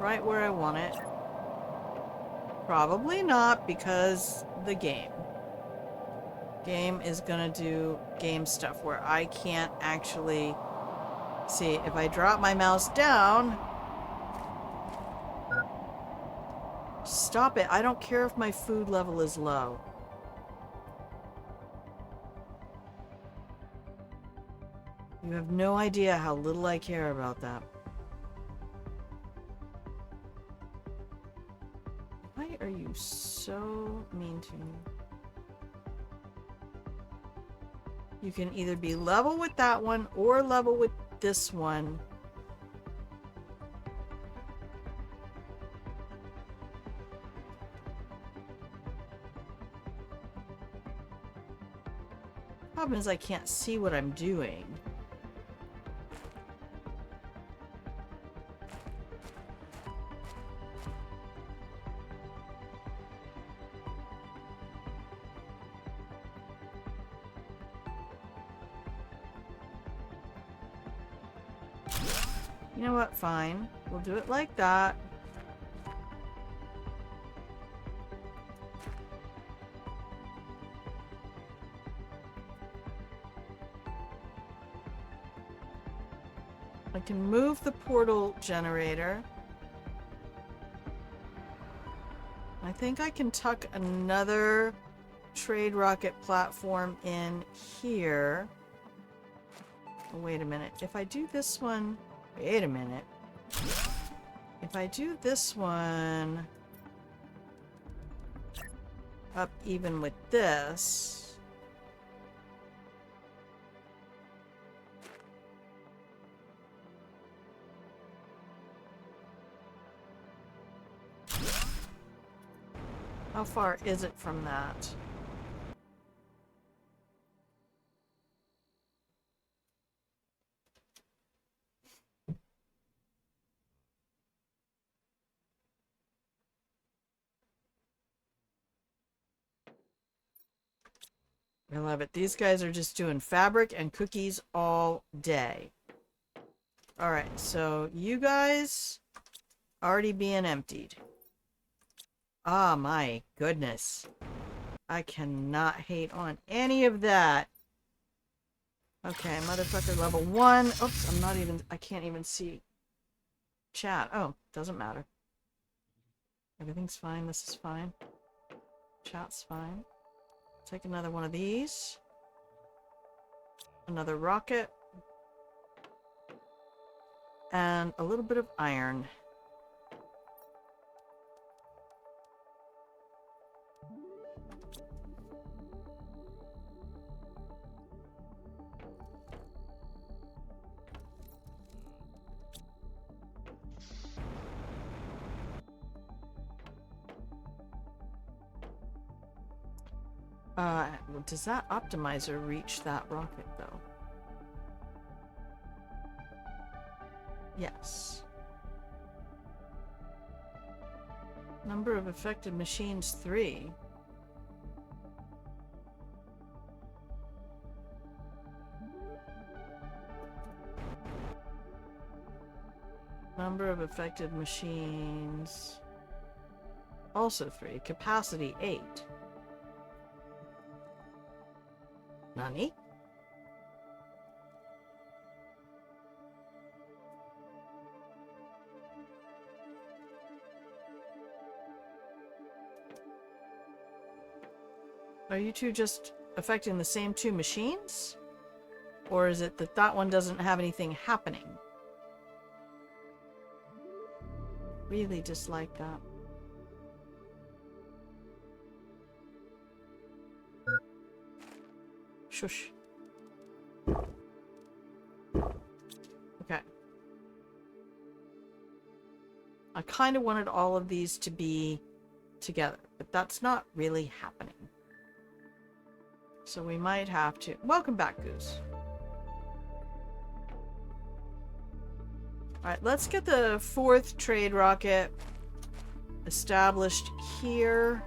right where I want it. Probably not, because the game is gonna do game stuff where I can't actually see. If I drop my mouse down, stop it. I don't care if my food level is low. You have no idea how little I care about that. Why are you so mean to me? You can either be level with that one or level with this one. Problem is I can't see what I'm doing. You know what? Fine. We'll do it like that. I can move the portal generator. I think I can tuck another trade rocket platform in here. Oh, wait a minute. If I do this one... Wait a minute. If I do this one up even with this, how far is it from that? I love it. These guys are just doing fabric and cookies all day. Alright, so you guys already being emptied. Ah, my goodness. I cannot hate on any of that. Okay, motherfucker level 1. Oops, I can't even see chat. Oh, doesn't matter. Everything's fine. This is fine. Chat's fine. Take another one of these. Another rocket. And a little bit of iron. Does that optimizer reach that rocket, though? Yes. Number of affected machines, 3. Number of affected machines, also 3. Capacity, 8. Nani? Are you two just affecting the same 2 machines? Or is it that that one doesn't have anything happening? Really dislike that. Shush. Okay. I kind of wanted all of these to be together, but that's not really happening. So we might have to... Welcome back, Goose. Alright, let's get the 4th trade rocket established here.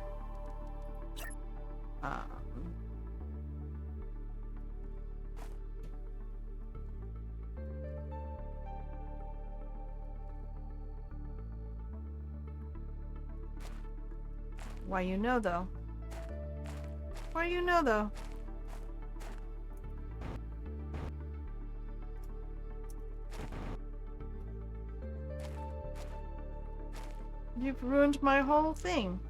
Why you know, though? Why you know, though? You've ruined my whole thing.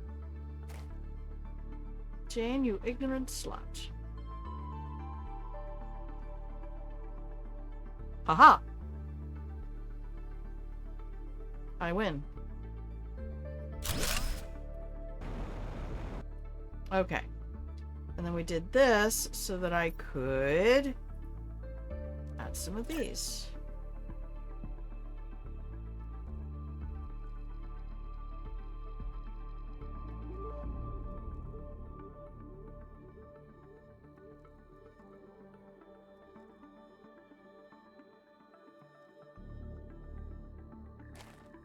Jane, you ignorant slut. Haha! I win. Okay. And then we did this so that I could add some of these.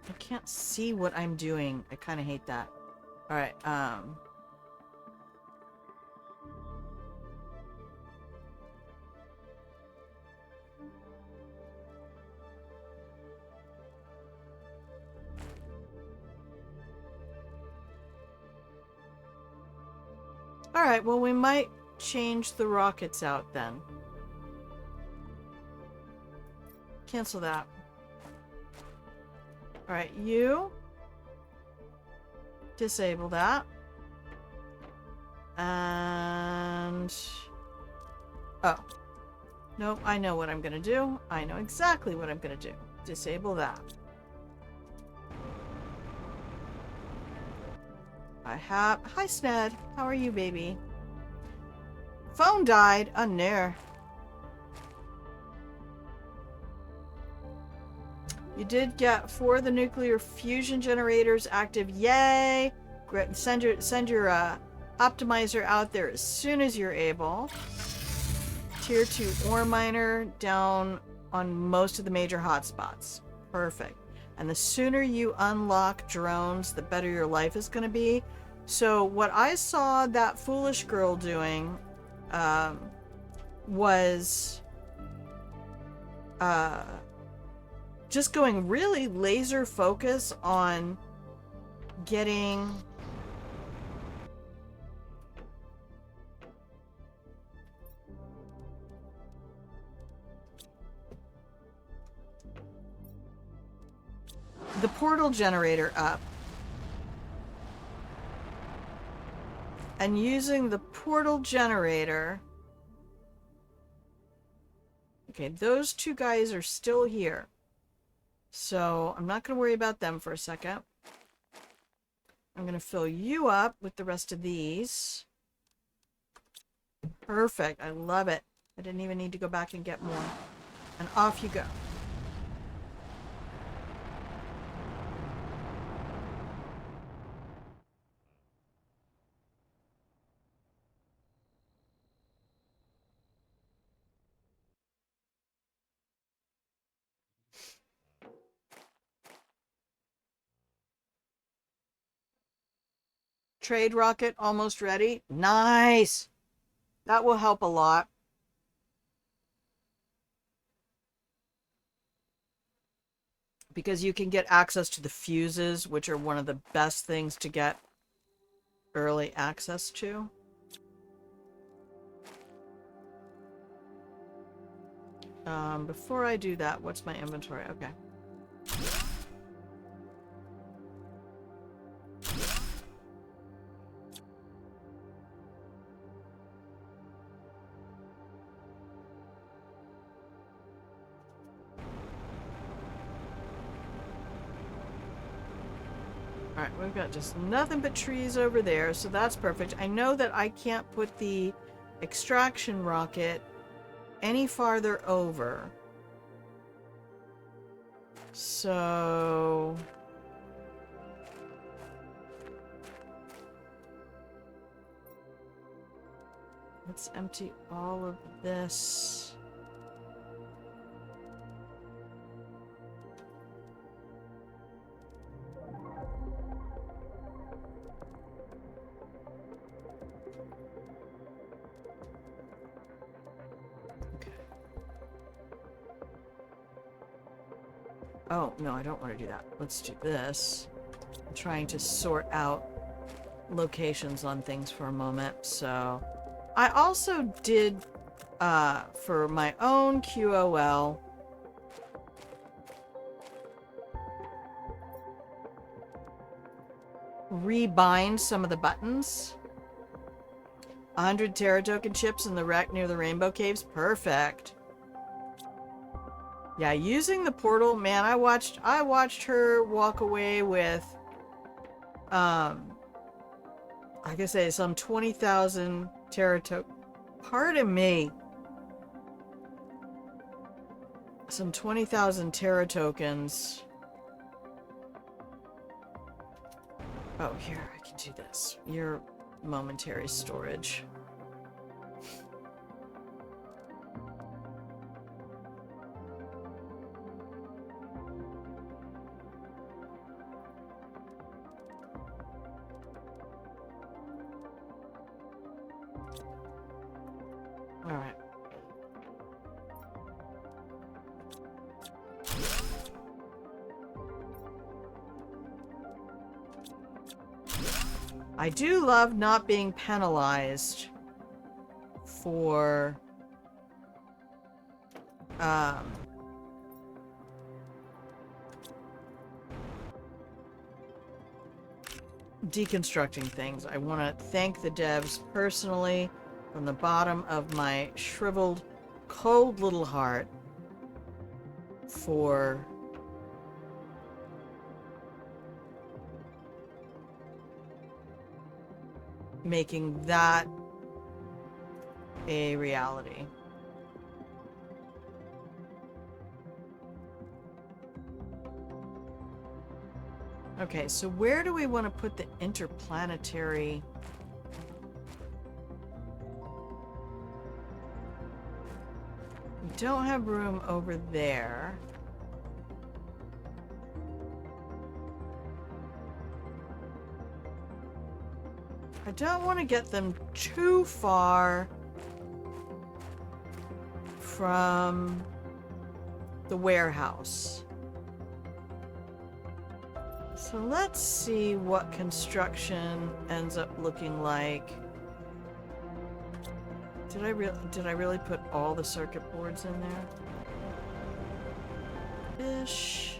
I can't see what I'm doing. I kind of hate that. All right. All right. Well, we might change the rockets out then. Cancel that. All right, you disable that. And oh, nope, I know what I'm gonna do. I know exactly what I'm gonna do. Disable that. Hi Sned, how are you, baby? Phone died. Nair. You did get 4 of the nuclear fusion generators active. Yay! Great. Send your optimizer out there as soon as you're able. Tier 2 ore miner down on most of the major hotspots. Perfect. And the sooner you unlock drones, the better your life is going to be. So what I saw that foolish girl doing was just going really laser focus on getting the portal generator up and using the portal generator. Okay, those 2 guys are still here. So I'm not going to worry about them for a second. I'm going to fill you up with the rest of these. Perfect. I love it. I didn't even need to go back and get more. And off you go. Trade rocket almost ready. Nice. That will help a lot. Because you can get access to the fuses, which are one of the best things to get early access to. Before I do that, what's my inventory? Okay. Alright, we've got just nothing but trees over there, so that's perfect. I know that I can't put the extraction rocket any farther over. So let's empty all of this. Oh, no, I don't want to do that. Let's do this. I'm trying to sort out locations on things for a moment. So I also did, for my own QOL, rebind some of the buttons. 100 Terra token chips in the wreck near the Rainbow Caves. Perfect. Yeah, using the portal, man, I watched her walk away with, like I say, some 20,000 Terra token. Pardon me. Some 20,000 Terra tokens. Oh, here, I can do this. Your momentary storage. All right. I do love not being penalized for deconstructing things. I want to thank the devs personally from the bottom of my shriveled, cold little heart for making that a reality. Okay, so where do we want to put the interplanetary? We don't have room over there. I don't want to get them too far from the warehouse. So let's see what construction ends up looking like. Did I really put all the circuit boards in there? Ish.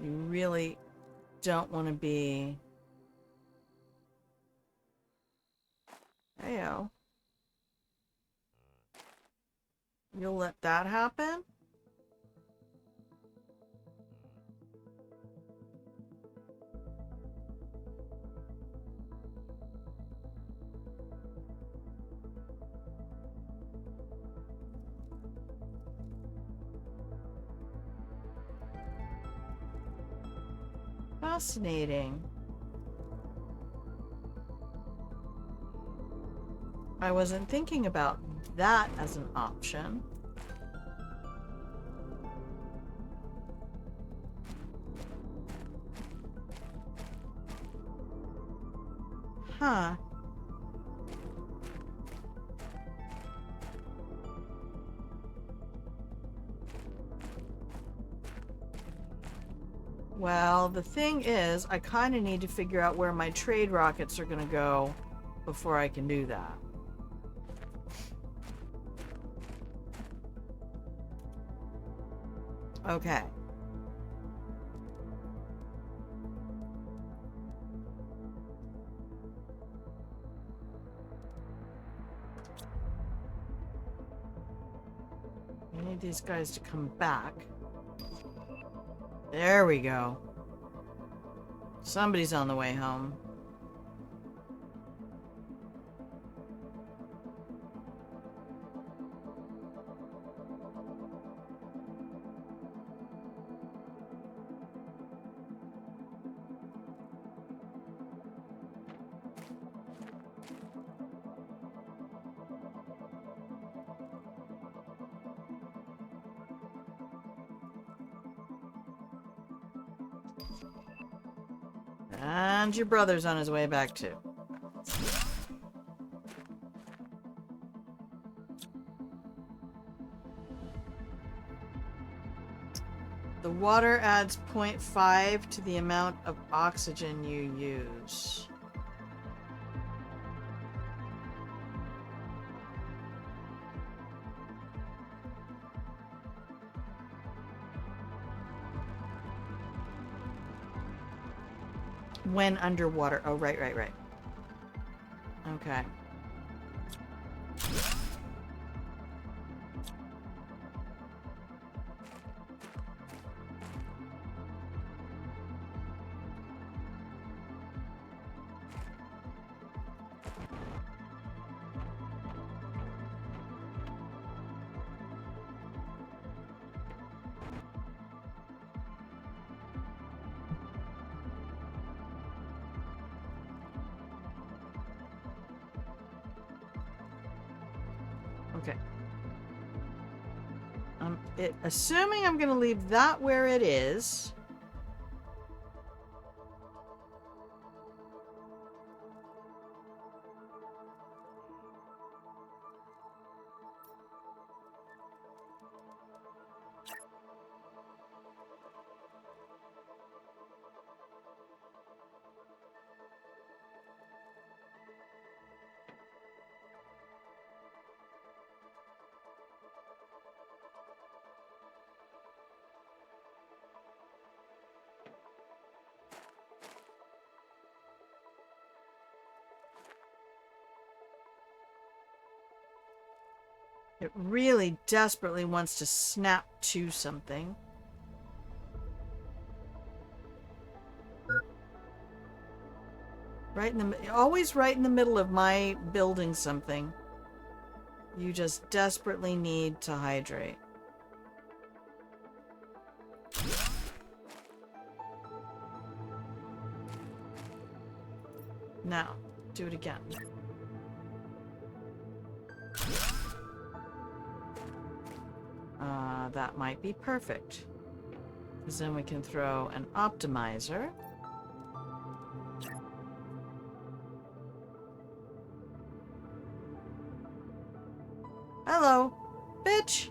You really don't want to be... Heyo. You'll let that happen? Fascinating. I wasn't thinking about that as an option. Huh. Well, the thing is, I kind of need to figure out where my trade rockets are going to go before I can do that. Okay. I need these guys to come back. There we go. Somebody's on the way home. And your brother's on his way back too. The water adds 0.5 to the amount of oxygen you use. When underwater. Oh, right. Okay. Okay. Assuming I'm going to leave that where it is. It really desperately wants to snap to something. Always right in the middle of my building something. You just desperately need to hydrate. Now, do it again. That might be perfect. Because then we can throw an optimizer. Hello, bitch.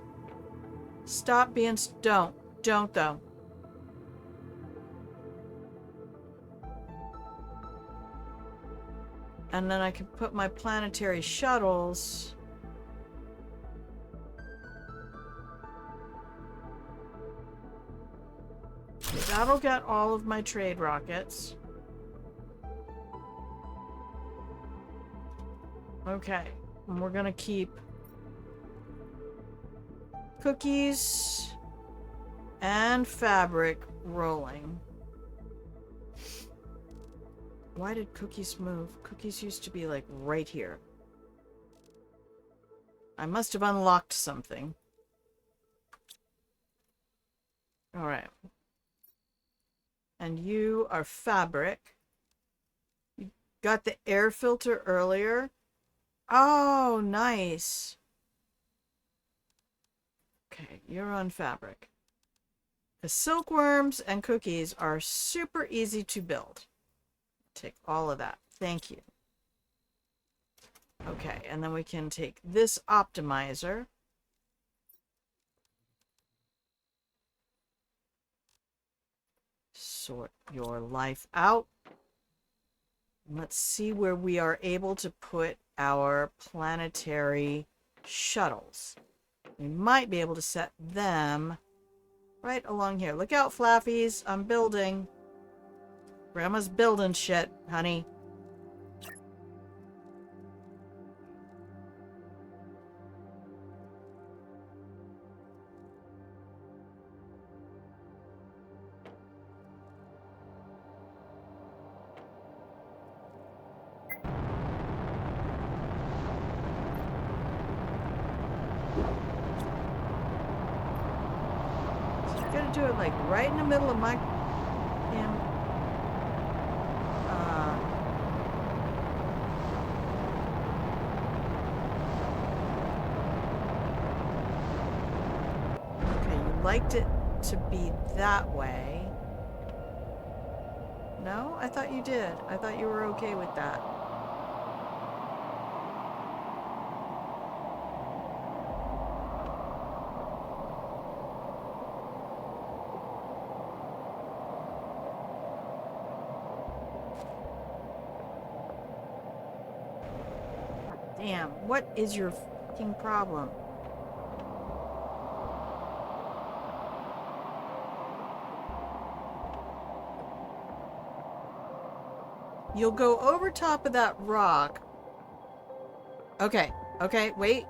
Stop being... Don't though. And then I can put my planetary shuttles... That'll get all of my trade rockets. Okay, and we're gonna keep cookies and fabric rolling. Why did cookies move? Cookies used to be like right here. I must have unlocked something. All right. And you are fabric. You got the air filter earlier. Oh, nice. Okay, you're on fabric. The silkworms and cookies are super easy to build. Take all of that. Thank you. Okay, and then we can take this optimizer. Sort your life out. Let's see where we are able to put our planetary shuttles. We might be able to set them right along here. Look out, Flappies. I'm building. Grandma's building shit, honey. Do it like right in the middle of my okay, you liked it to be that way. No? I thought you did. I thought you were okay with that. Damn, what is your fucking problem? You'll go over top of that rock. Okay, okay, wait.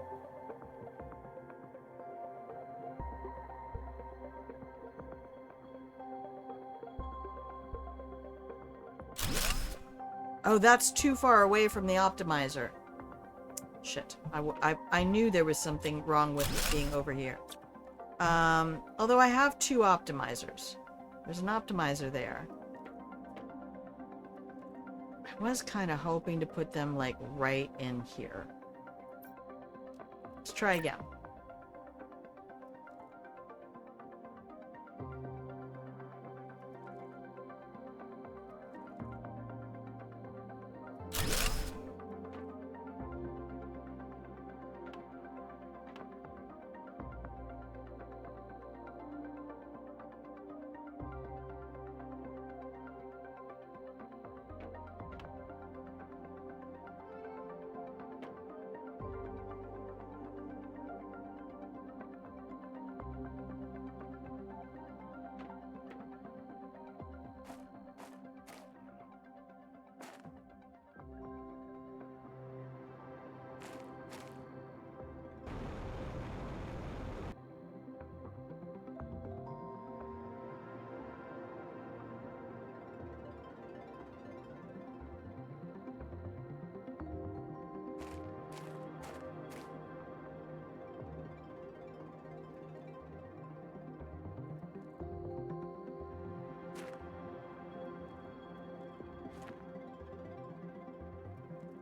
Oh, that's too far away from the optimizer. Shit. I knew there was something wrong with it being over here. Although I have 2 optimizers. There's an optimizer there. I was kind of hoping to put them, like, right in here. Let's try again.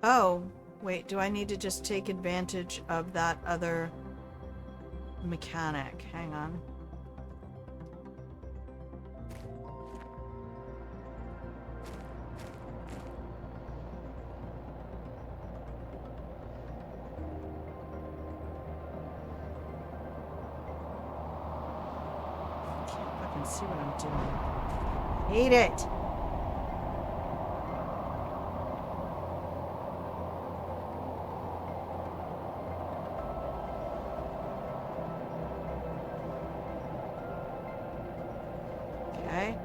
Oh, wait, do I need to just take advantage of that other mechanic? Hang on. Can't fucking see what I'm doing. Hate it! Okay.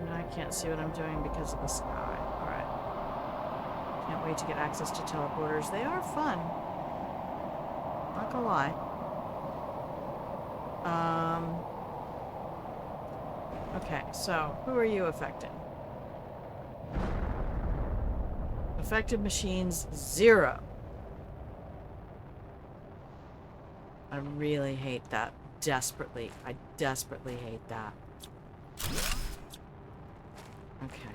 Now I can't see what I'm doing because of the sky. Alright. Can't wait to get access to teleporters. They are fun. Not gonna lie. Okay, so who are you affecting? Affected machines 0. I really hate that. Desperately. I desperately hate that. Okay.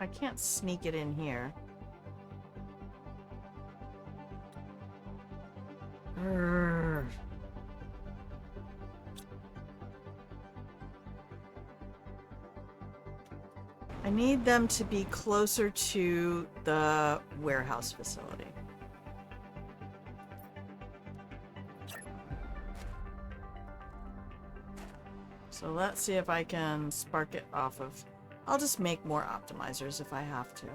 I can't sneak it in here. Urgh. I need them to be closer to the warehouse facility. So let's see if I can spark it off of... I'll just make more optimizers if I have to.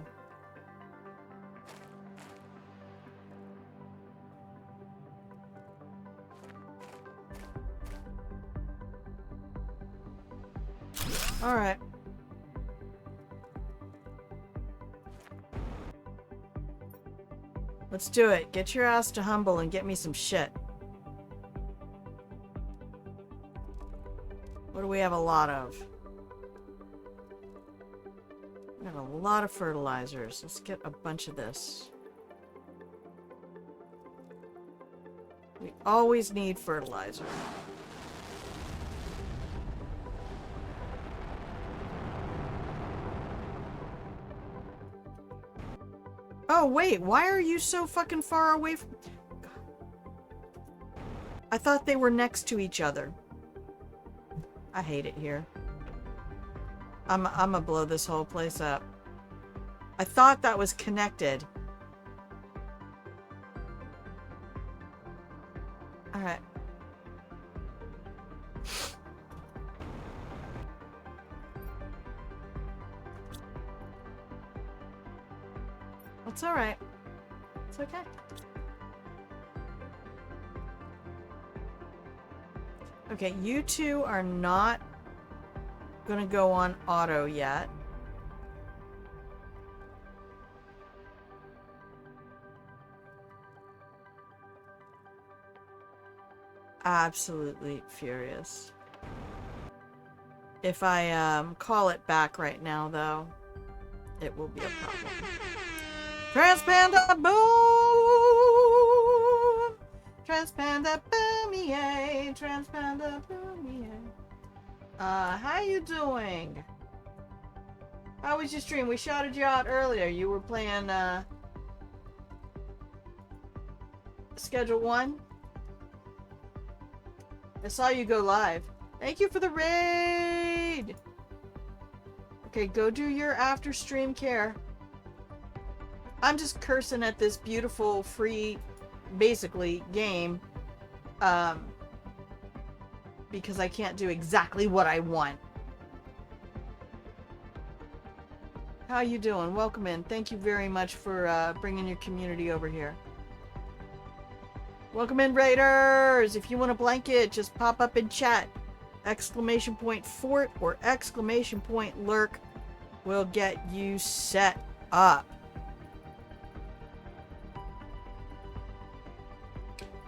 All right. Let's do it. Get your ass to Humble and get me some shit. we have a lot of? We have a lot of fertilizers. Let's get a bunch of this. We always need fertilizer. Oh, wait, why are you so fucking far away from... I thought they were next to each other. I hate it here. I'm gonna blow this whole place up. I thought that was connected. Alright. It's alright. It's okay. Okay, you two are not gonna go on auto yet. Absolutely furious. If I call it back right now, though, it will be a problem. Transpanda boom! Transpanda boom, yay! Transpanda boom, yay! How you doing? How was your stream? We shouted you out earlier. You were playing, Schedule 1? I saw you go live. Thank you for the raid! Okay, go do your after stream care. I'm just cursing at this beautiful, free, basically, game. Because I can't do exactly what I want. How you doing? Welcome in. Thank you very much for bringing your community over here. Welcome in, Raiders! If you want a blanket, just pop up in chat. Exclamation point fort or exclamation point lurk will get you set up.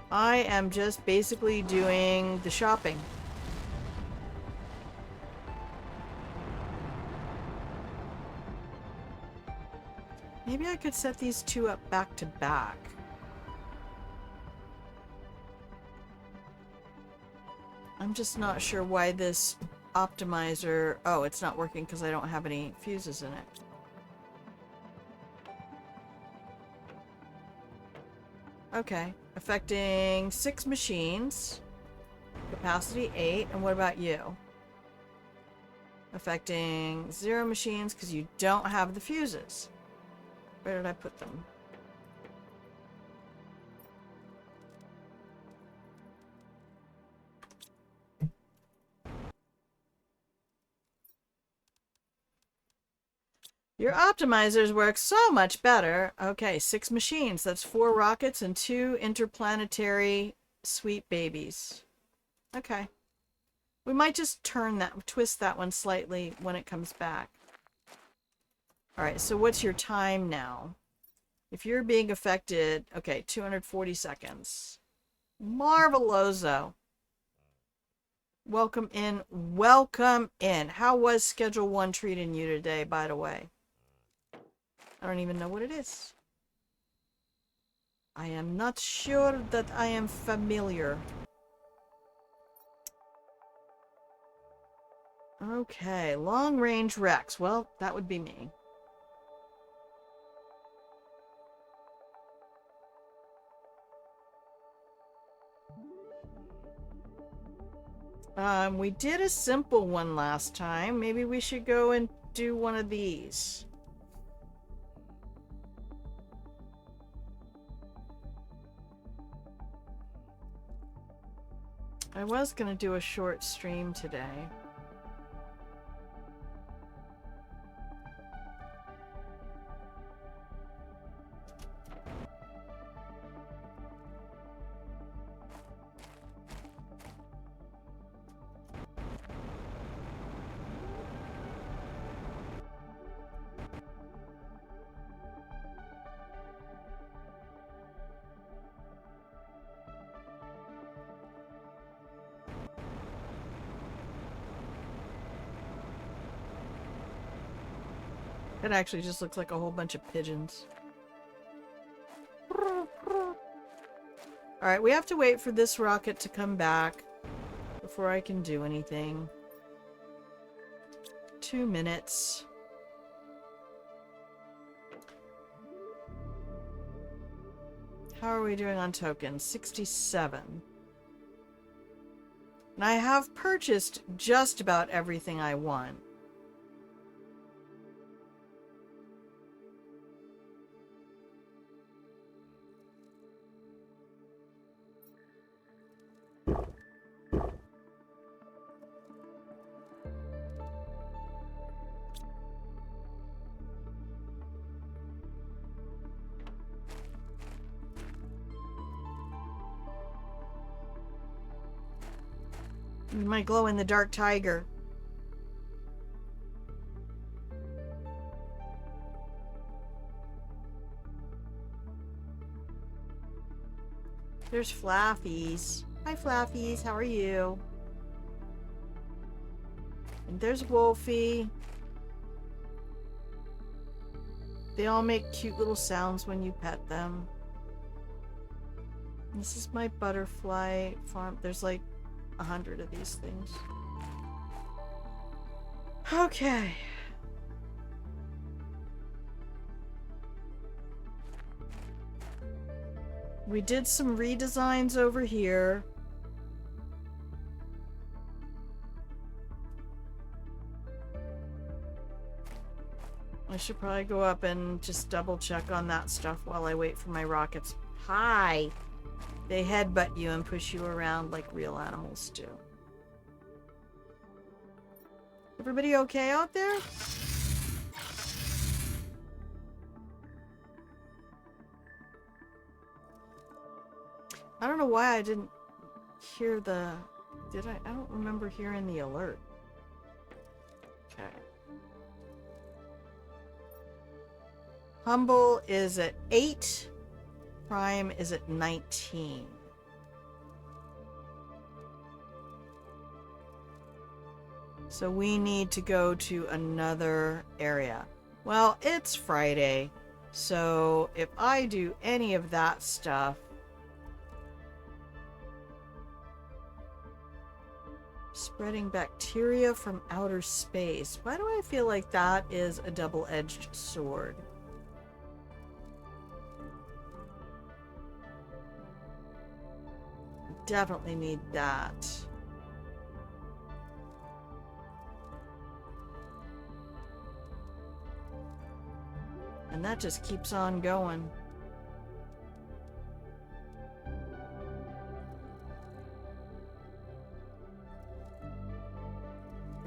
I am just basically doing the shopping. Maybe I could set these two up back to back. I'm just not sure why this optimizer... Oh, it's not working because I don't have any fuses in it. Okay. Affecting 6 machines. Capacity 8. And what about you? Affecting 0 machines because you don't have the fuses. Where did I put them? Your optimizers work so much better. Okay, 6 machines. That's 4 rockets and 2 interplanetary sweet babies. Okay. We might just twist that one slightly when it comes back. Alright, so what's your time now? If you're being affected... Okay, 240 seconds. Marveloso. Welcome in. Welcome in. How was Schedule 1 treating you today, by the way? I don't even know what it is. I am not sure that I am familiar. Okay, long-range Rex. Well, that would be me. We did a simple one last time. Maybe we should go and do one of these. I was gonna do a short stream today. It actually just looks like a whole bunch of pigeons. Alright, we have to wait for this rocket to come back before I can do anything. 2 minutes. How are we doing on tokens? 67. And I have purchased just about everything I want. My glow-in-the-dark tiger. There's Flaffies. Hi, Flaffies. How are you? And there's Wolfie. They all make cute little sounds when you pet them. This is my butterfly farm. There's like 100 of these things. Okay. We did some redesigns over here. I should probably go up and just double check on that stuff while I wait for my rockets. Hi! They headbutt you and push you around like real animals do. Everybody okay out there? I don't know why I didn't hear the... Did I? I don't remember hearing the alert. Okay. Humble is at 8. Prime is at 19. So we need to go to another area. Well, it's Friday, so if I do any of that stuff, spreading bacteria from outer space. Why do I feel like that is a double-edged sword? Definitely need that. And that just keeps on going.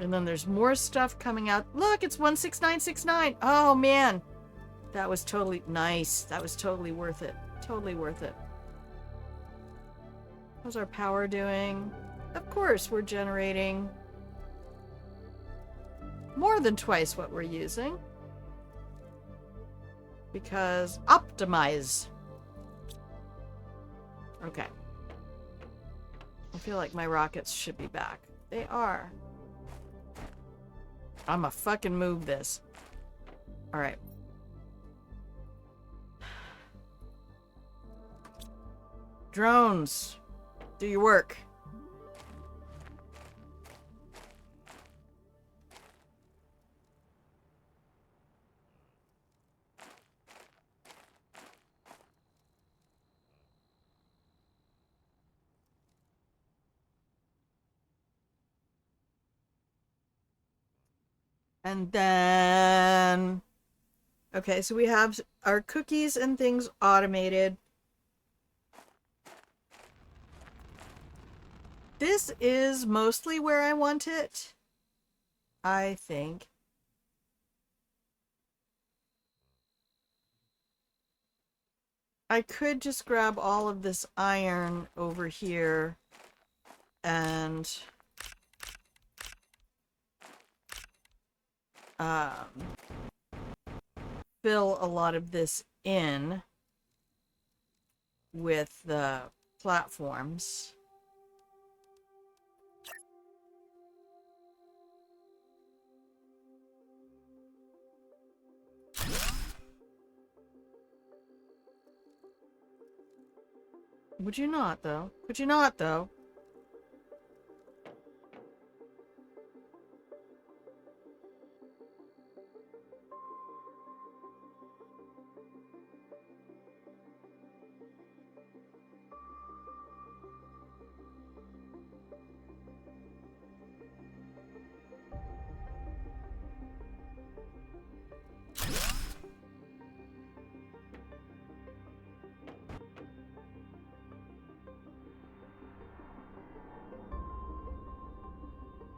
And then there's more stuff coming out. Look, it's 16969. Oh man. That was totally nice. That was totally worth it. Totally worth it. How's our power doing? Of course, we're generating more than twice what we're using. Because optimize. Okay. I feel like my rockets should be back. They are. I'ma fucking move this. Alright. Drones. Do your work. And then... Okay, so we have our cookies and things automated. This is mostly where I want it, I think. I could just grab all of this iron over here and fill a lot of this in with the platforms. Would you not, though? Could you not, though?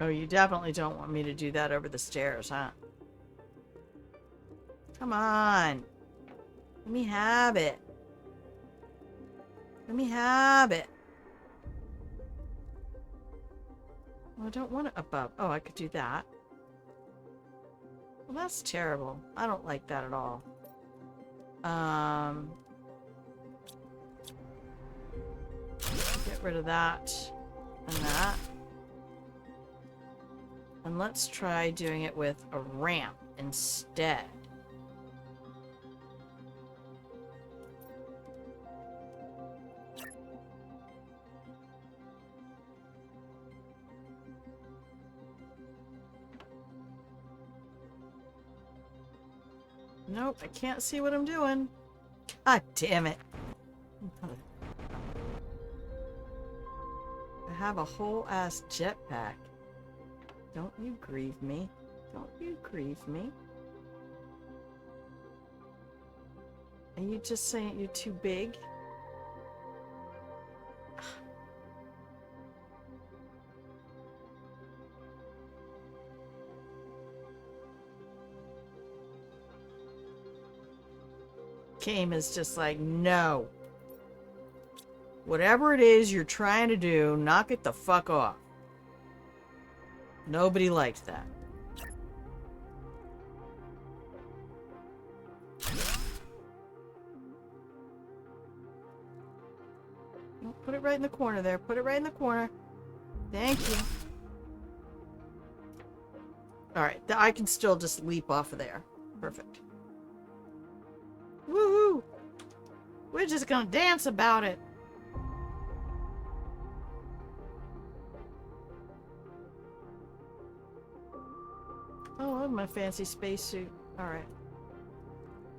Oh, you definitely don't want me to do that over the stairs, huh? Come on. Let me have it. Let me have it. Well, I don't want it above. Oh, I could do that. Well, that's terrible. I don't like that at all. Get rid of that and that. And let's try doing it with a ramp instead. Nope, I can't see what I'm doing. God damn it. I have a whole ass jetpack. Don't you grieve me. Don't you grieve me. Are you just saying you're too big? Game is just like, no. Whatever it is you're trying to do, knock it the fuck off. Nobody likes that. Oh, put it right in the corner there. Put it right in the corner. Thank you. Alright, I can still just leap off of there. Perfect. Woohoo! We're just gonna dance about it. Oh, I have my fancy spacesuit. Alright.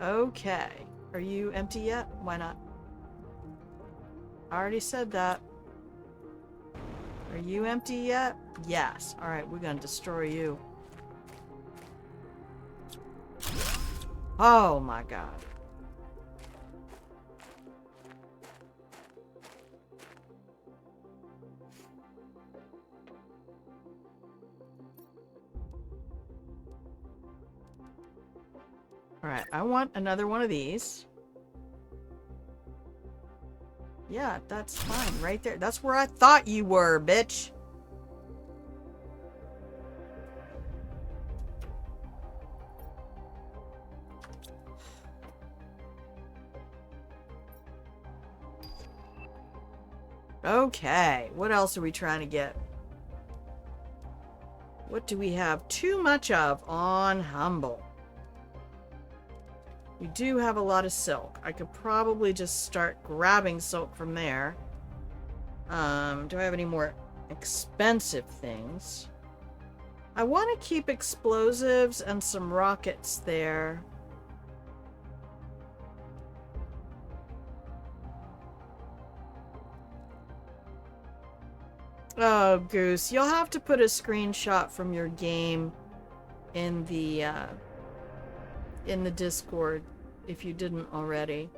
Okay. Are you empty yet? Why not? I already said that. Are you empty yet? Yes. Alright, we're gonna destroy you. Oh my god. Alright, I want another one of these. Yeah, that's fine. Right there. That's where I thought you were, bitch. Okay, what else are we trying to get? What do we have too much of on Humble? We do have a lot of silk. I could probably just start grabbing silk from there. Do I have any more expensive things? I want to keep explosives and some rockets there. Oh, Goose, you'll have to put a screenshot from your game in the Discord if you didn't already.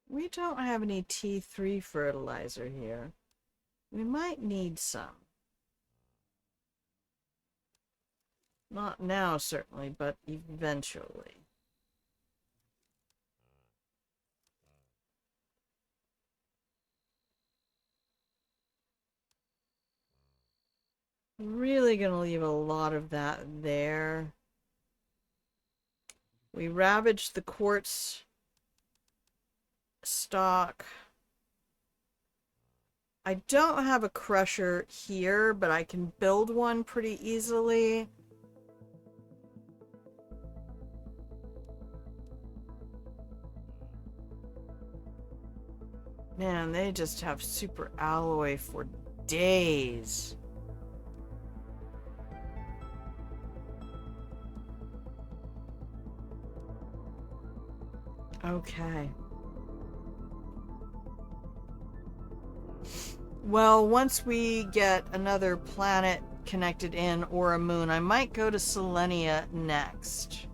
We don't have any T3 fertilizer here. We might need some. Not now, certainly, but eventually. Really gonna leave a lot of that there. We ravaged the quartz stock. I don't have a crusher here, but I can build one pretty easily. Man, they just have super alloy for days. Okay. Well, once we get another planet connected in or a moon, I might go to Selenia next.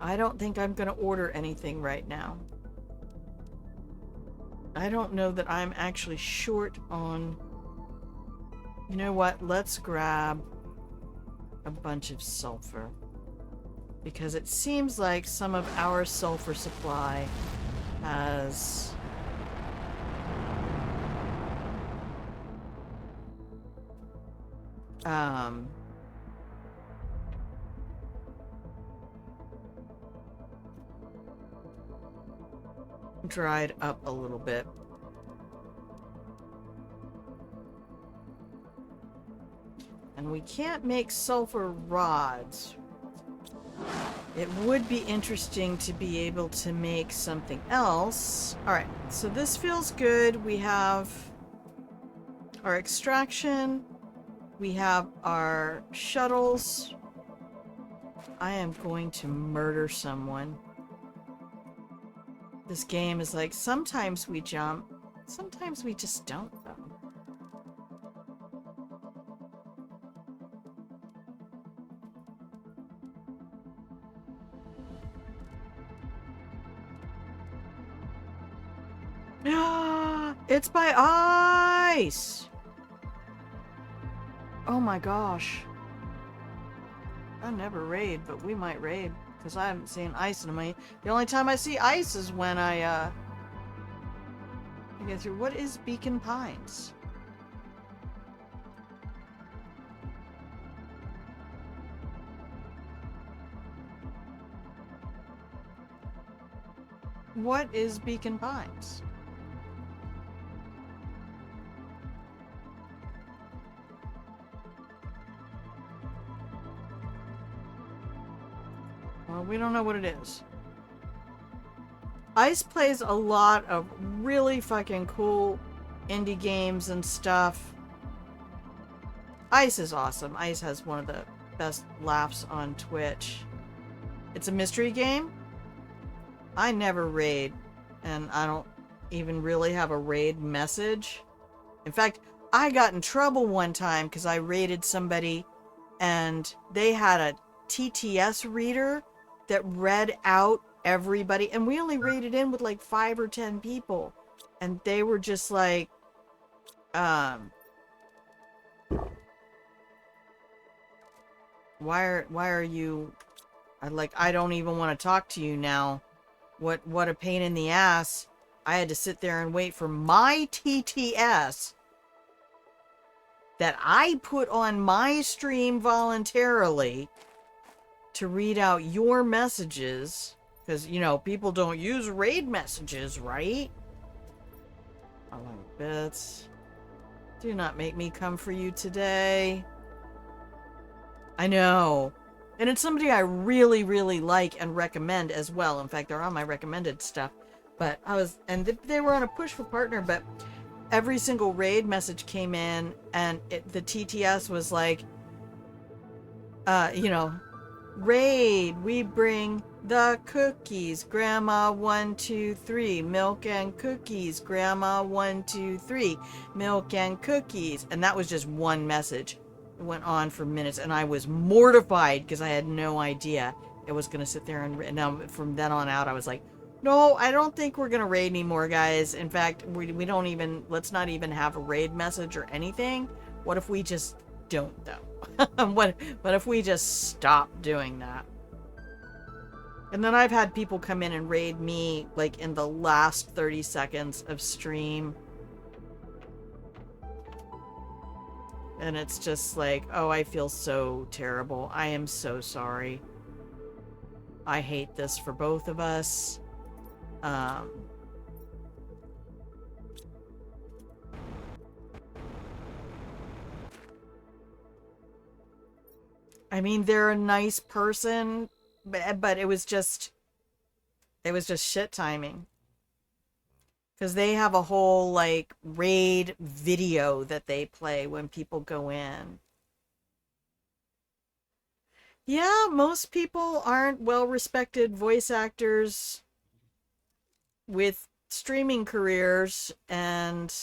I don't think I'm going to order anything right now. I don't know that I'm actually short on... You know what? Let's grab a bunch of sulfur. Because it seems like some of our sulfur supply has... dried up a little bit. And we can't make sulfur rods. It would be interesting to be able to make something else. Alright, so this feels good. We have our extraction. We have our shuttles. I am going to murder someone. This game is like, sometimes we jump, sometimes we just don't, though. It's by ice! Oh my gosh. I never raid, but we might raid. Because I haven't seen ice in a minute. The only time I see ice is when I get through. What is Beacon Pines? What is Beacon Pines? Well, we don't know what it is. Ice plays a lot of really fucking cool indie games and stuff. Ice is awesome. Ice has one of the best laughs on Twitch. It's a mystery game. I never raid, and I don't even really have a raid message. In fact, I got in trouble one time because I raided somebody and they had a TTS reader that read out everybody, and we only raided in with like 5 or 10 people, and they were just like, why are you, I don't even want to talk to you now. What a pain in the ass. I had to sit there and wait for my TTS that I put on my stream voluntarily to read out your messages. Because, you know, people don't use raid messages, right? I like bits. Do not make me come for you today. I know. And it's somebody I really, really like and recommend as well. In fact, they're on my recommended stuff. But they were on a push for partner, but every single raid message came in, and the TTS was like, you know, raid, we bring the cookies, Grandma 123, milk and cookies, Grandma 123, milk and cookies. And that was just one message. It went on for minutes, and I was mortified because I had no idea it was going to sit there. And now from then on out, I was like, no, I don't think we're going to raid anymore, guys. In fact, we don't even, let's not even have a raid message or anything. What if we just don't, though? what if we just stop doing that? And then I've had people come in and raid me, like, in the last 30 seconds of stream. And it's just like, oh, I feel so terrible. I am so sorry. I hate this for both of us. I mean, they're a nice person, but it was just shit timing. Because they have a whole, like, raid video that they play when people go in. Yeah, most people aren't well-respected voice actors with streaming careers, and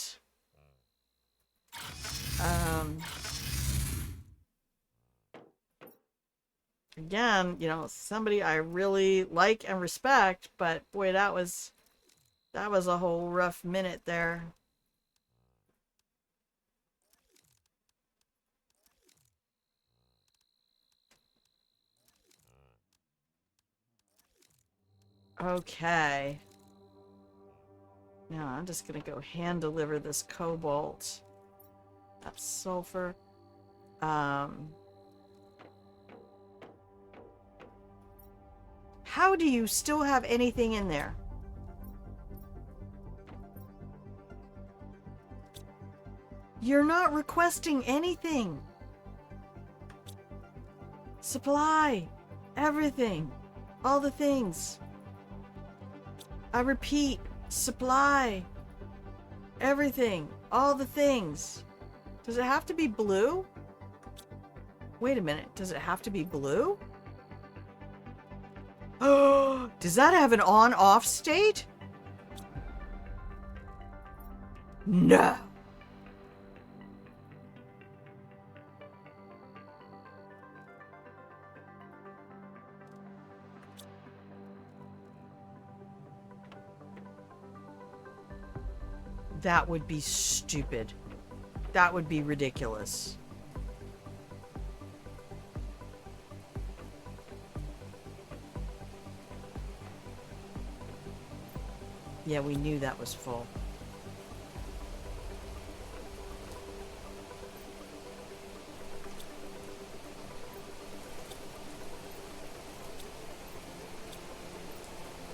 again, you know, somebody I really like and respect, but boy, that was a whole rough minute there. Okay. Now I'm just gonna go hand deliver this cobalt. That's sulfur. How do you still have anything in there? You're not requesting anything. Supply. Everything. All the things. I repeat, supply. Everything. All the things. Does it have to be blue? Wait a minute. Does it have to be blue? Oh, does that have an on-off state? No. That would be stupid. That would be ridiculous. Yeah, we knew that was full.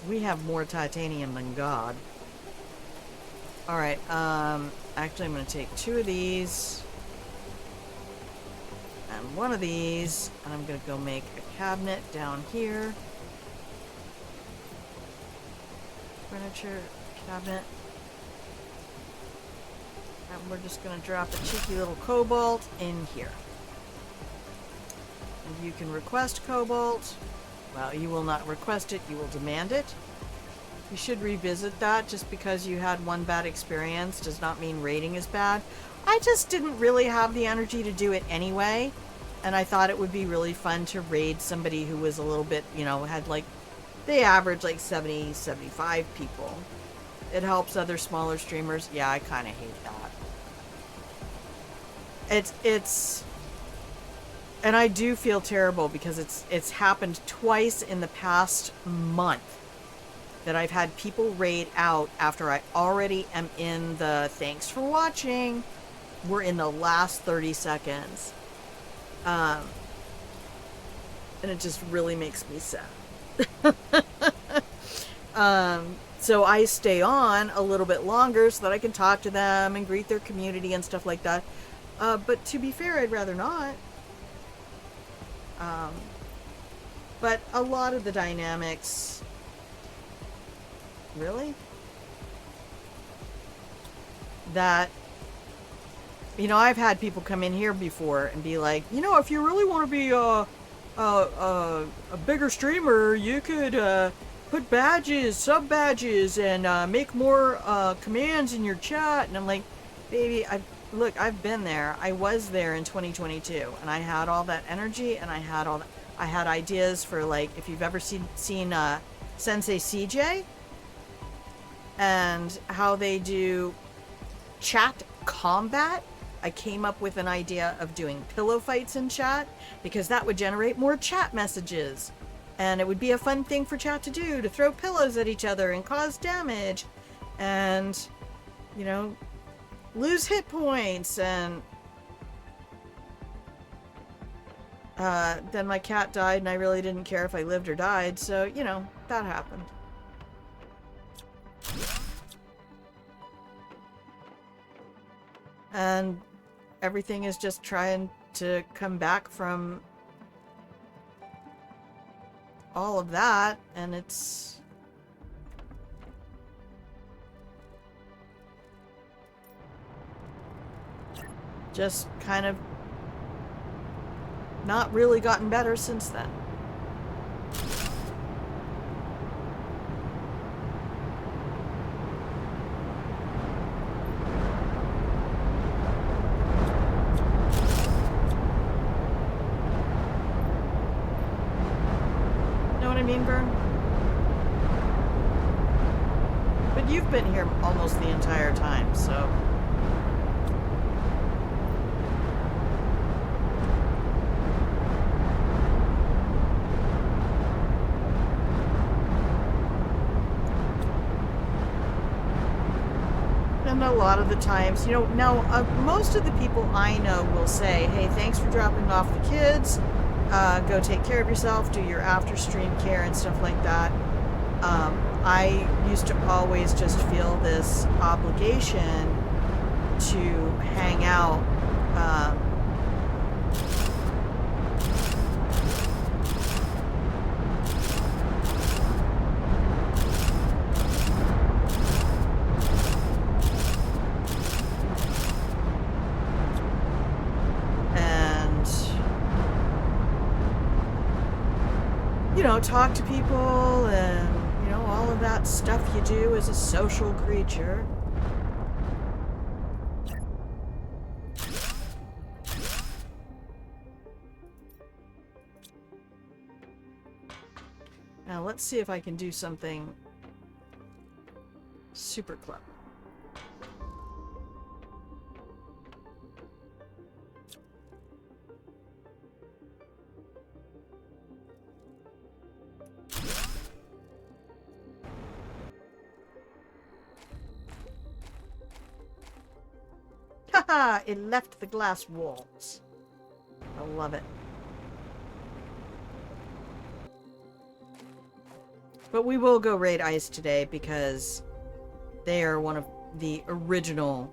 We have more titanium than God. Alright, actually I'm gonna take 2 of these. And 1 of these. And I'm gonna go make a cabinet down here. Furniture, cabinet. And we're just gonna drop a cheeky little cobalt in here. And you can request cobalt. Well, you will not request it, you will demand it. You should revisit that. Just because you had one bad experience does not mean rating is bad. I just didn't really have the energy to do it anyway. And I thought it would be really fun to raid somebody who was a little bit, you know, had like, they average like 70, 75 people. It helps other smaller streamers. Yeah, I kind of hate that. It's, and I do feel terrible because it's happened twice in the past month that I've had people raid out after I already am in the thanks for watching. We're in the last 30 seconds. And it just really makes me sad. So I stay on a little bit longer so that I can talk to them and greet their community and stuff like that. But to be fair, I'd rather not. But a lot of the dynamics... Really? That, you know, I've had people come in here before and be like, you know, if you really want to be a bigger streamer, you could put badges, sub badges, and make more commands in your chat. And I'm like, baby, look, I've been there. I was there in 2022, and I had all that energy, and I had ideas for, like, if you've ever seen Sensei CJ. And how they do chat combat. I came up with an idea of doing pillow fights in chat because that would generate more chat messages. And it would be a fun thing for chat to do, to throw pillows at each other and cause damage. And, you know, lose hit points. And Then my cat died, and I really didn't care if I lived or died, so, you know, that happened. And everything is just trying to come back from all of that, and it's... just kind of not really gotten better since then. Know what I mean, Vern? But you've been here almost the entire time, so... And a lot of the times, you know, now most of the people I know will say, hey, thanks for dropping off the kids. Go take care of yourself, do your after stream care and stuff like that. I used to always just feel this obligation to hang out. Talk to people and, you know, all of that stuff you do as a social creature. Now let's see if I can do something super clever. Haha! It left the glass walls. I love it. But we will go raid ice today because they are one of the original...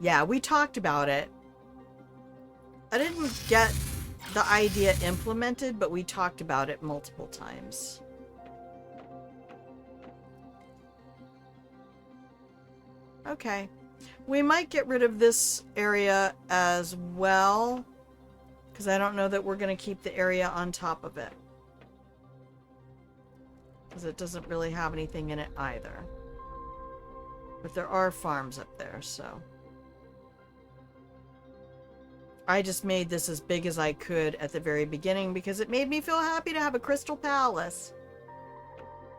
Yeah, we talked about it. I didn't get the idea implemented, but we talked about it multiple times. Okay. We might get rid of this area as well, because I don't know that we're going to keep the area on top of it. Because it doesn't really have anything in it either. But there are farms up there, so... I just made this as big as I could at the very beginning because it made me feel happy to have a Crystal Palace.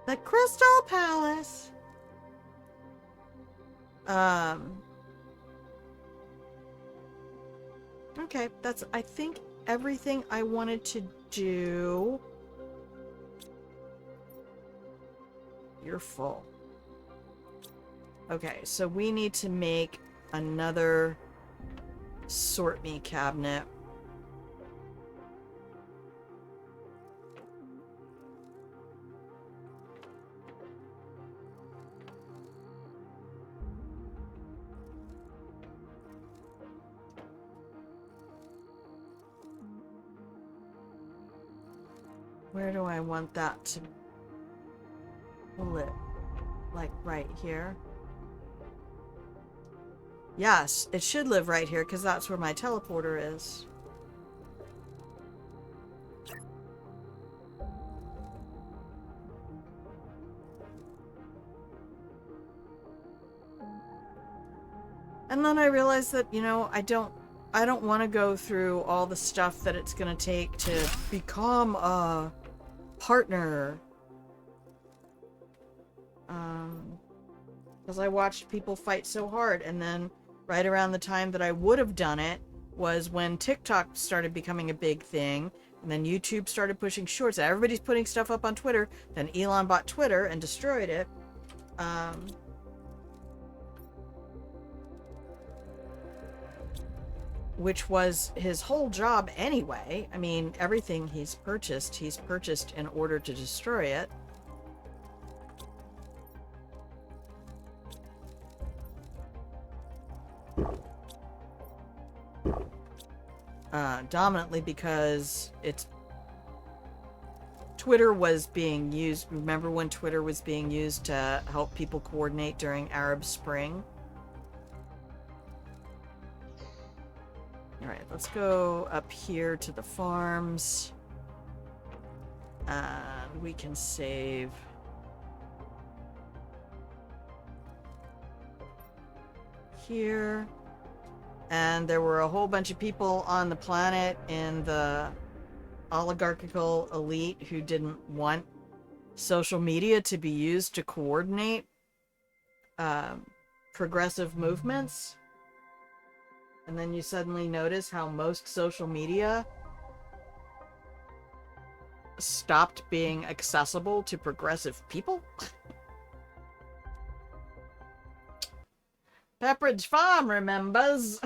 The Crystal Palace! Okay, that's, I think, everything I wanted to do. You're full. Okay, so we need to make another sort me cabinet. Where do I want that to live? Like right here? Yes, it should live right here because that's where my teleporter is. And then I realized that, you know, I don't want to go through all the stuff that it's going to take to become a partner. Because I watched people fight so hard, and then right around the time that I would have done it was when TikTok started becoming a big thing, and then YouTube started pushing shorts. Everybody's putting stuff up on Twitter. Then Elon bought Twitter and destroyed it. which was his whole job anyway. I mean, everything he's purchased in order to destroy it. Dominantly because Twitter was being used. Remember when Twitter was being used to help people coordinate during Arab Spring? All right, let's go up here to the farms. And we can save here. And there were a whole bunch of people on the planet in the oligarchical elite who didn't want social media to be used to coordinate progressive movements. And then you suddenly notice how most social media stopped being accessible to progressive people. Pepperidge Farm remembers.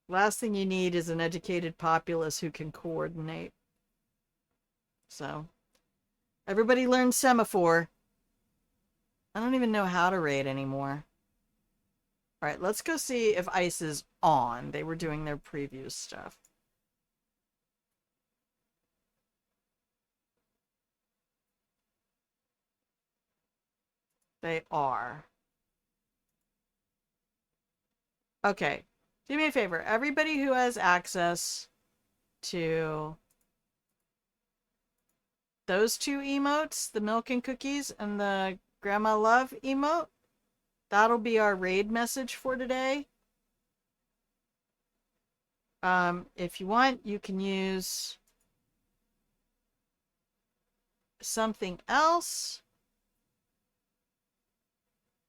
Last thing you need is an educated populace who can coordinate. So, everybody learn semaphore. I don't even know how to raid anymore. Alright, let's go see if ICE is on. They were doing their preview stuff. They are. Okay. Do me a favor. Everybody who has access to those two emotes, the milk and cookies and the grandma love emote, that'll be our raid message for today. If you want, you can use something else.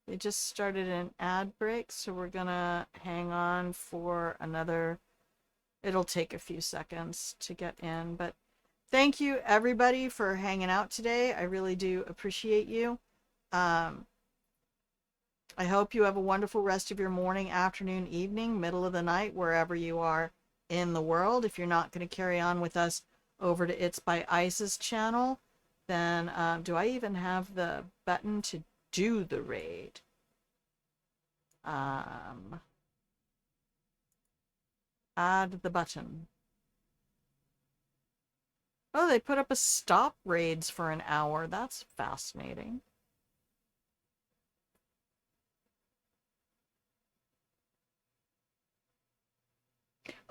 They just started an ad break, so we're gonna hang on for another. It'll take a few seconds to get in, but thank you everybody for hanging out today. I really do appreciate you. I hope you have a wonderful rest of your morning, afternoon, evening, middle of the night, wherever you are in the world. If you're not going to carry on with us over to It's by Isis channel, then do I even have the button to do the raid? Add the button. Oh, they put up a stop raids for an hour. That's fascinating.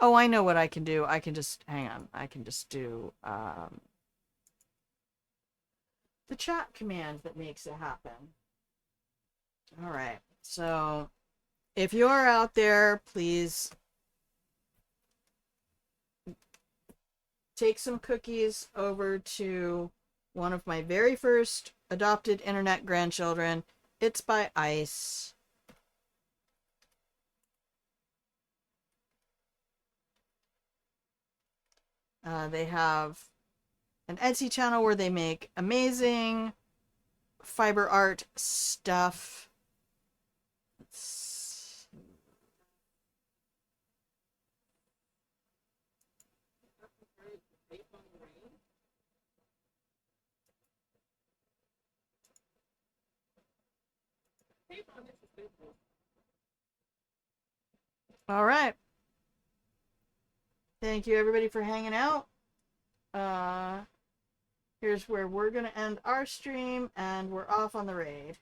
Oh, I know what I can do. I can just, hang on. I can just do the chat command that makes it happen. All right. So if you're out there, please take some cookies over to one of my very first adopted internet grandchildren. It's by Ice. They have an Etsy channel where they make amazing fiber art stuff. All right. Thank you everybody for hanging out. Here's where we're going to end our stream, and we're off on the raid.